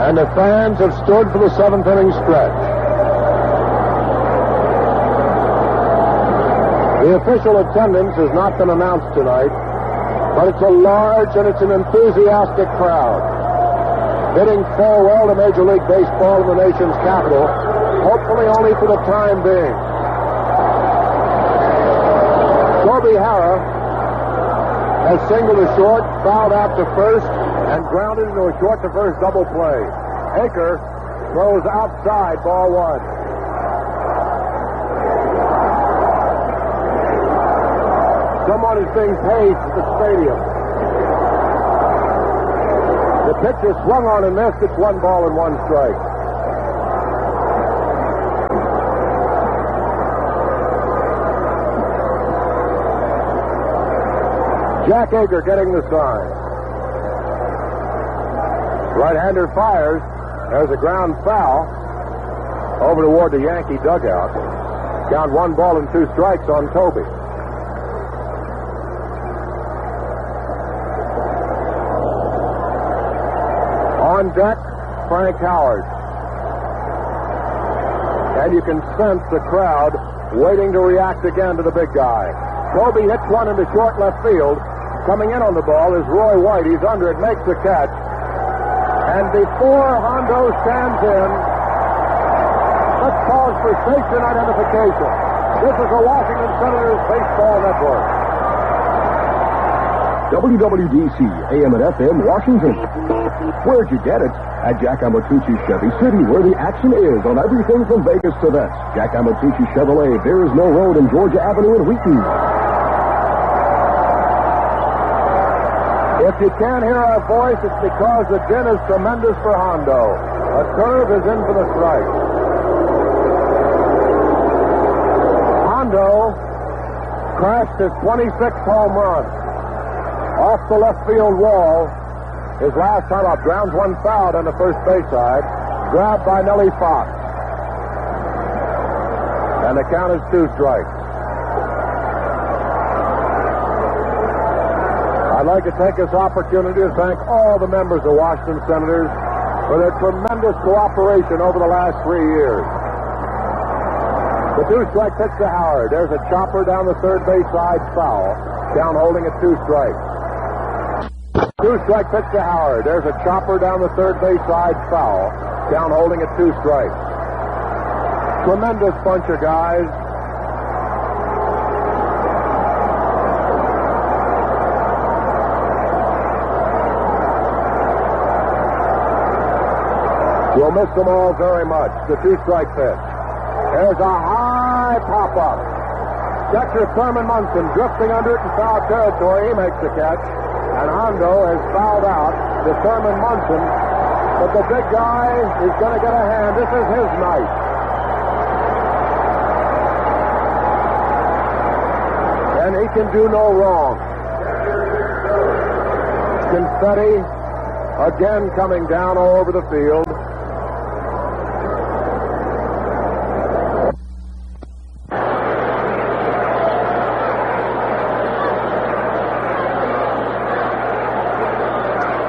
And the fans have stood for the 7th inning stretch. The official attendance has not been announced tonight, but it's a large and it's an enthusiastic crowd, bidding farewell to Major League Baseball in the nation's capital, hopefully only for the time being. Toby Harrah has singled to short, fouled out to first, and grounded into a short to first double play. Aker throws outside, ball one. Someone is being paged at the stadium. The pitch is swung on and missed. It's 1 ball and 1 strike. Jack Aker getting the sign. Right-hander fires. There's a ground foul over toward the Yankee dugout. Count 1 ball and 2 strikes on Toby. On deck, Frank Howard. And you can sense the crowd waiting to react again to the big guy. Toby hits one into short left field. Coming in on the ball is Roy White. He's under it, makes the catch. And before Hondo stands in, let's pause for station identification. This is the Washington Senators Baseball Network. WWDC, AM and FM, Washington. Where'd you get it? At Jack Amatucci Chevy City, where the action is on everything from Vegas to Vets. Jack Amatucci Chevrolet, Bears Mill Road and Georgia Avenue in Wheaton. If you can't hear our voice, it's because the din is tremendous for Hondo. A curve is in for the strike. Hondo crashed his 26th home run off the left field wall. His last time up, grounds one foul on the first base side, grabbed by Nellie Fox. And the count is 2 strikes. I'd like to take this opportunity to thank all the members of Washington Senators for their tremendous cooperation over the last 3 years. The 2-strike pitch to Howard. There's a chopper down the third base side, foul. Count holding at 2 strikes. 2-strike pitch to Howard. There's a chopper down the third base side, foul. Count holding at 2 strikes. Tremendous bunch of guys. We'll miss them all very much. The 2-strike pitch. There's a high pop-up. Catcher Thurman Munson drifting under it in foul territory. He makes the catch. And Hondo has fouled out to Thurman Munson. But the big guy is going to get a hand. This is his night. And he can do no wrong. Confetti again coming down all over the field.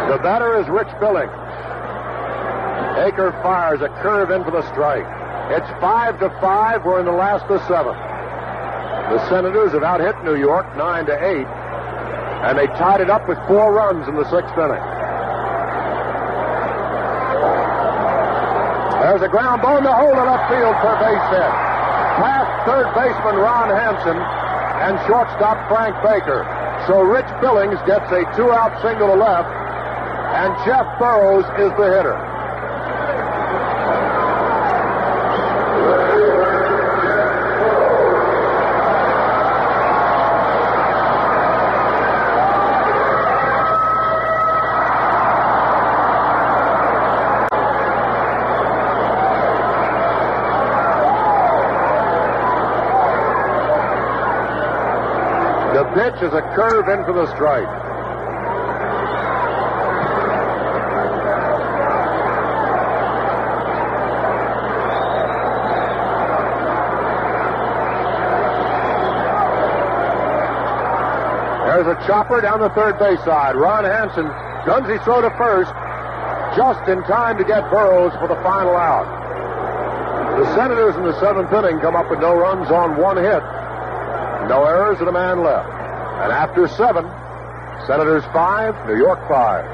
The batter is Rich Billings. Aker fires a curve in for the strike. It's 5-5. We're in the last of 7. The Senators have out-hit New York 9-8, and they tied it up with 4 runs in the 6th inning. There's a ground ball in the hole to left field for a base hit. Past third baseman Ron Hansen and shortstop Frank Baker. So Rich Billings gets a 2-out single to left, and Jeff Burroughs is the hitter. The pitch is a curve in for the strike. There's a chopper down the third base side. Ron Hansen guns his throw to first just in time to get Burroughs for the final out. The Senators in the 7th inning come up with no runs on 1 hit. No errors and a man left. And after 7, Senators 5, New York 5.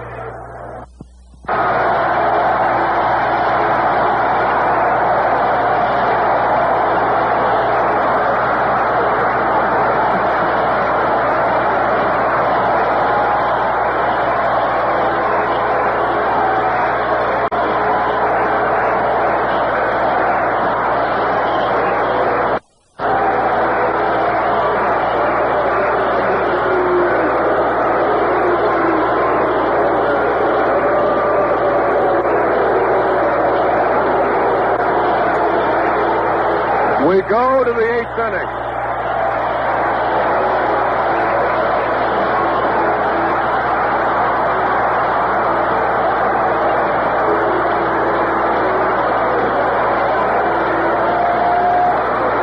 We go to the 8th inning.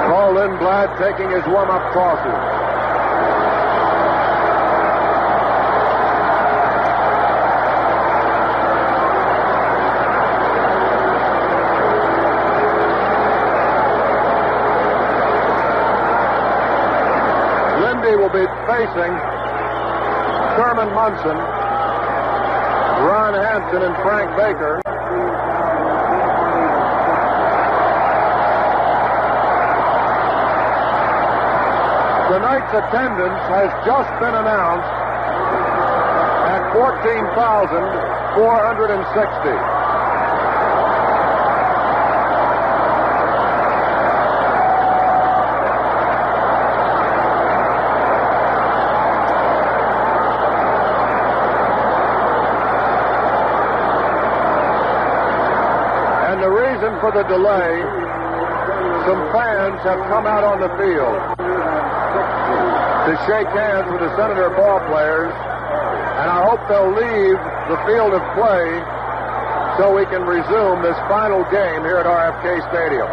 Paul Lindblad taking his warm-up tosses. Will be facing Thurman Munson, Ron Hansen, and Frank Baker. Tonight's attendance has just been announced at 14,460. For the delay, some fans have come out on the field to shake hands with the Senator ball players, and I hope they'll leave the field of play so we can resume this final game here at RFK Stadium.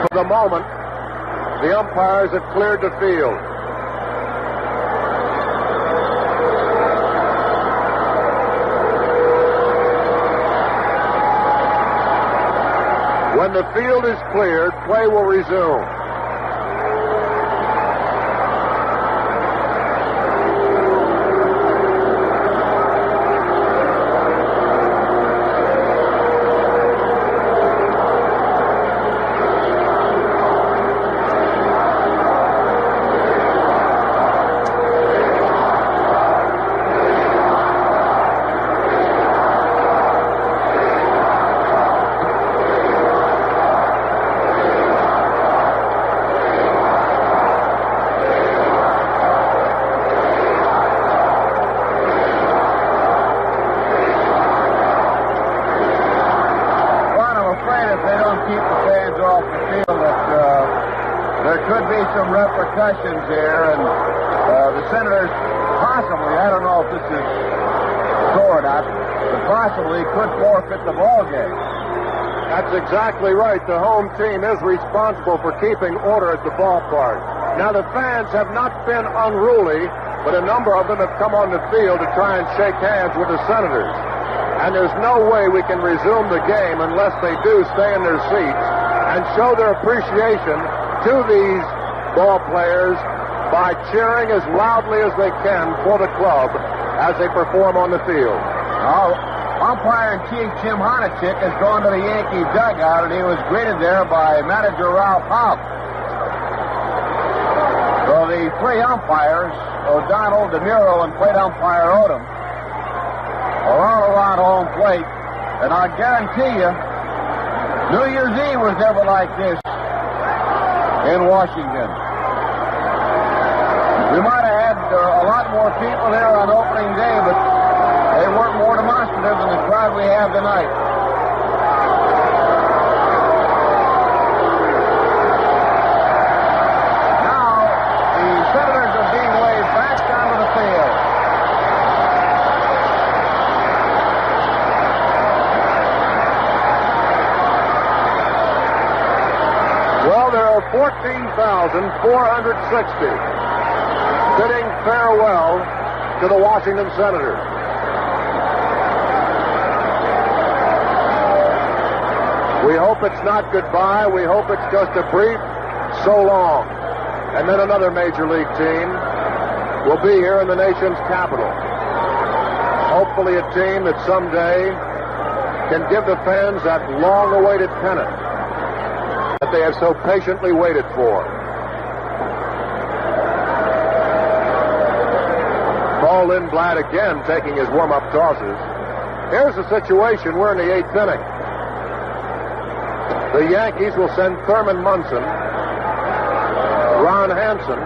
For the moment, the umpires have cleared the field. When the field is cleared, play will resume. Here, and the Senators possibly, I don't know if this is so or not, but possibly could forfeit the ball game. That's exactly right. The home team is responsible for keeping order at the ballpark. Now, the fans have not been unruly, but a number of them have come on the field to try and shake hands with the Senators. And there's no way we can resume the game unless they do stay in their seats and show their appreciation to these ball players by cheering as loudly as they can for the club as they perform on the field. Umpire-in-chief Jim Honochick has gone to the Yankee dugout, and he was greeted there by manager Ralph Hobb. So the three umpires, O'Donnell, DeMuro, and plate umpire Odom, are all around home plate. And I guarantee you, New Year's Eve was never like this in Washington. We might have had a lot more people here on opening day, but they weren't more demonstrative than the crowd we have tonight. Now, the Senators are being waved back onto the field. Well, there are 14,460 bidding farewell to the Washington Senators. We hope it's not goodbye. We hope it's just a brief so long. And then another major league team will be here in the nation's capital. Hopefully a team that someday can give the fans that long-awaited pennant that they have so patiently waited for. Paul Lindblad again taking his warm-up tosses. Here's the situation. We're in the 8th inning. The Yankees will send Thurman Munson, Ron Hansen,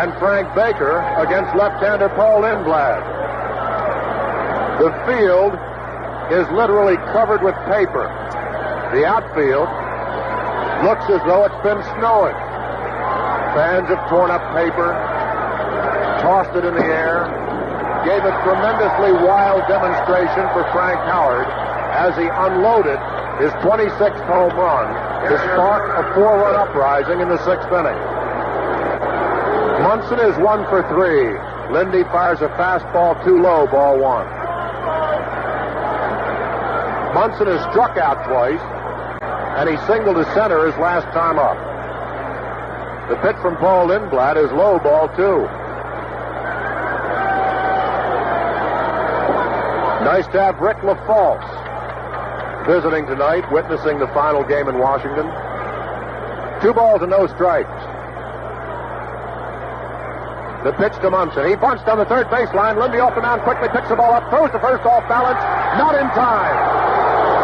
and Frank Baker against left-hander Paul Lindblad. The field is literally covered with paper. The outfield looks as though it's been snowing. Fans have torn up paper, tossed it in the air, gave a tremendously wild demonstration for Frank Howard as he unloaded his 26th home run to spark a 4-run uprising in the 6th inning. Munson is 1 for 3. Lindy fires a fastball too low, ball 1. Munson has struck out twice, and he singled to center his last time up. The pitch from Paul Lindblad is low, ball 2. Nice to have Rick LaFalce visiting tonight, witnessing the final game in Washington. 2 balls and no strikes. The pitch to Munson. He bunched on the third baseline. Lindy off the mound, quickly picks the ball up, throws the first off balance. Not in time.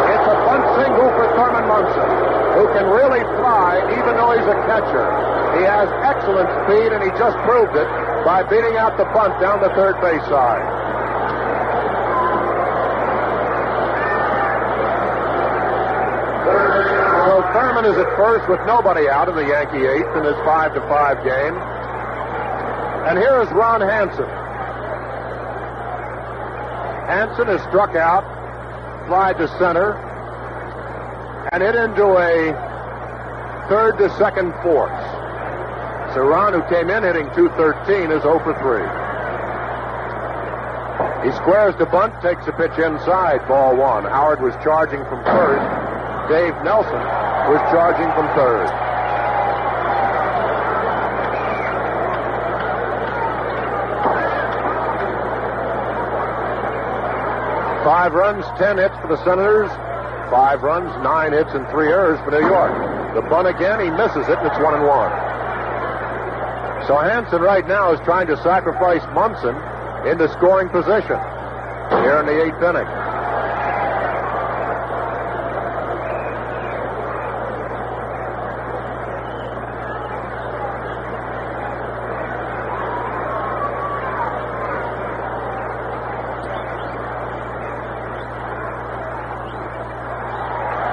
It's a bunt single for Thurman Munson, who can really fly even though he's a catcher. He has excellent speed, and he just proved it by beating out the bunt down the third base side. So Thurman is at first with nobody out in the Yankee 8th in this 5-5 game. And here is Ron Hansen. Hansen is struck out, fly to center, and hit into a third to second force. So Ron, who came in hitting .213, is 0 for 3. He squares the bunt, takes the pitch inside, ball 1. Howard was charging from first. Dave Nelson was charging from third. Five runs, 10 hits for the Senators. 5 runs, 9 hits, and 3 errors for New York. The bunt again, he misses it, and it's 1-1. So Hansen right now is trying to sacrifice Munson into scoring position here in the 8th inning.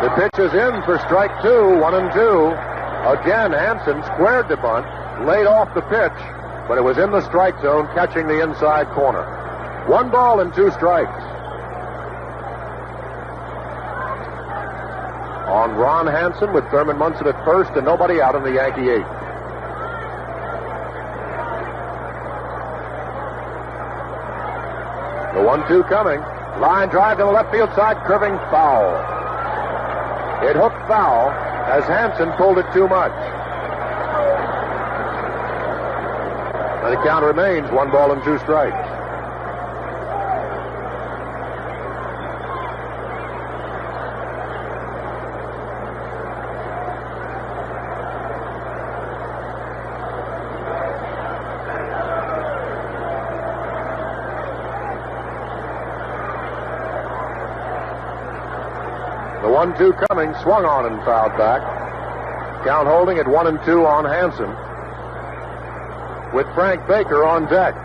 The pitch is in for strike 2, 1-2. Again, Hansen squared the bunt, laid off the pitch, but it was in the strike zone, catching the inside corner. 1 ball and 2 strikes. On Ron Hansen with Thurman Munson at first and nobody out in the Yankee 8th. The 1-2 coming. Line drive to the left field side, curving foul. It hooked foul as Hansen pulled it too much. And the count remains 1 ball and 2 strikes. The 1-2 coming, swung on and fouled back. Count holding at 1-2 on Hansen, with Frank Baker on deck.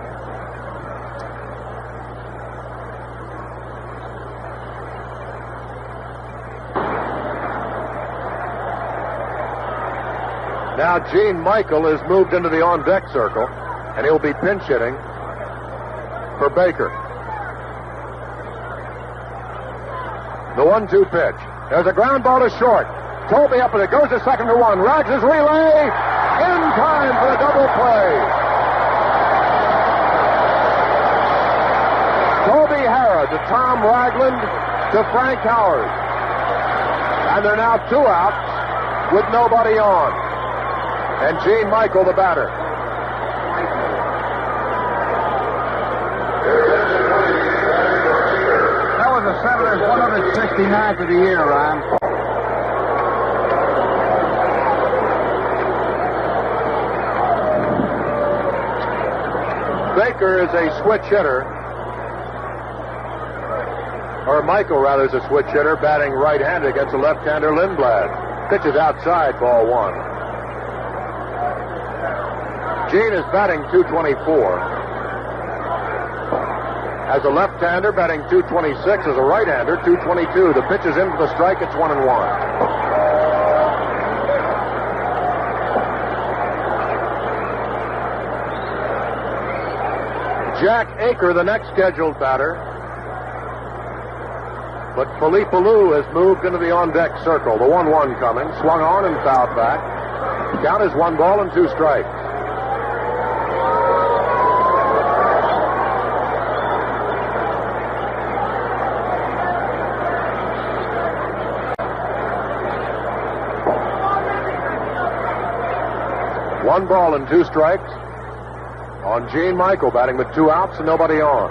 Now Gene Michael is moved into the on-deck circle, and he'll be pinch hitting for Baker. The 1-2 pitch. There's a ground ball to short. Toby up with it. Goes to second to 1. Rags his relay. In time for the double play. Toby Harrod to Tom Ragland to Frank Howard. And they're now 2 outs with nobody on. And Gene Michael, the batter. That was the Senators' 169th of the year, Ron. Baker is a switch hitter. Or Michael, rather, is a switch hitter, batting right-handed against the left-hander Lindblad. Pitches outside, ball 1. Gene is batting .224. As a left-hander, batting .226. As a right-hander, .222. The pitch is into the strike. It's 1-1. Jack Aker, the next scheduled batter. But Philippe Alou has moved into the on-deck circle. The 1-1 coming. Swung on and fouled back. Count is 1 ball and 2 strikes. One ball and 2 strikes on Gene Michael, batting with 2 outs and nobody on.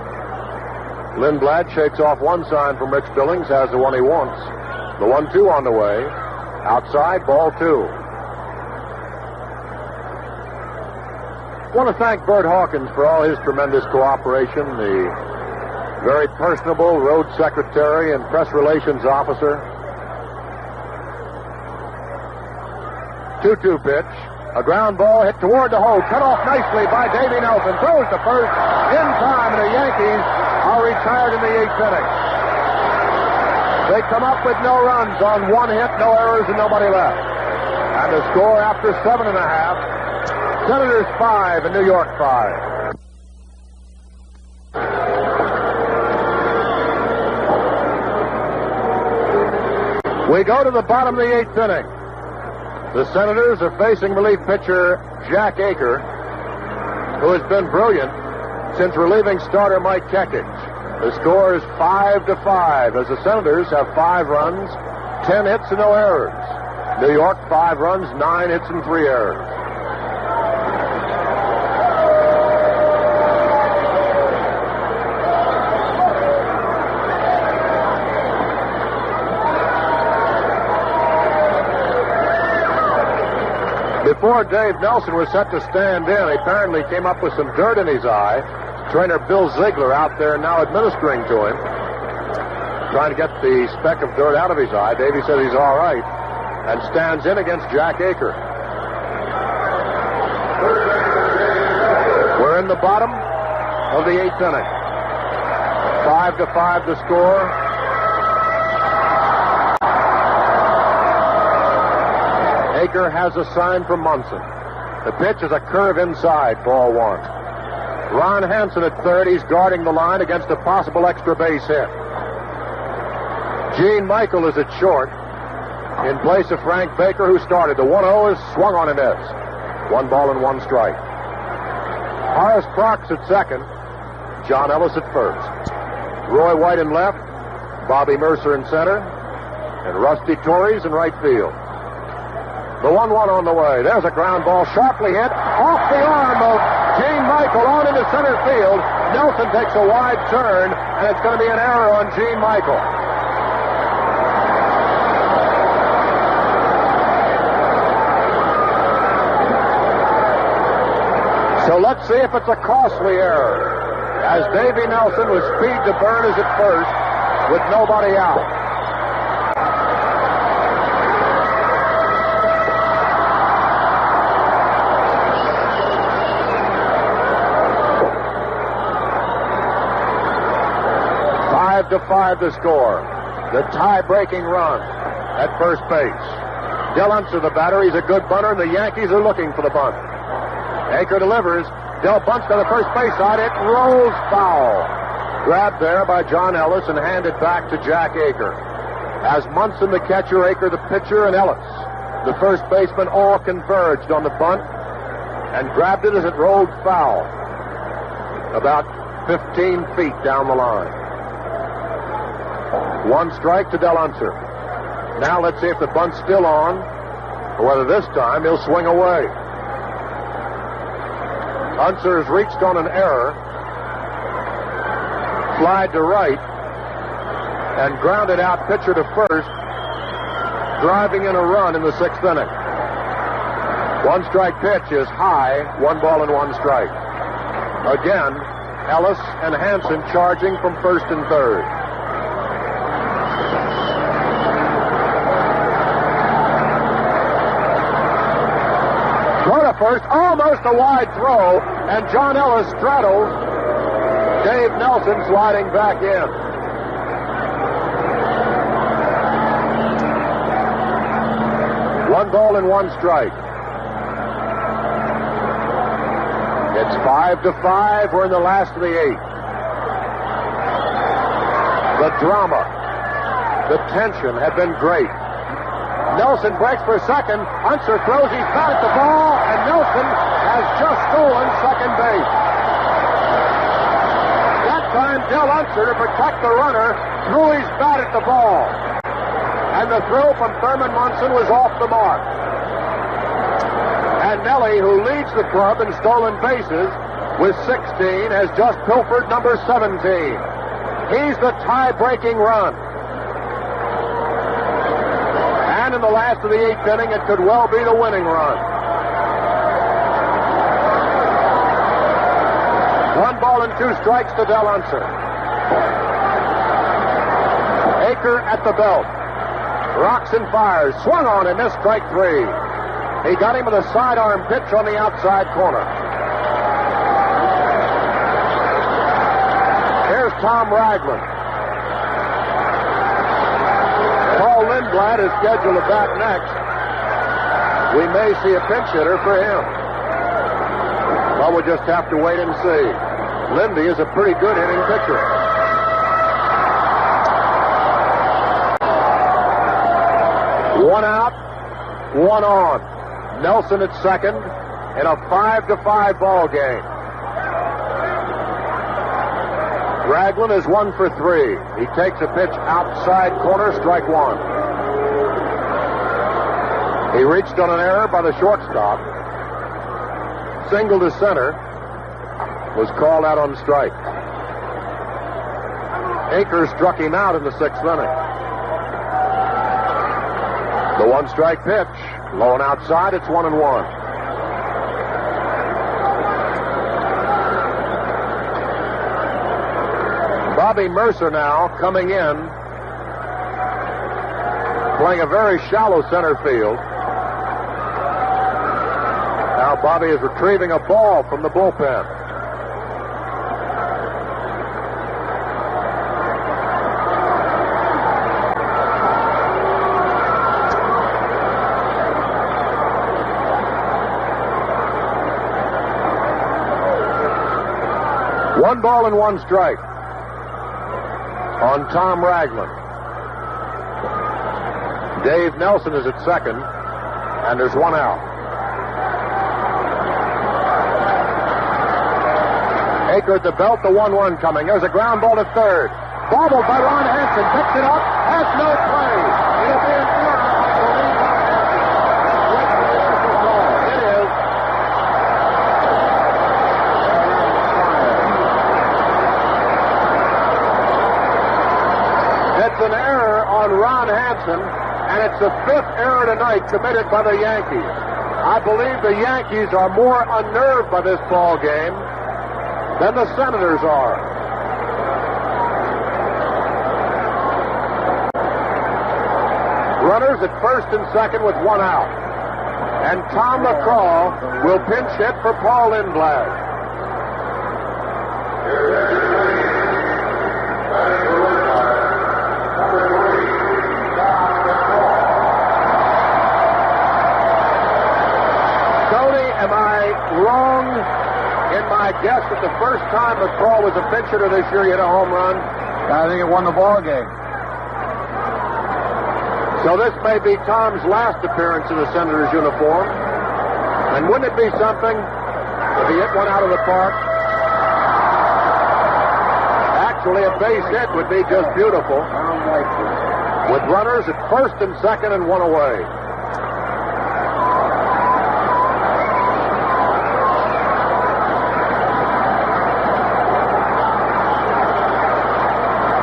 Lindblad shakes off one sign from Rich Billings, has the one he wants. The 1-2 on the way. Outside, ball 2. I want to thank Bert Hawkins for all his tremendous cooperation, the very personable road secretary and press relations officer. 2-2 pitch. A ground ball hit toward the hole, cut off nicely by Davy Nelson. Throws to first in time, and the Yankees are retired in the 8th inning. They come up with no runs on 1 hit, no errors, and nobody left. And the score after 7.5, Senators 5 and New York 5. We go to the bottom of the 8th inning. The Senators are facing relief pitcher Jack Aker, who has been brilliant since relieving starter Mike Kekich. The score is 5-5 as the Senators have 5 runs, 10 hits and no errors. New York 5 runs, 9 hits and 3 errors. Before Dave Nelson was set to stand in, he apparently came up with some dirt in his eye. Trainer Bill Ziegler out there now administering to him, trying to get the speck of dirt out of his eye. Davey says he's all right and stands in against Jack Aker. We're in the bottom of the 8th inning. 5-5 the score. Aker has a sign from Munson. The pitch is a curve inside, ball 1. Ron Hansen at third. He's guarding the line against a possible extra base hit. Gene Michael is at short in place of Frank Baker, who started. The 1-0 is swung on and missed. 1 ball and 1 strike. Horace Parks at second. John Ellis at first. Roy White in left. Bobby Mercer in center. And Rusty Torres in right field. The 1-1 on the way. There's a ground ball sharply hit off the arm of Gene Michael on into center field. Nelson takes a wide turn, and it's going to be an error on Gene Michael. So let's see if it's a costly error, as Davy Nelson was speed to burn as at first with nobody out. To 5 to score. The tie-breaking run at first base. Del Unser, the batter, he's a good bunter, and the Yankees are looking for the bunt. Aker delivers. Del bunts to the first base side. It rolls foul. Grabbed there by John Ellis and handed back to Jack Aker. As Munson, the catcher, Aker, the pitcher, and Ellis, the first baseman, all converged on the bunt and grabbed it as it rolled foul about 15 feet down the line. 1 strike to Del Unser. Now let's see if the bunt's still on, or whether this time he'll swing away. Unser has reached on an error, flied to right, and grounded out pitcher to first, driving in a run in the 6th inning. 1 strike pitch is high, 1 ball and 1 strike. Again, Ellis and Hansen charging from first and third. first, almost a wide throw, and John Ellis straddles Dave Nelson, sliding back in. One ball and one strike. It's 5-5. We're in the last of the 8th. The drama, the tension have been great. Nelson breaks for second. Unser throws his bat at the ball, and Nelson has just stolen second base. That time, Del Unser, to protect the runner, threw his bat at the ball. And the throw from Thurman Munson was off the mark. And Nelly, who leads the club in stolen bases with 16, has just pilfered number 17. He's the tie-breaking run. And in the last of the 8th inning, it could well be the winning run. 1 ball and 2 strikes to Del Unser. Aker at the belt. Rocks and fires. Swung on and missed strike 3. He got him with a sidearm pitch on the outside corner. Here's Tom Ragland. Paul Lindblad is scheduled to bat next. We may see a pinch hitter for him. Well, we'll just have to wait and see. Lindy is a pretty good hitting pitcher. One out, one on. Nelson at second in a 5-5 ball game. Ragland is 1 for 3. He takes a pitch outside corner, strike 1. He reached on an error by the shortstop. Single to center. Was called out on strike. Aker struck him out in the 6th inning. The 1-strike pitch. Low and outside, it's 1-1. Bobby Mercer now coming in, playing a very shallow center field. Now Bobby is retrieving a ball from the bullpen. One ball and one strike on Tom Ragland. Dave Nelson is at second, and there's one out. Aker at the belt, the 1-1 coming. There's a ground ball to third. Bobbled by Ron Hansen. Picks it up. Has no play. It'll be an error, I believe. It is. It's an error on Ron Hansen, and it's the 5th error tonight committed by the Yankees. I believe the Yankees are more unnerved by this ball game than the Senators are. Runners at first and second with one out. And Tom McCraw will pinch hit for Paul Lindblad. Tony, am I wrong in my guess that the first time McCraw was a pinch hitter this year, he hit a home run? I think it won the ball game. So this may be Tom's last appearance in the Senators uniform. And wouldn't it be something if he hit one out of the park? Actually, a base hit would be just beautiful. With runners at first and second and one away.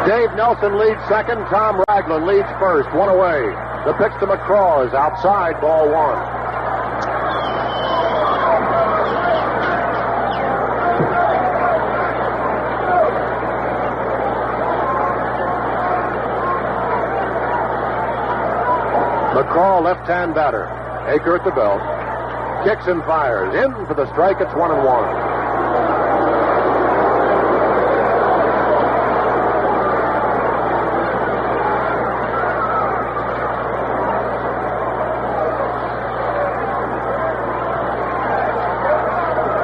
Dave Nelson leads second. Tom Ragland leads first. One away. The pitch to McCraw is outside. Ball 1. McCraw, left-hand batter. Aker at the belt. Kicks and fires. In for the strike. It's 1-1.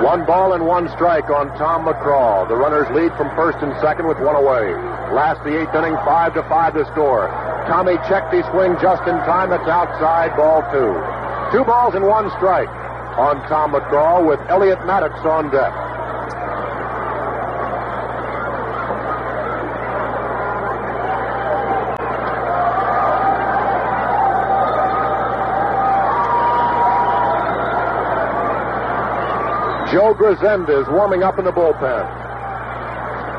One ball and one strike on Tom McCraw. The runners lead from first and second with one away. Last the eighth inning, 5-5 the score. Tommy checked his swing just in time. That's outside, ball two. 2 balls and 1 strike on Tom McCraw with Elliot Maddox on deck. Joe Grisenda is warming up in the bullpen.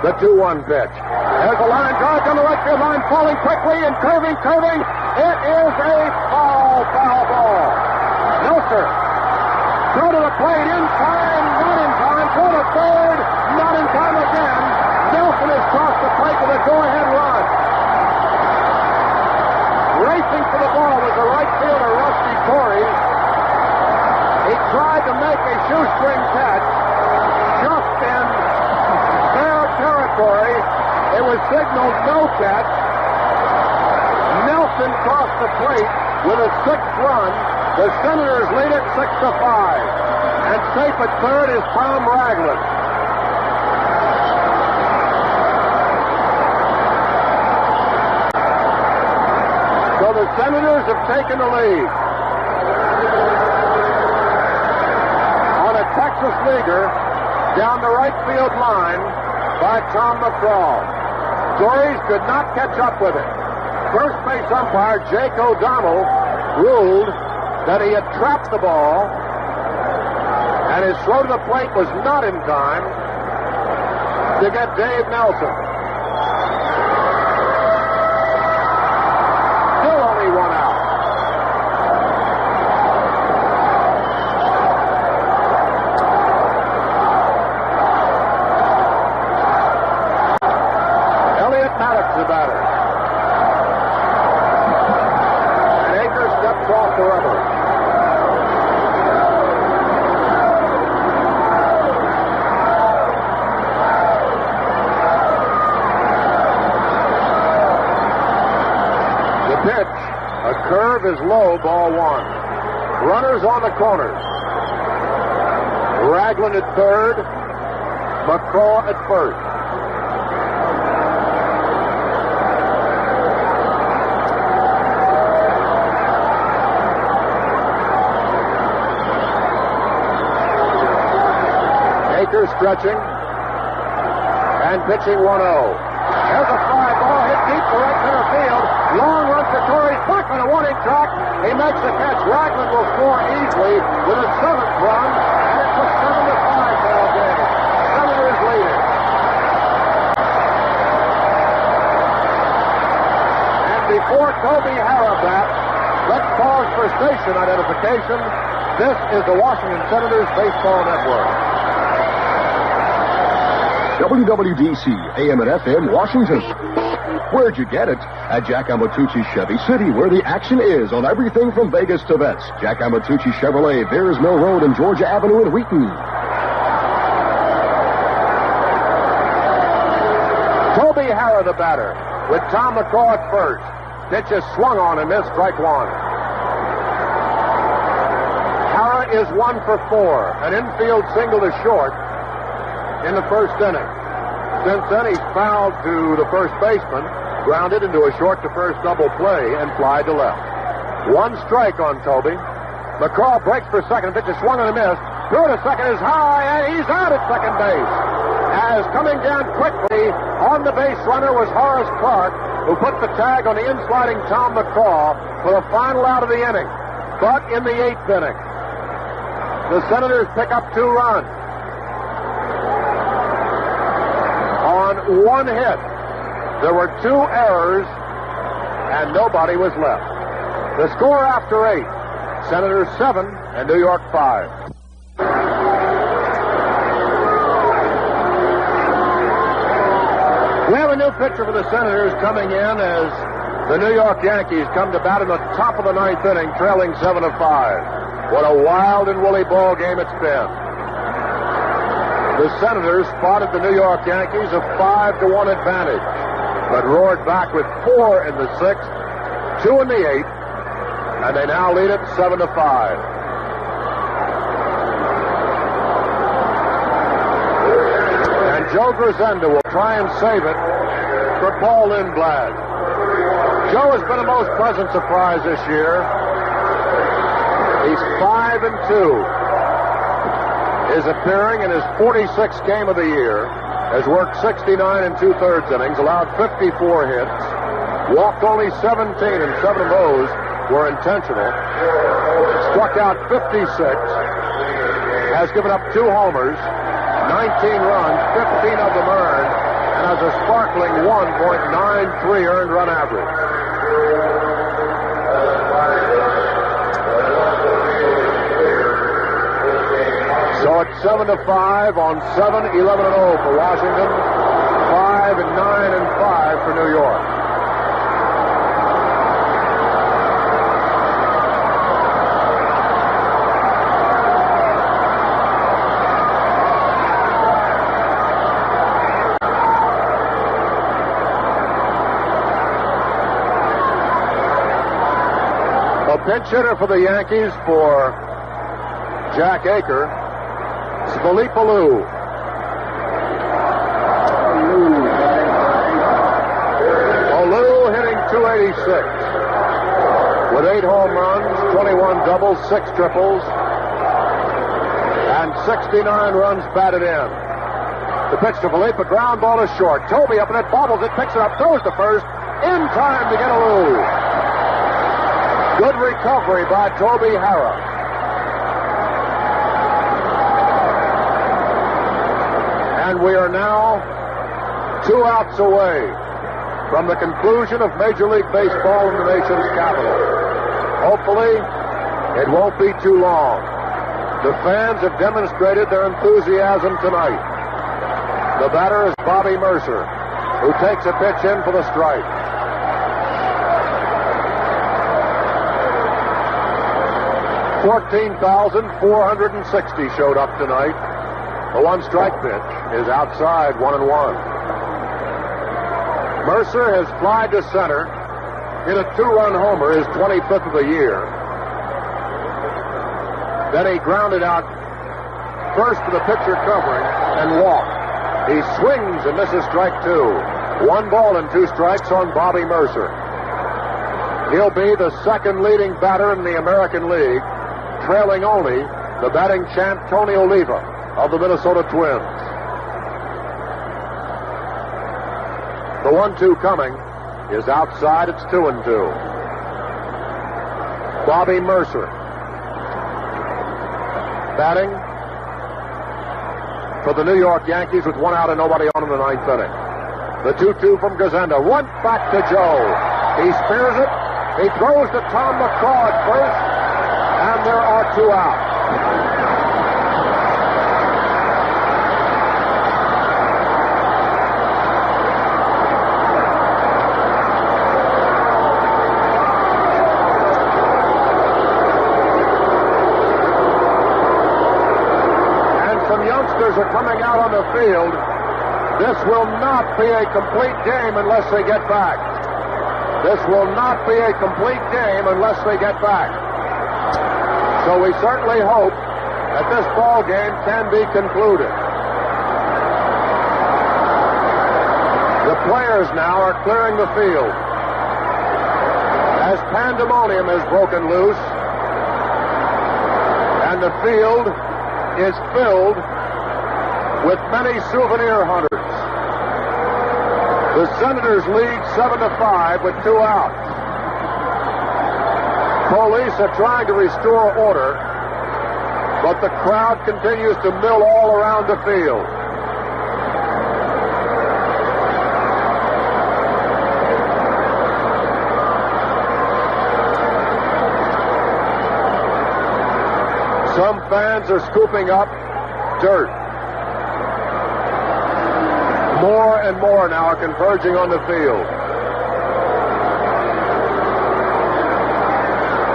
The 2-1 pitch. There's a line drive down the right field line, falling quickly and curving. It is a foul ball. Mercer. Throw to the plate, in time, not in time. Throw to third, not in time again. Nelson has crossed the plate with a go-ahead run. Racing for the ball was the right fielder, Rusty Torrey. He tried to make a shoestring catch just in fair territory. It was signaled no catch. Nelson crossed the plate with a 6th run. The Senators lead it 6-5. And safe at third is Tom Ragland. So the Senators have taken the lead. Texas leaguer down the right field line by Tom McCraw. Torres could not catch up with it. First base umpire Jake O'Donnell ruled that he had trapped the ball and his throw to the plate was not in time to get Dave Nelson. Still only 1 out. The batter. And Akers steps off the rubber. The pitch, a curve is low, ball 1. Runners on the corners. Ragland at third, McCraw at first. Stretching and pitching 1-0. There's a fly ball hit deep to right center field. Long run for Torrey. Back on a warning track. He makes the catch. Ragland will score easily with a 7th run, and it's a 7-5 ball game. Senators leading. And before Toby Harrah bats, let's pause for station identification. This is the Washington Senators Baseball Network. WWDC, AM and FM, Washington. Where'd you get it? At Jack Amatucci Chevy City, where the action is on everything from Vegas to Vets. Jack Amatucci Chevrolet, Bears Mill Road and Georgia Avenue in Wheaton. Toby Harrah, the batter, with Tom McCraw at first. Pitch is swung on and missed, strike 1. Harrah is 1 for 4. An infield single to short in the first inning. Since then, he's fouled to the first baseman, grounded into a short to first double play, and fly to left. 1 strike on Toby. McCraw breaks for second. Pitch is swung and a miss. Throw to second is high, and he's out at second base. As coming down quickly on the base runner was Horace Clark, who put the tag on the in-sliding Tom McCraw for the final out of the inning. But in the 8th inning, the Senators pick up 2 runs. On 1 hit, there were 2 errors, and nobody was left. The score after 8, Senators 7 and New York 5. We have a new pitcher for the Senators coming in as the New York Yankees come to bat in the top of the 9th inning, trailing 7-5. What a wild and woolly ball game it's been. The Senators spotted the New York Yankees a 5-1 advantage, but roared back with 4 in the 6th, 2 in the 8th, and they now lead it 7-5. And Joe Grisenda will try and save it for Paul Lindblad. Joe has been a most pleasant surprise this year. He's 5-2. Is appearing in his 46th game of the year. Has worked 69 2/3 innings, allowed 54 hits, walked only 17, and 7 of those were intentional. Struck out 56. Has given up 2 homers, 19 runs, 15 of them earned, and has a sparkling 1.93 earned run average. So it's 7-5 on 7-11-0 for Washington, 5-9-5 for New York. A pinch hitter for the Yankees for Jack Aker. Philippe Alou. Alou hitting .286 with 8 home runs, 21 doubles, 6 triples, and 69 runs batted in. The pitch to Philippe, a ground ball is short. Toby up in it, bobbles it, picks it up, throws to first, in time to get Alou. Good recovery by Toby Harrah. And we are now 2 outs away from the conclusion of Major League Baseball in the nation's capital. Hopefully, it won't be too long. The fans have demonstrated their enthusiasm tonight. The batter is Bobby Mercer, who takes a pitch in for the strike. $14,460 showed up tonight. The 1-strike pitch is outside, 1-1. Mercer has flied to center, hit a 2-run homer, his 25th of the year. Then he grounded out first to the pitcher covering and walked. He swings and misses strike 2. 1 ball and 2 strikes on Bobby Mercer. He'll be the second leading batter in the American League, trailing only the batting champ Tony Oliva of the Minnesota Twins. The 1-2 coming is outside. It's 2-2. Bobby Mercer batting for the New York Yankees with 1 out and nobody on in the 9th inning. The 2-2 from Gazenda went back to Joe. He spears it. He throws to Tom McCraw at first, and there are 2 outs. Are coming out on the field. This will not be a complete game unless they get back. This will not be a complete game unless they get back. So we certainly hope that this ball game can be concluded. The players now are clearing the field as pandemonium has broken loose and the field is filled with many souvenir hunters. The Senators lead 7-5 with 2 outs. Police are trying to restore order, but the crowd continues to mill all around the field. Some fans are scooping up dirt. More and more now are converging on the field.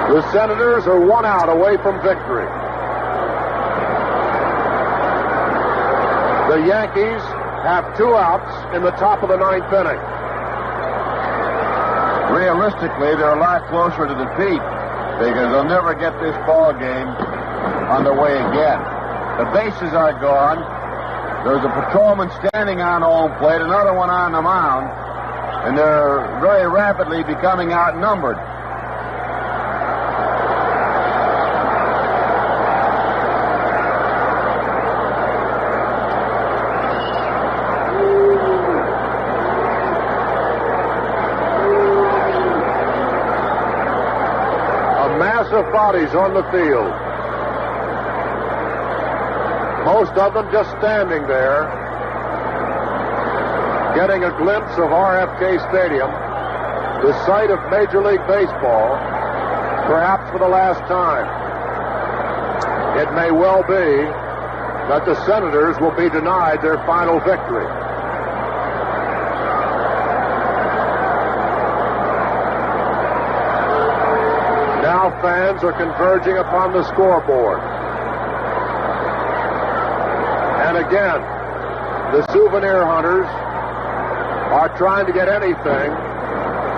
The Senators are 1 out away from victory. The Yankees have 2 outs in the top of the 9th inning. Realistically, they're a lot closer to defeat because they'll never get this ball game underway again. The bases are gone. There's a patrolman standing on home plate, another one on the mound, and they're very rapidly becoming outnumbered. Of bodies on the field. Most of them just standing there, getting a glimpse of RFK Stadium, the site of Major League Baseball, perhaps for the last time. It may well be that the Senators will be denied their final victory. Now fans are converging upon the scoreboard. And again, the souvenir hunters are trying to get anything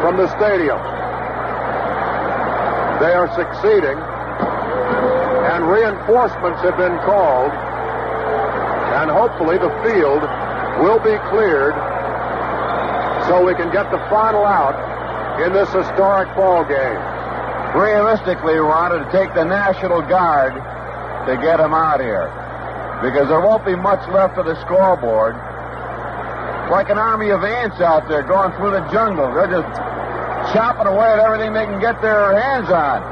from the stadium. They are succeeding, and reinforcements have been called, and hopefully the field will be cleared so we can get the final out in this historic ball game. Realistically, we wanted to take the National Guard to get them out here because there won't be much left of the scoreboard. It's like an army of ants out there going through the jungle. They're just chopping away at everything they can get their hands on.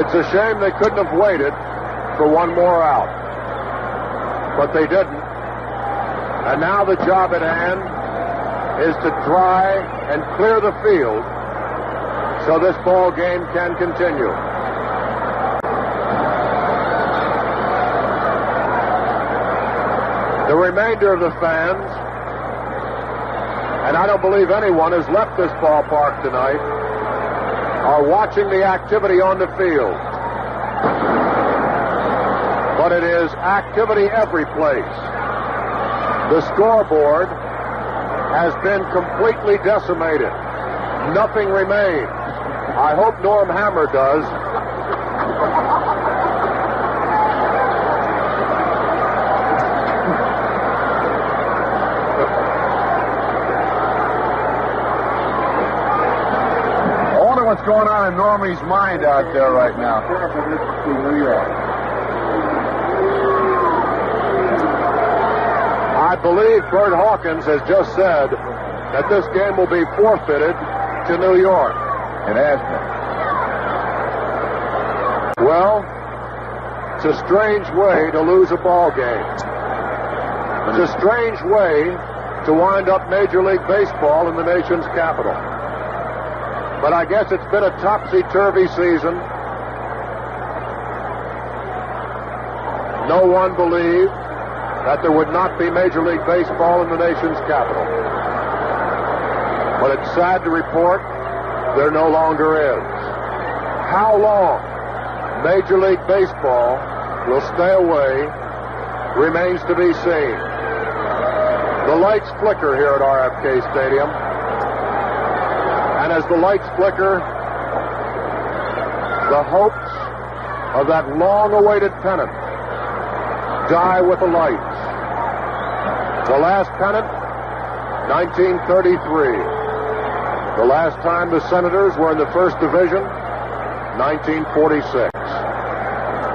It's a shame they couldn't have waited for one more out, but they didn't. And now the job at hand is to try and clear the field so this ball game can continue. The remainder of the fans, and I don't believe anyone has left this ballpark tonight, are watching the activity on the field. But it is activity every place. The scoreboard has been completely decimated. Nothing remains. I hope Norm Hammer does. I wonder what's going on in Normie's mind out there right now. New York. I believe Bert Hawkins has just said that this game will be forfeited to New York. It has been. Well, it's a strange way to lose a ball game. It's a strange way to wind up Major League Baseball in the nation's capital. But I guess it's been a topsy-turvy season. No one believed that there would not be Major League Baseball in the nation's capital. But it's sad to report there no longer is. How long Major League Baseball will stay away remains to be seen. The lights flicker here at RFK Stadium. And as the lights flicker, the hopes of that long-awaited pennant die with the lights. The last pennant, 1933. The last time the Senators were in the first division, 1946.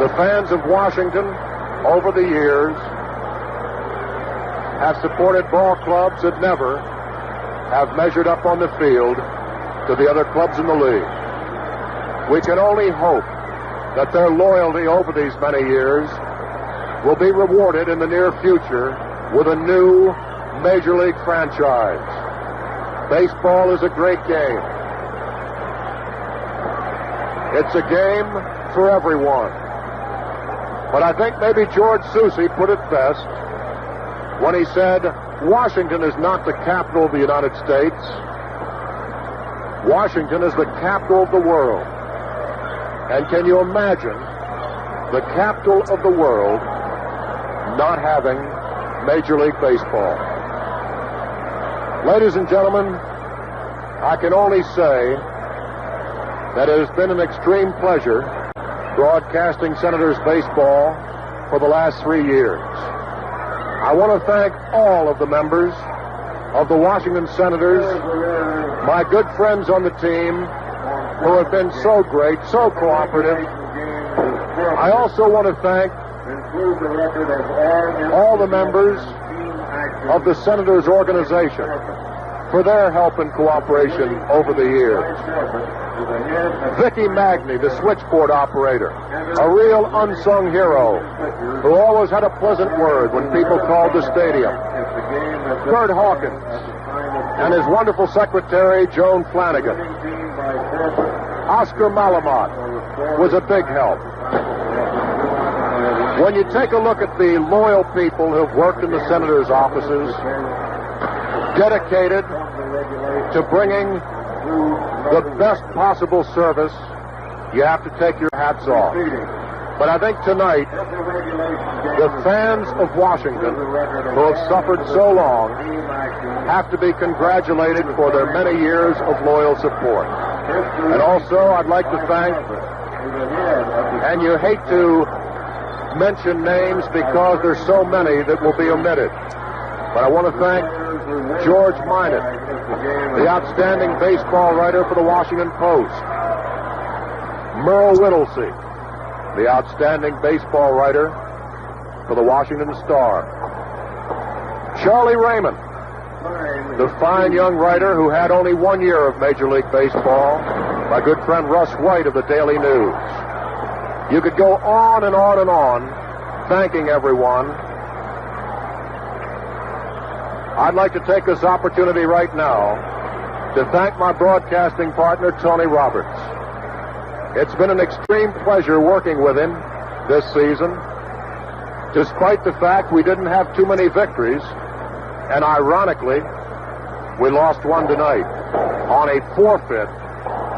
The fans of Washington, over the years, have supported ball clubs that never have measured up on the field to the other clubs in the league. We can only hope that their loyalty over these many years will be rewarded in the near future with a new Major League franchise. Baseball is a great game. It's a game for everyone. But I think maybe George Soucy put it best when he said, Washington is not the capital of the United States. Washington is the capital of the world. And can you imagine the capital of the world not having Major League Baseball? Ladies and gentlemen, I can only say that it has been an extreme pleasure broadcasting Senators baseball for the last 3 years. I want to thank all of the members of the Washington Senators, my good friends on the team who have been so great, so cooperative. I also want to thank all the members of the Senators organization for their help and cooperation over the years. Vicky Magny, the switchboard operator, a real unsung hero who always had a pleasant word when people called the stadium. Kurt Hawkins and his wonderful secretary, Joan Flanagan. Oscar Malamott was a big help. When you take a look at the loyal people who've worked in the Senators' offices, dedicated to bringing the best possible service, you have to take your hats off. But I think tonight, the fans of Washington, who have suffered so long, have to be congratulated for their many years of loyal support. And also, I'd like to thank, and you hate to mention names because there's so many that will be omitted, but I want to thank George Minot, the outstanding baseball writer for the Washington Post. Merle Whittlesey, the outstanding baseball writer for the Washington Star. Charlie Raymond, the fine young writer who had only 1 year of Major League Baseball. My good friend Russ White of the Daily News. You could go on and on and on, thanking everyone. I'd like to take this opportunity right now to thank my broadcasting partner, Tony Roberts. It's been an extreme pleasure working with him this season, despite the fact we didn't have too many victories, and ironically, we lost one tonight on a forfeit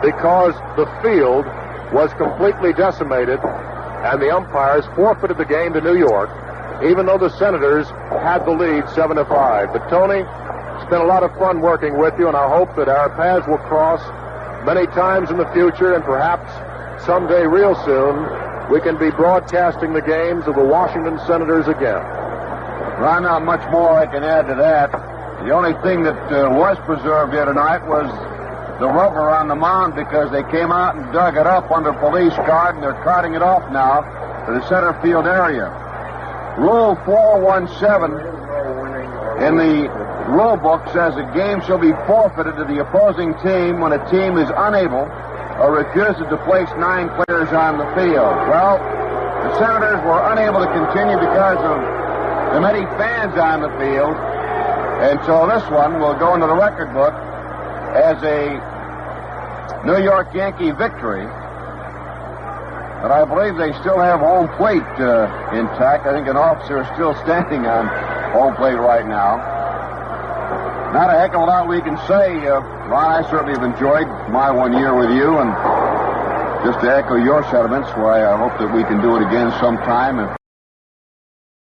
because the field was completely decimated and the umpires forfeited the game to New York, even though the Senators had the lead 7-5. But Tony, it's been a lot of fun working with you, and I hope that our paths will cross many times in the future, and perhaps someday real soon we can be broadcasting the games of the Washington Senators again. Well, not much more I can add to that. The only thing that was preserved here tonight was the rubber on the mound, because they came out and dug it up under police guard, and they're carting it off now to the center field area. Rule 417 in the rule book says a game shall be forfeited to the opposing team when a team is unable or refuses to place 9 players on the field. Well, the Senators were unable to continue because of the many fans on the field, and so this one will go into the record book as a New York Yankee victory. But I believe they still have home plate intact. I think an officer is still standing on home plate right now. Not a heck of a lot we can say. Ron, I certainly have enjoyed my 1 year with you, and just to echo your sentiments, why I hope that we can do it again sometime.